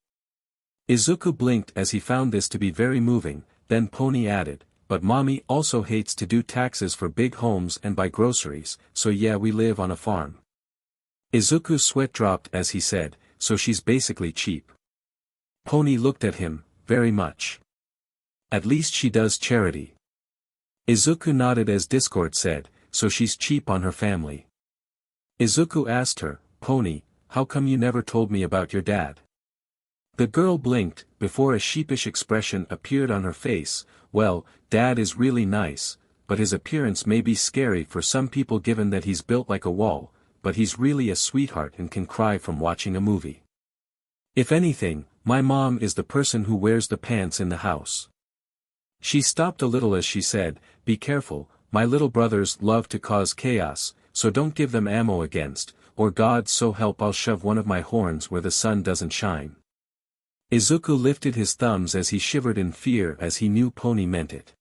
Izuku blinked as he found this to be very moving, then Pony added, but mommy also hates to do taxes for big homes and buy groceries, so yeah we live on a farm. Izuku's sweat dropped as he said, so she's basically cheap. Pony looked at him, very much. At least she does charity. Izuku nodded as Discord said, so she's cheap on her family. Izuku asked her, Pony, how come you never told me about your dad? The girl blinked, before a sheepish expression appeared on her face. Well, Dad is really nice, but his appearance may be scary for some people given that he's built like a wall, but he's really a sweetheart and can cry from watching a movie. If anything, my mom is the person who wears the pants in the house. She stopped a little as she said, be careful, my little brothers love to cause chaos, so don't give them ammo against, or God so help I'll shove one of my horns where the sun doesn't shine. Izuku lifted his thumbs as he shivered in fear as he knew Pony meant it.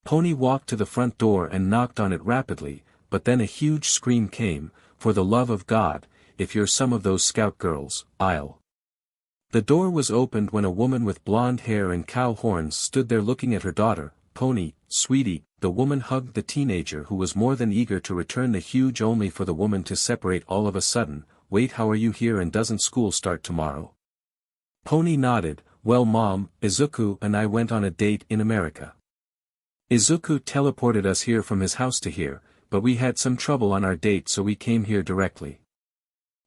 Pony walked to the front door and knocked on it rapidly, but then a huge scream came, for the love of God, if you're some of those scout girls, I'll. The door was opened when a woman with blonde hair and cow horns stood there looking at her daughter. Pony, sweetie, the woman hugged the teenager who was more than eager to return the huge only for the woman to separate all of a sudden. Wait, how are you here and doesn't school start tomorrow? Pony nodded, well mom, Izuku and I went on a date in America. Izuku teleported us here from his house to here, but we had some trouble on our date so we came here directly.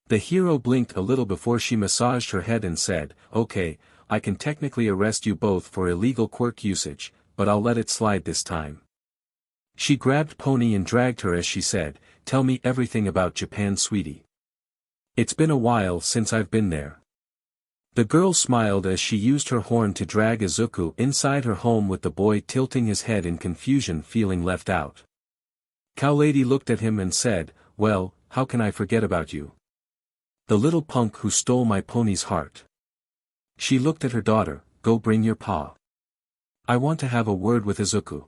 The hero blinked a little before she massaged her head and said, okay, I can technically arrest you both for illegal quirk usage, but I'll let it slide this time. She grabbed Pony and dragged her as she said, tell me everything about Japan sweetie. It's been a while since I've been there. The girl smiled as she used her horn to drag Izuku inside her home with the boy tilting his head in confusion feeling left out. Cow Lady looked at him and said, well, how can I forget about you? The little punk who stole my pony's heart. She looked at her daughter, go bring your pa. I want to have a word with Izuku.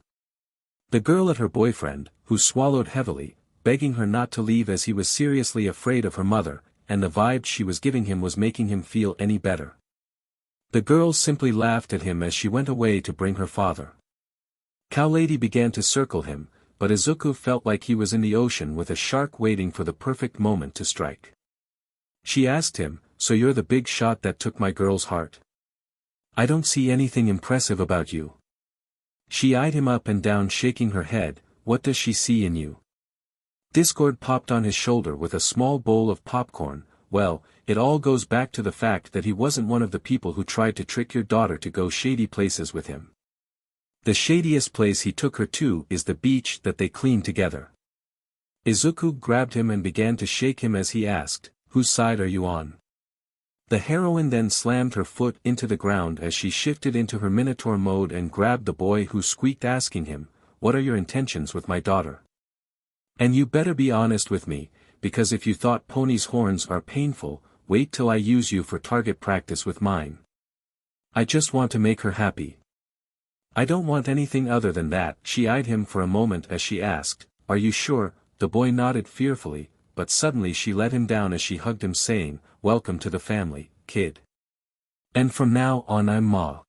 The girl at her boyfriend, who swallowed heavily, begging her not to leave as he was seriously afraid of her mother, and the vibe she was giving him was making him feel any better. The girl simply laughed at him as she went away to bring her father. Cow Lady began to circle him, but Izuku felt like he was in the ocean with a shark waiting for the perfect moment to strike. She asked him, so you're the big shot that took my girl's heart? I don't see anything impressive about you. She eyed him up and down shaking her head, what does she see in you? Discord popped on his shoulder with a small bowl of popcorn. Well, it all goes back to the fact that he wasn't one of the people who tried to trick your daughter to go shady places with him. The shadiest place he took her to is the beach that they cleaned together. Izuku grabbed him and began to shake him as he asked, whose side are you on? The heroine then slammed her foot into the ground as she shifted into her minotaur mode and grabbed the boy who squeaked asking him, what are your intentions with my daughter? And you better be honest with me, because if you thought Pony's horns are painful, wait till I use you for target practice with mine. I just want to make her happy. I don't want anything other than that. She eyed him for a moment as she asked, are you sure? The boy nodded fearfully, but suddenly she let him down as she hugged him saying, welcome to the family, kid. And from now on I'm Ma.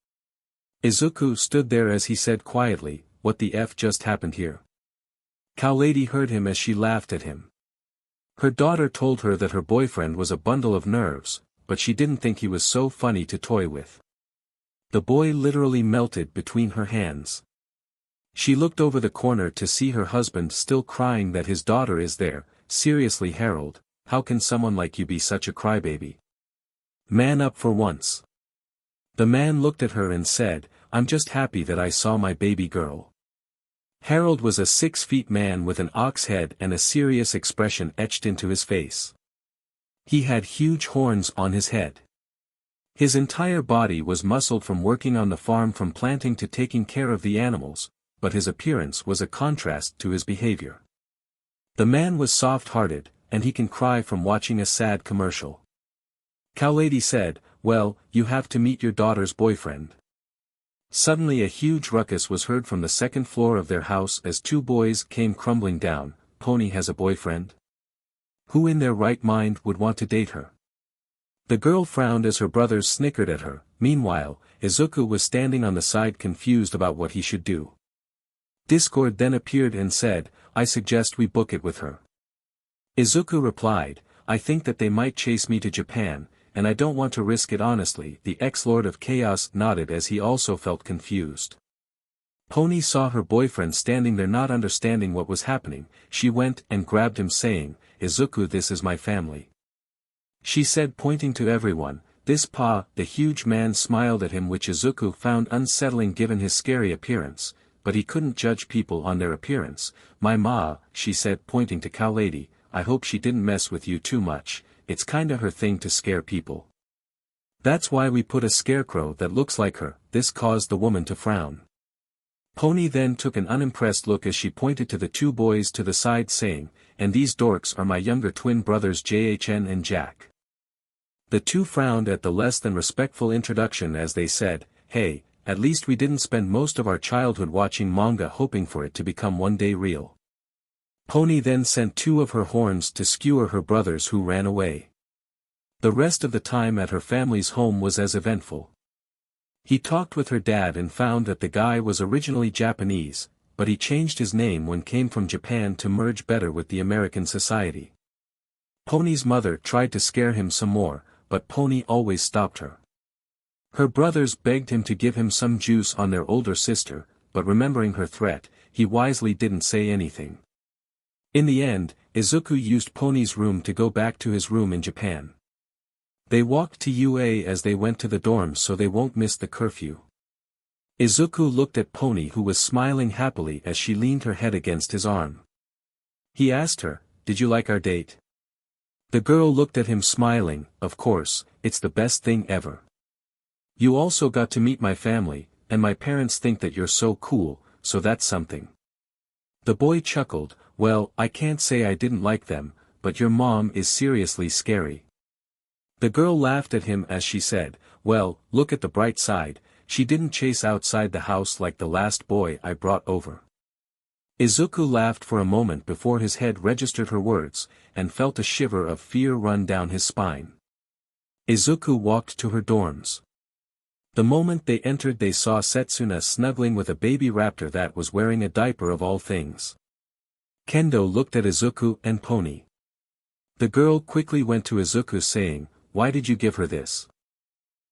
Izuku stood there as he said quietly, what the F just happened here? Cow Lady heard him as she laughed at him. Her daughter told her that her boyfriend was a bundle of nerves, but she didn't think he was so funny to toy with. The boy literally melted between her hands. She looked over the corner to see her husband still crying that his daughter is there. Seriously Harold, how can someone like you be such a crybaby? Man up for once. The man looked at her and said, I'm just happy that I saw my baby girl. Harold was a 6 feet man with an ox head and a serious expression etched into his face. He had huge horns on his head. His entire body was muscled from working on the farm from planting to taking care of the animals, but his appearance was a contrast to his behavior. The man was soft-hearted, and he can cry from watching a sad commercial. Cow Lady said, well, you have to meet your daughter's boyfriend. Suddenly a huge ruckus was heard from the second floor of their house as 2 boys came crumbling down. Pony has a boyfriend? Who in their right mind would want to date her? The girl frowned as her brothers snickered at her. Meanwhile, Izuku was standing on the side confused about what he should do. Discord then appeared and said, "I suggest we book it with her." Izuku replied, "I think that they might chase me to Japan, and I don't want to risk it honestly." The ex-Lord of Chaos nodded as he also felt confused. Pony saw her boyfriend standing there not understanding what was happening. She went and grabbed him saying, "Izuku, this is my family," she said, pointing to everyone. "This pa." The huge man smiled at him, which Izuku found unsettling given his scary appearance, but he couldn't judge people on their appearance. "My ma," she said, pointing to Cow Lady, "I hope she didn't mess with you too much. It's kinda her thing to scare people. That's why we put a scarecrow that looks like her." This caused the woman to frown. Pony then took an unimpressed look as she pointed to the two boys to the side saying, "And these dorks are my younger twin brothers JHN and Jack." The two frowned at the less than respectful introduction as they said, "Hey, at least we didn't spend most of our childhood watching manga hoping for it to become one day real." Pony then sent two of her horns to skewer her brothers who ran away. The rest of the time at her family's home was as eventful. He talked with her dad and found that the guy was originally Japanese, but he changed his name when came from Japan to merge better with the American society. Pony's mother tried to scare him some more, but Pony always stopped her. Her brothers begged him to give him some juice on their older sister, but remembering her threat, he wisely didn't say anything. In the end, Izuku used Pony's room to go back to his room in Japan. They walked to UA as they went to the dorms so they won't miss the curfew. Izuku looked at Pony, who was smiling happily as she leaned her head against his arm. He asked her, "Did you like our date?" The girl looked at him smiling, "Of course, it's the best thing ever. You also got to meet my family, and my parents think that you're so cool, so that's something." The boy chuckled, "Well, I can't say I didn't like them, but your mom is seriously scary." The girl laughed at him as she said, "Well, look at the bright side, she didn't chase outside the house like the last boy I brought over." Izuku laughed for a moment before his head registered her words, and felt a shiver of fear run down his spine. Izuku walked to her dorms. The moment they entered they saw Setsuna snuggling with a baby raptor that was wearing a diaper of all things. Kendo looked at Izuku and Pony. The girl quickly went to Izuku saying, "Why did you give her this?"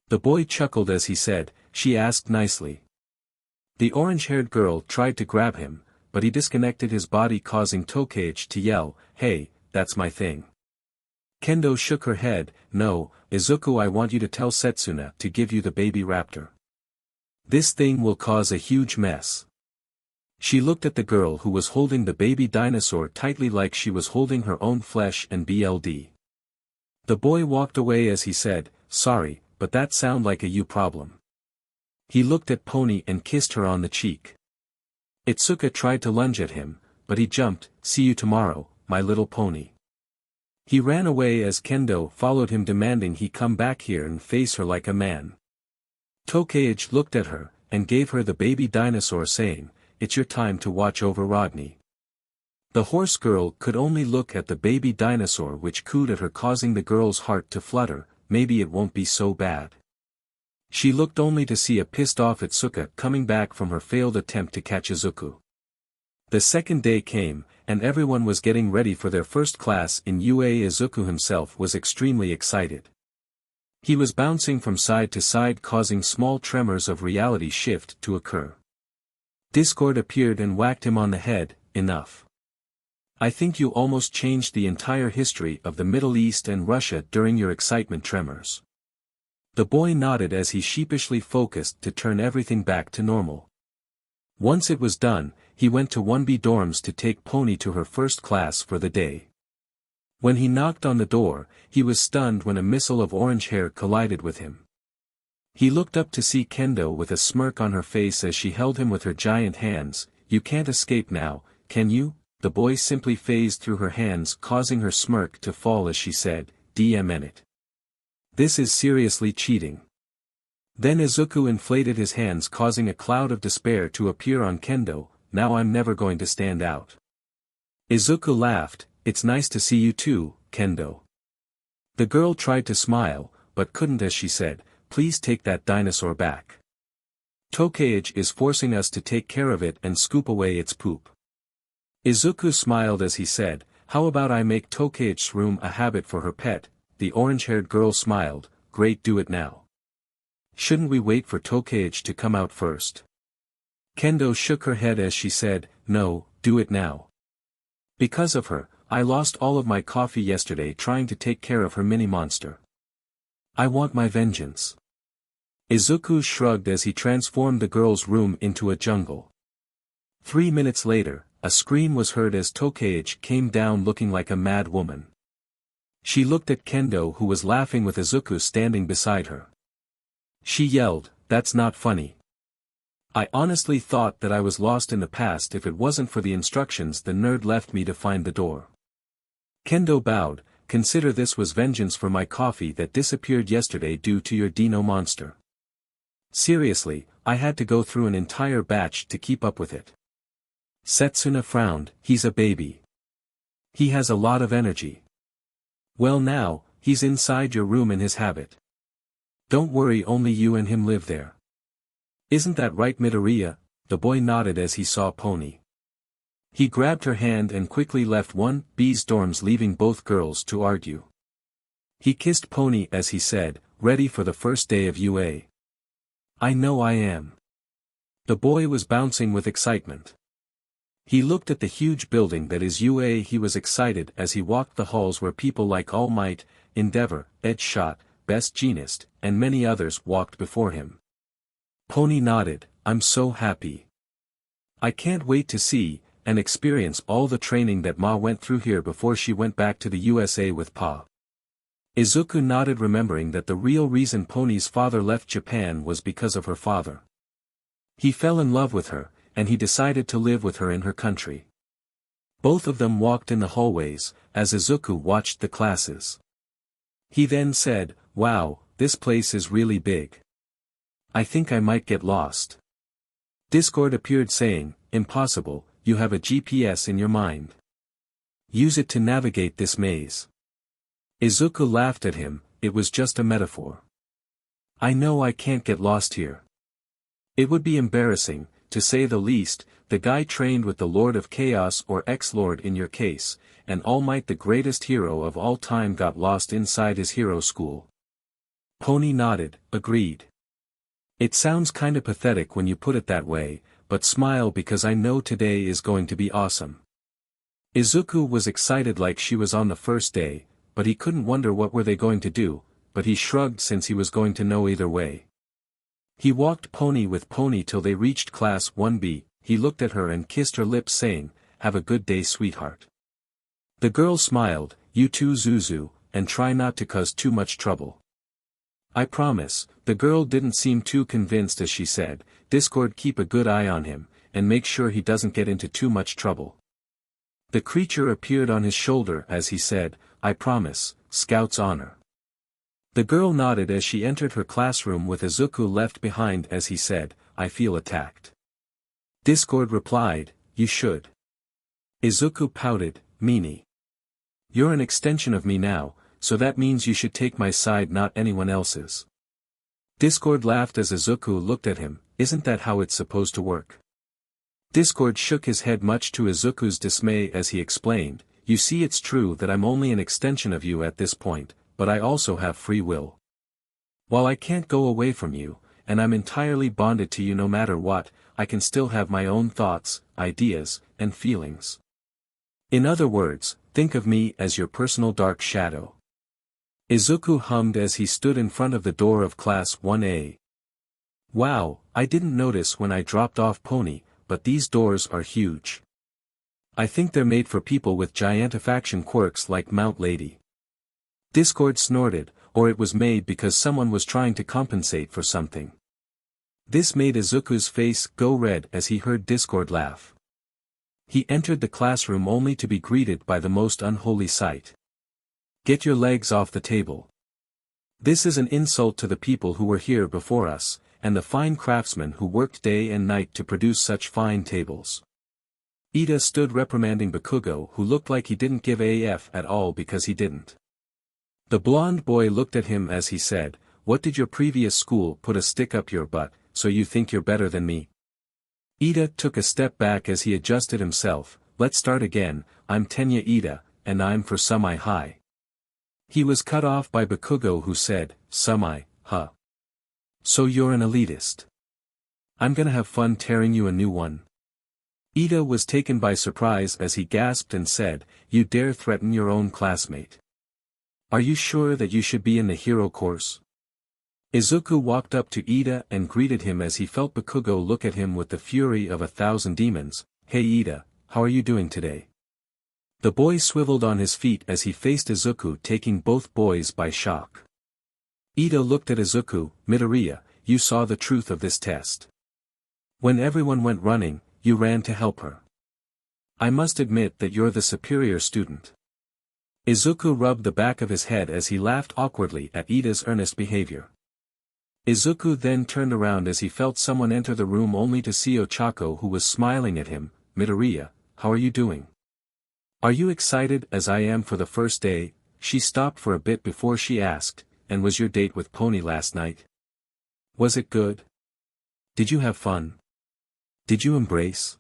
The boy chuckled as he said, "She asked nicely." The orange-haired girl tried to grab him, but he disconnected his body causing Tokage to yell, "Hey, that's my thing." Kendo shook her head, "No, Izuku, I want you to tell Setsuna to give you the baby raptor. This thing will cause a huge mess." She looked at the girl who was holding the baby dinosaur tightly like she was holding her own flesh and blood. The boy walked away as he said, "Sorry, but that sound like a you problem." He looked at Pony and kissed her on the cheek. Itsuka tried to lunge at him, but he jumped, "See you tomorrow, my little pony." He ran away as Kendo followed him demanding he come back here and face her like a man. Tokage looked at her, and gave her the baby dinosaur saying, "It's your time to watch over Rodney." The horse girl could only look at the baby dinosaur which cooed at her causing the girl's heart to flutter. Maybe it won't be so bad. She looked only to see a pissed-off Itsuka coming back from her failed attempt to catch Izuku. The second day came, and everyone was getting ready for their first class in UA. Izuku himself was extremely excited. He was bouncing from side to side causing small tremors of reality shift to occur. Discord appeared and whacked him on the head, "Enough. I think you almost changed the entire history of the Middle East and Russia during your excitement tremors." The boy nodded as he sheepishly focused to turn everything back to normal. Once it was done, he went to 1B dorms to take Pony to her first class for the day. When he knocked on the door, he was stunned when a missile of orange hair collided with him. He looked up to see Kendo with a smirk on her face as she held him with her giant hands. "You can't escape now, can you?" The boy simply phased through her hands causing her smirk to fall as she said, "DMN it. This is seriously cheating." Then Izuku inflated his hands causing a cloud of despair to appear on Kendo, "Now I'm never going to stand out." Izuku laughed, "It's nice to see you too, Kendo." The girl tried to smile, but couldn't as she said, "Please take that dinosaur back. Tokage is forcing us to take care of it and scoop away its poop." Izuku smiled as he said, "How about I make Tokage's room a habit for her pet?" The orange-haired girl smiled, "Great, do it now." "Shouldn't we wait for Tokage to come out first?" Kendo shook her head as she said, "No, do it now. Because of her, I lost all of my coffee yesterday trying to take care of her mini-monster. I want my vengeance." Izuku shrugged as he transformed the girl's room into a jungle. 3 minutes later, a scream was heard as Tokage came down looking like a mad woman. She looked at Kendo who was laughing with Izuku standing beside her. She yelled, "That's not funny. I honestly thought that I was lost in the past if it wasn't for the instructions the nerd left me to find the door." Kendo bowed, "Consider this was vengeance for my coffee that disappeared yesterday due to your dino monster. Seriously, I had to go through an entire batch to keep up with it." Setsuna frowned, "He's a baby. He has a lot of energy. Well now, he's inside your room in his habit. Don't worry, only you and him live there. Isn't that right, Midoriya?" The boy nodded as he saw Pony. He grabbed her hand and quickly left 1B's dorms, leaving both girls to argue. He kissed Pony as he said, "Ready for the first day of UA?" "I know I am." The boy was bouncing with excitement. He looked at the huge building that is UA. He was excited as he walked the halls where people like All Might, Endeavor, Edgeshot, Best Jeanist, and many others walked before him. Pony nodded, "I'm so happy. I can't wait to see and experience all the training that Ma went through here before she went back to the USA with Pa." Izuku nodded, remembering that the real reason Pony's father left Japan was because of her father. He fell in love with her, and he decided to live with her in her country. Both of them walked in the hallways, as Izuku watched the classes. He then said, "Wow, this place is really big. I think I might get lost." Discord appeared saying, "Impossible, you have a GPS in your mind. Use it to navigate this maze." Izuku laughed at him, "It was just a metaphor. I know I can't get lost here. It would be embarrassing, to say the least. The guy trained with the Lord of Chaos or Ex-Lord in your case, and All Might, the greatest hero of all time, got lost inside his hero school." Pony nodded, agreed. "It sounds kinda pathetic when you put it that way, but smile because I know today is going to be awesome." Izuku was excited like she was on the first day, but he couldn't wonder what were they going to do, but he shrugged since he was going to know either way. He walked Pony with Pony till they reached class 1B, he looked at her and kissed her lips saying, "Have a good day, sweetheart." The girl smiled, "You too, Zuzu, and try not to cause too much trouble." "I promise." The girl didn't seem too convinced as she said, "Discord, keep a good eye on him, and make sure he doesn't get into too much trouble." The creature appeared on his shoulder as he said, "I promise, Scout's honor." The girl nodded as she entered her classroom with Izuku left behind as he said, "I feel attacked." Discord replied, "You should." Izuku pouted, "Meanie. You're an extension of me now, so that means you should take my side, not anyone else's." Discord laughed as Izuku looked at him, "Isn't that how it's supposed to work?" Discord shook his head much to Izuku's dismay as he explained, "You see, it's true that I'm only an extension of you at this point, but I also have free will. While I can't go away from you, and I'm entirely bonded to you no matter what, I can still have my own thoughts, ideas, and feelings. In other words, think of me as your personal dark shadow." Izuku hummed as he stood in front of the door of class 1A. "Wow, I didn't notice when I dropped off Pony, but these doors are huge. I think they're made for people with giantifaction quirks like Mount Lady." Discord snorted, "Or it was made because someone was trying to compensate for something." This made Izuku's face go red as he heard Discord laugh. He entered the classroom only to be greeted by the most unholy sight. "Get your legs off the table. This is an insult to the people who were here before us, and the fine craftsmen who worked day and night to produce such fine tables." Ida stood reprimanding Bakugou, who looked like he didn't give a f at all because he didn't. The blonde boy looked at him as he said, "What did your previous school put a stick up your butt, so you think you're better than me?" Ida took a step back as he adjusted himself. "Let's start again, I'm Tenya Ida, and I'm for Semi High." He was cut off by Bakugou who said, "Semi, huh? So you're an elitist. I'm gonna have fun tearing you a new one." Ida was taken by surprise as he gasped and said, "You dare threaten your own classmate? Are you sure that you should be in the hero course?" Izuku walked up to Ida and greeted him as he felt Bakugou look at him with the fury of 1,000 demons. "Hey Ida, how are you doing today?" The boy swiveled on his feet as he faced Izuku, taking both boys by shock. Ida looked at Izuku. "Midoriya, you saw the truth of this test. When everyone went running, you ran to help her. I must admit that you're the superior student." Izuku rubbed the back of his head as he laughed awkwardly at Ida's earnest behavior. Izuku then turned around as he felt someone enter the room only to see Ochako, who was smiling at him. "Midoriya, how are you doing? Are you excited as I am for the first day?" She stopped for a bit before she asked, "And was your date with Pony last night? Was it good? Did you have fun? Did you embrace?"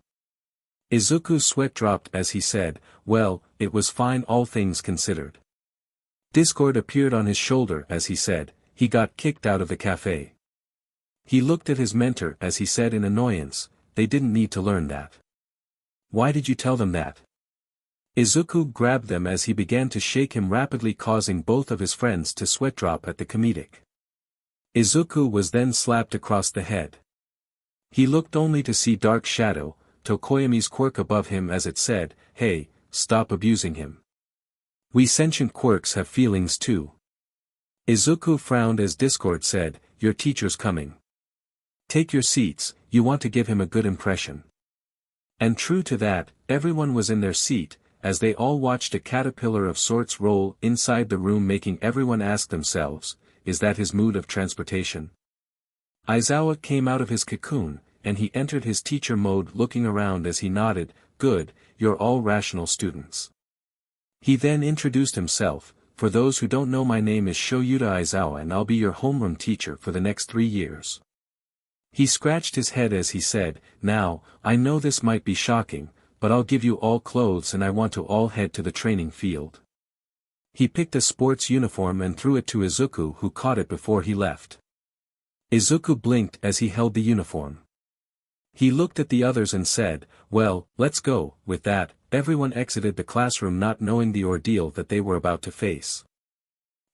Izuku's sweat dropped as he said, "Well, it was fine all things considered." Discord appeared on his shoulder as he said, "He got kicked out of the cafe." He looked at his mentor as he said in annoyance, "They didn't need to learn that. Why did you tell them that?" Izuku grabbed them as he began to shake him rapidly, causing both of his friends to sweat drop at the comedic. Izuku was then slapped across the head. He looked only to see Dark Shadow, Tokoyami's quirk above him as it said, "Hey, stop abusing him. We sentient quirks have feelings too." Izuku frowned as Discord said, "Your teacher's coming. Take your seats, you want to give him a good impression." And true to that, everyone was in their seat, as they all watched a caterpillar of sorts roll inside the room, making everyone ask themselves, is that his mode of transportation? Aizawa came out of his cocoon, and he entered his teacher mode, looking around as he nodded, "Good, you're all rational students." He then introduced himself, "For those who don't know, my name is Shoyuta Aizawa and I'll be your homeroom teacher for the next 3 years. He scratched his head as he said, "Now, I know this might be shocking, but I'll give you all clothes and I want to all head to the training field." He picked a sports uniform and threw it to Izuku, who caught it before he left. Izuku blinked as he held the uniform. He looked at the others and said, "Well, let's go." With that, everyone exited the classroom not knowing the ordeal that they were about to face.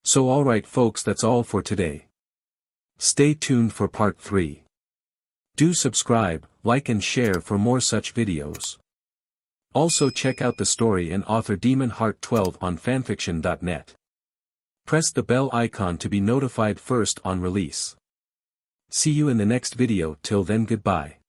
So alright folks, that's all for today. Stay tuned for part 3. Do subscribe, like and share for more such videos. Also check out the story and author Demon Heart 12 on FANFICTIONnet. Press the bell icon to be notified first on release. See you in the next video. Till then, goodbye.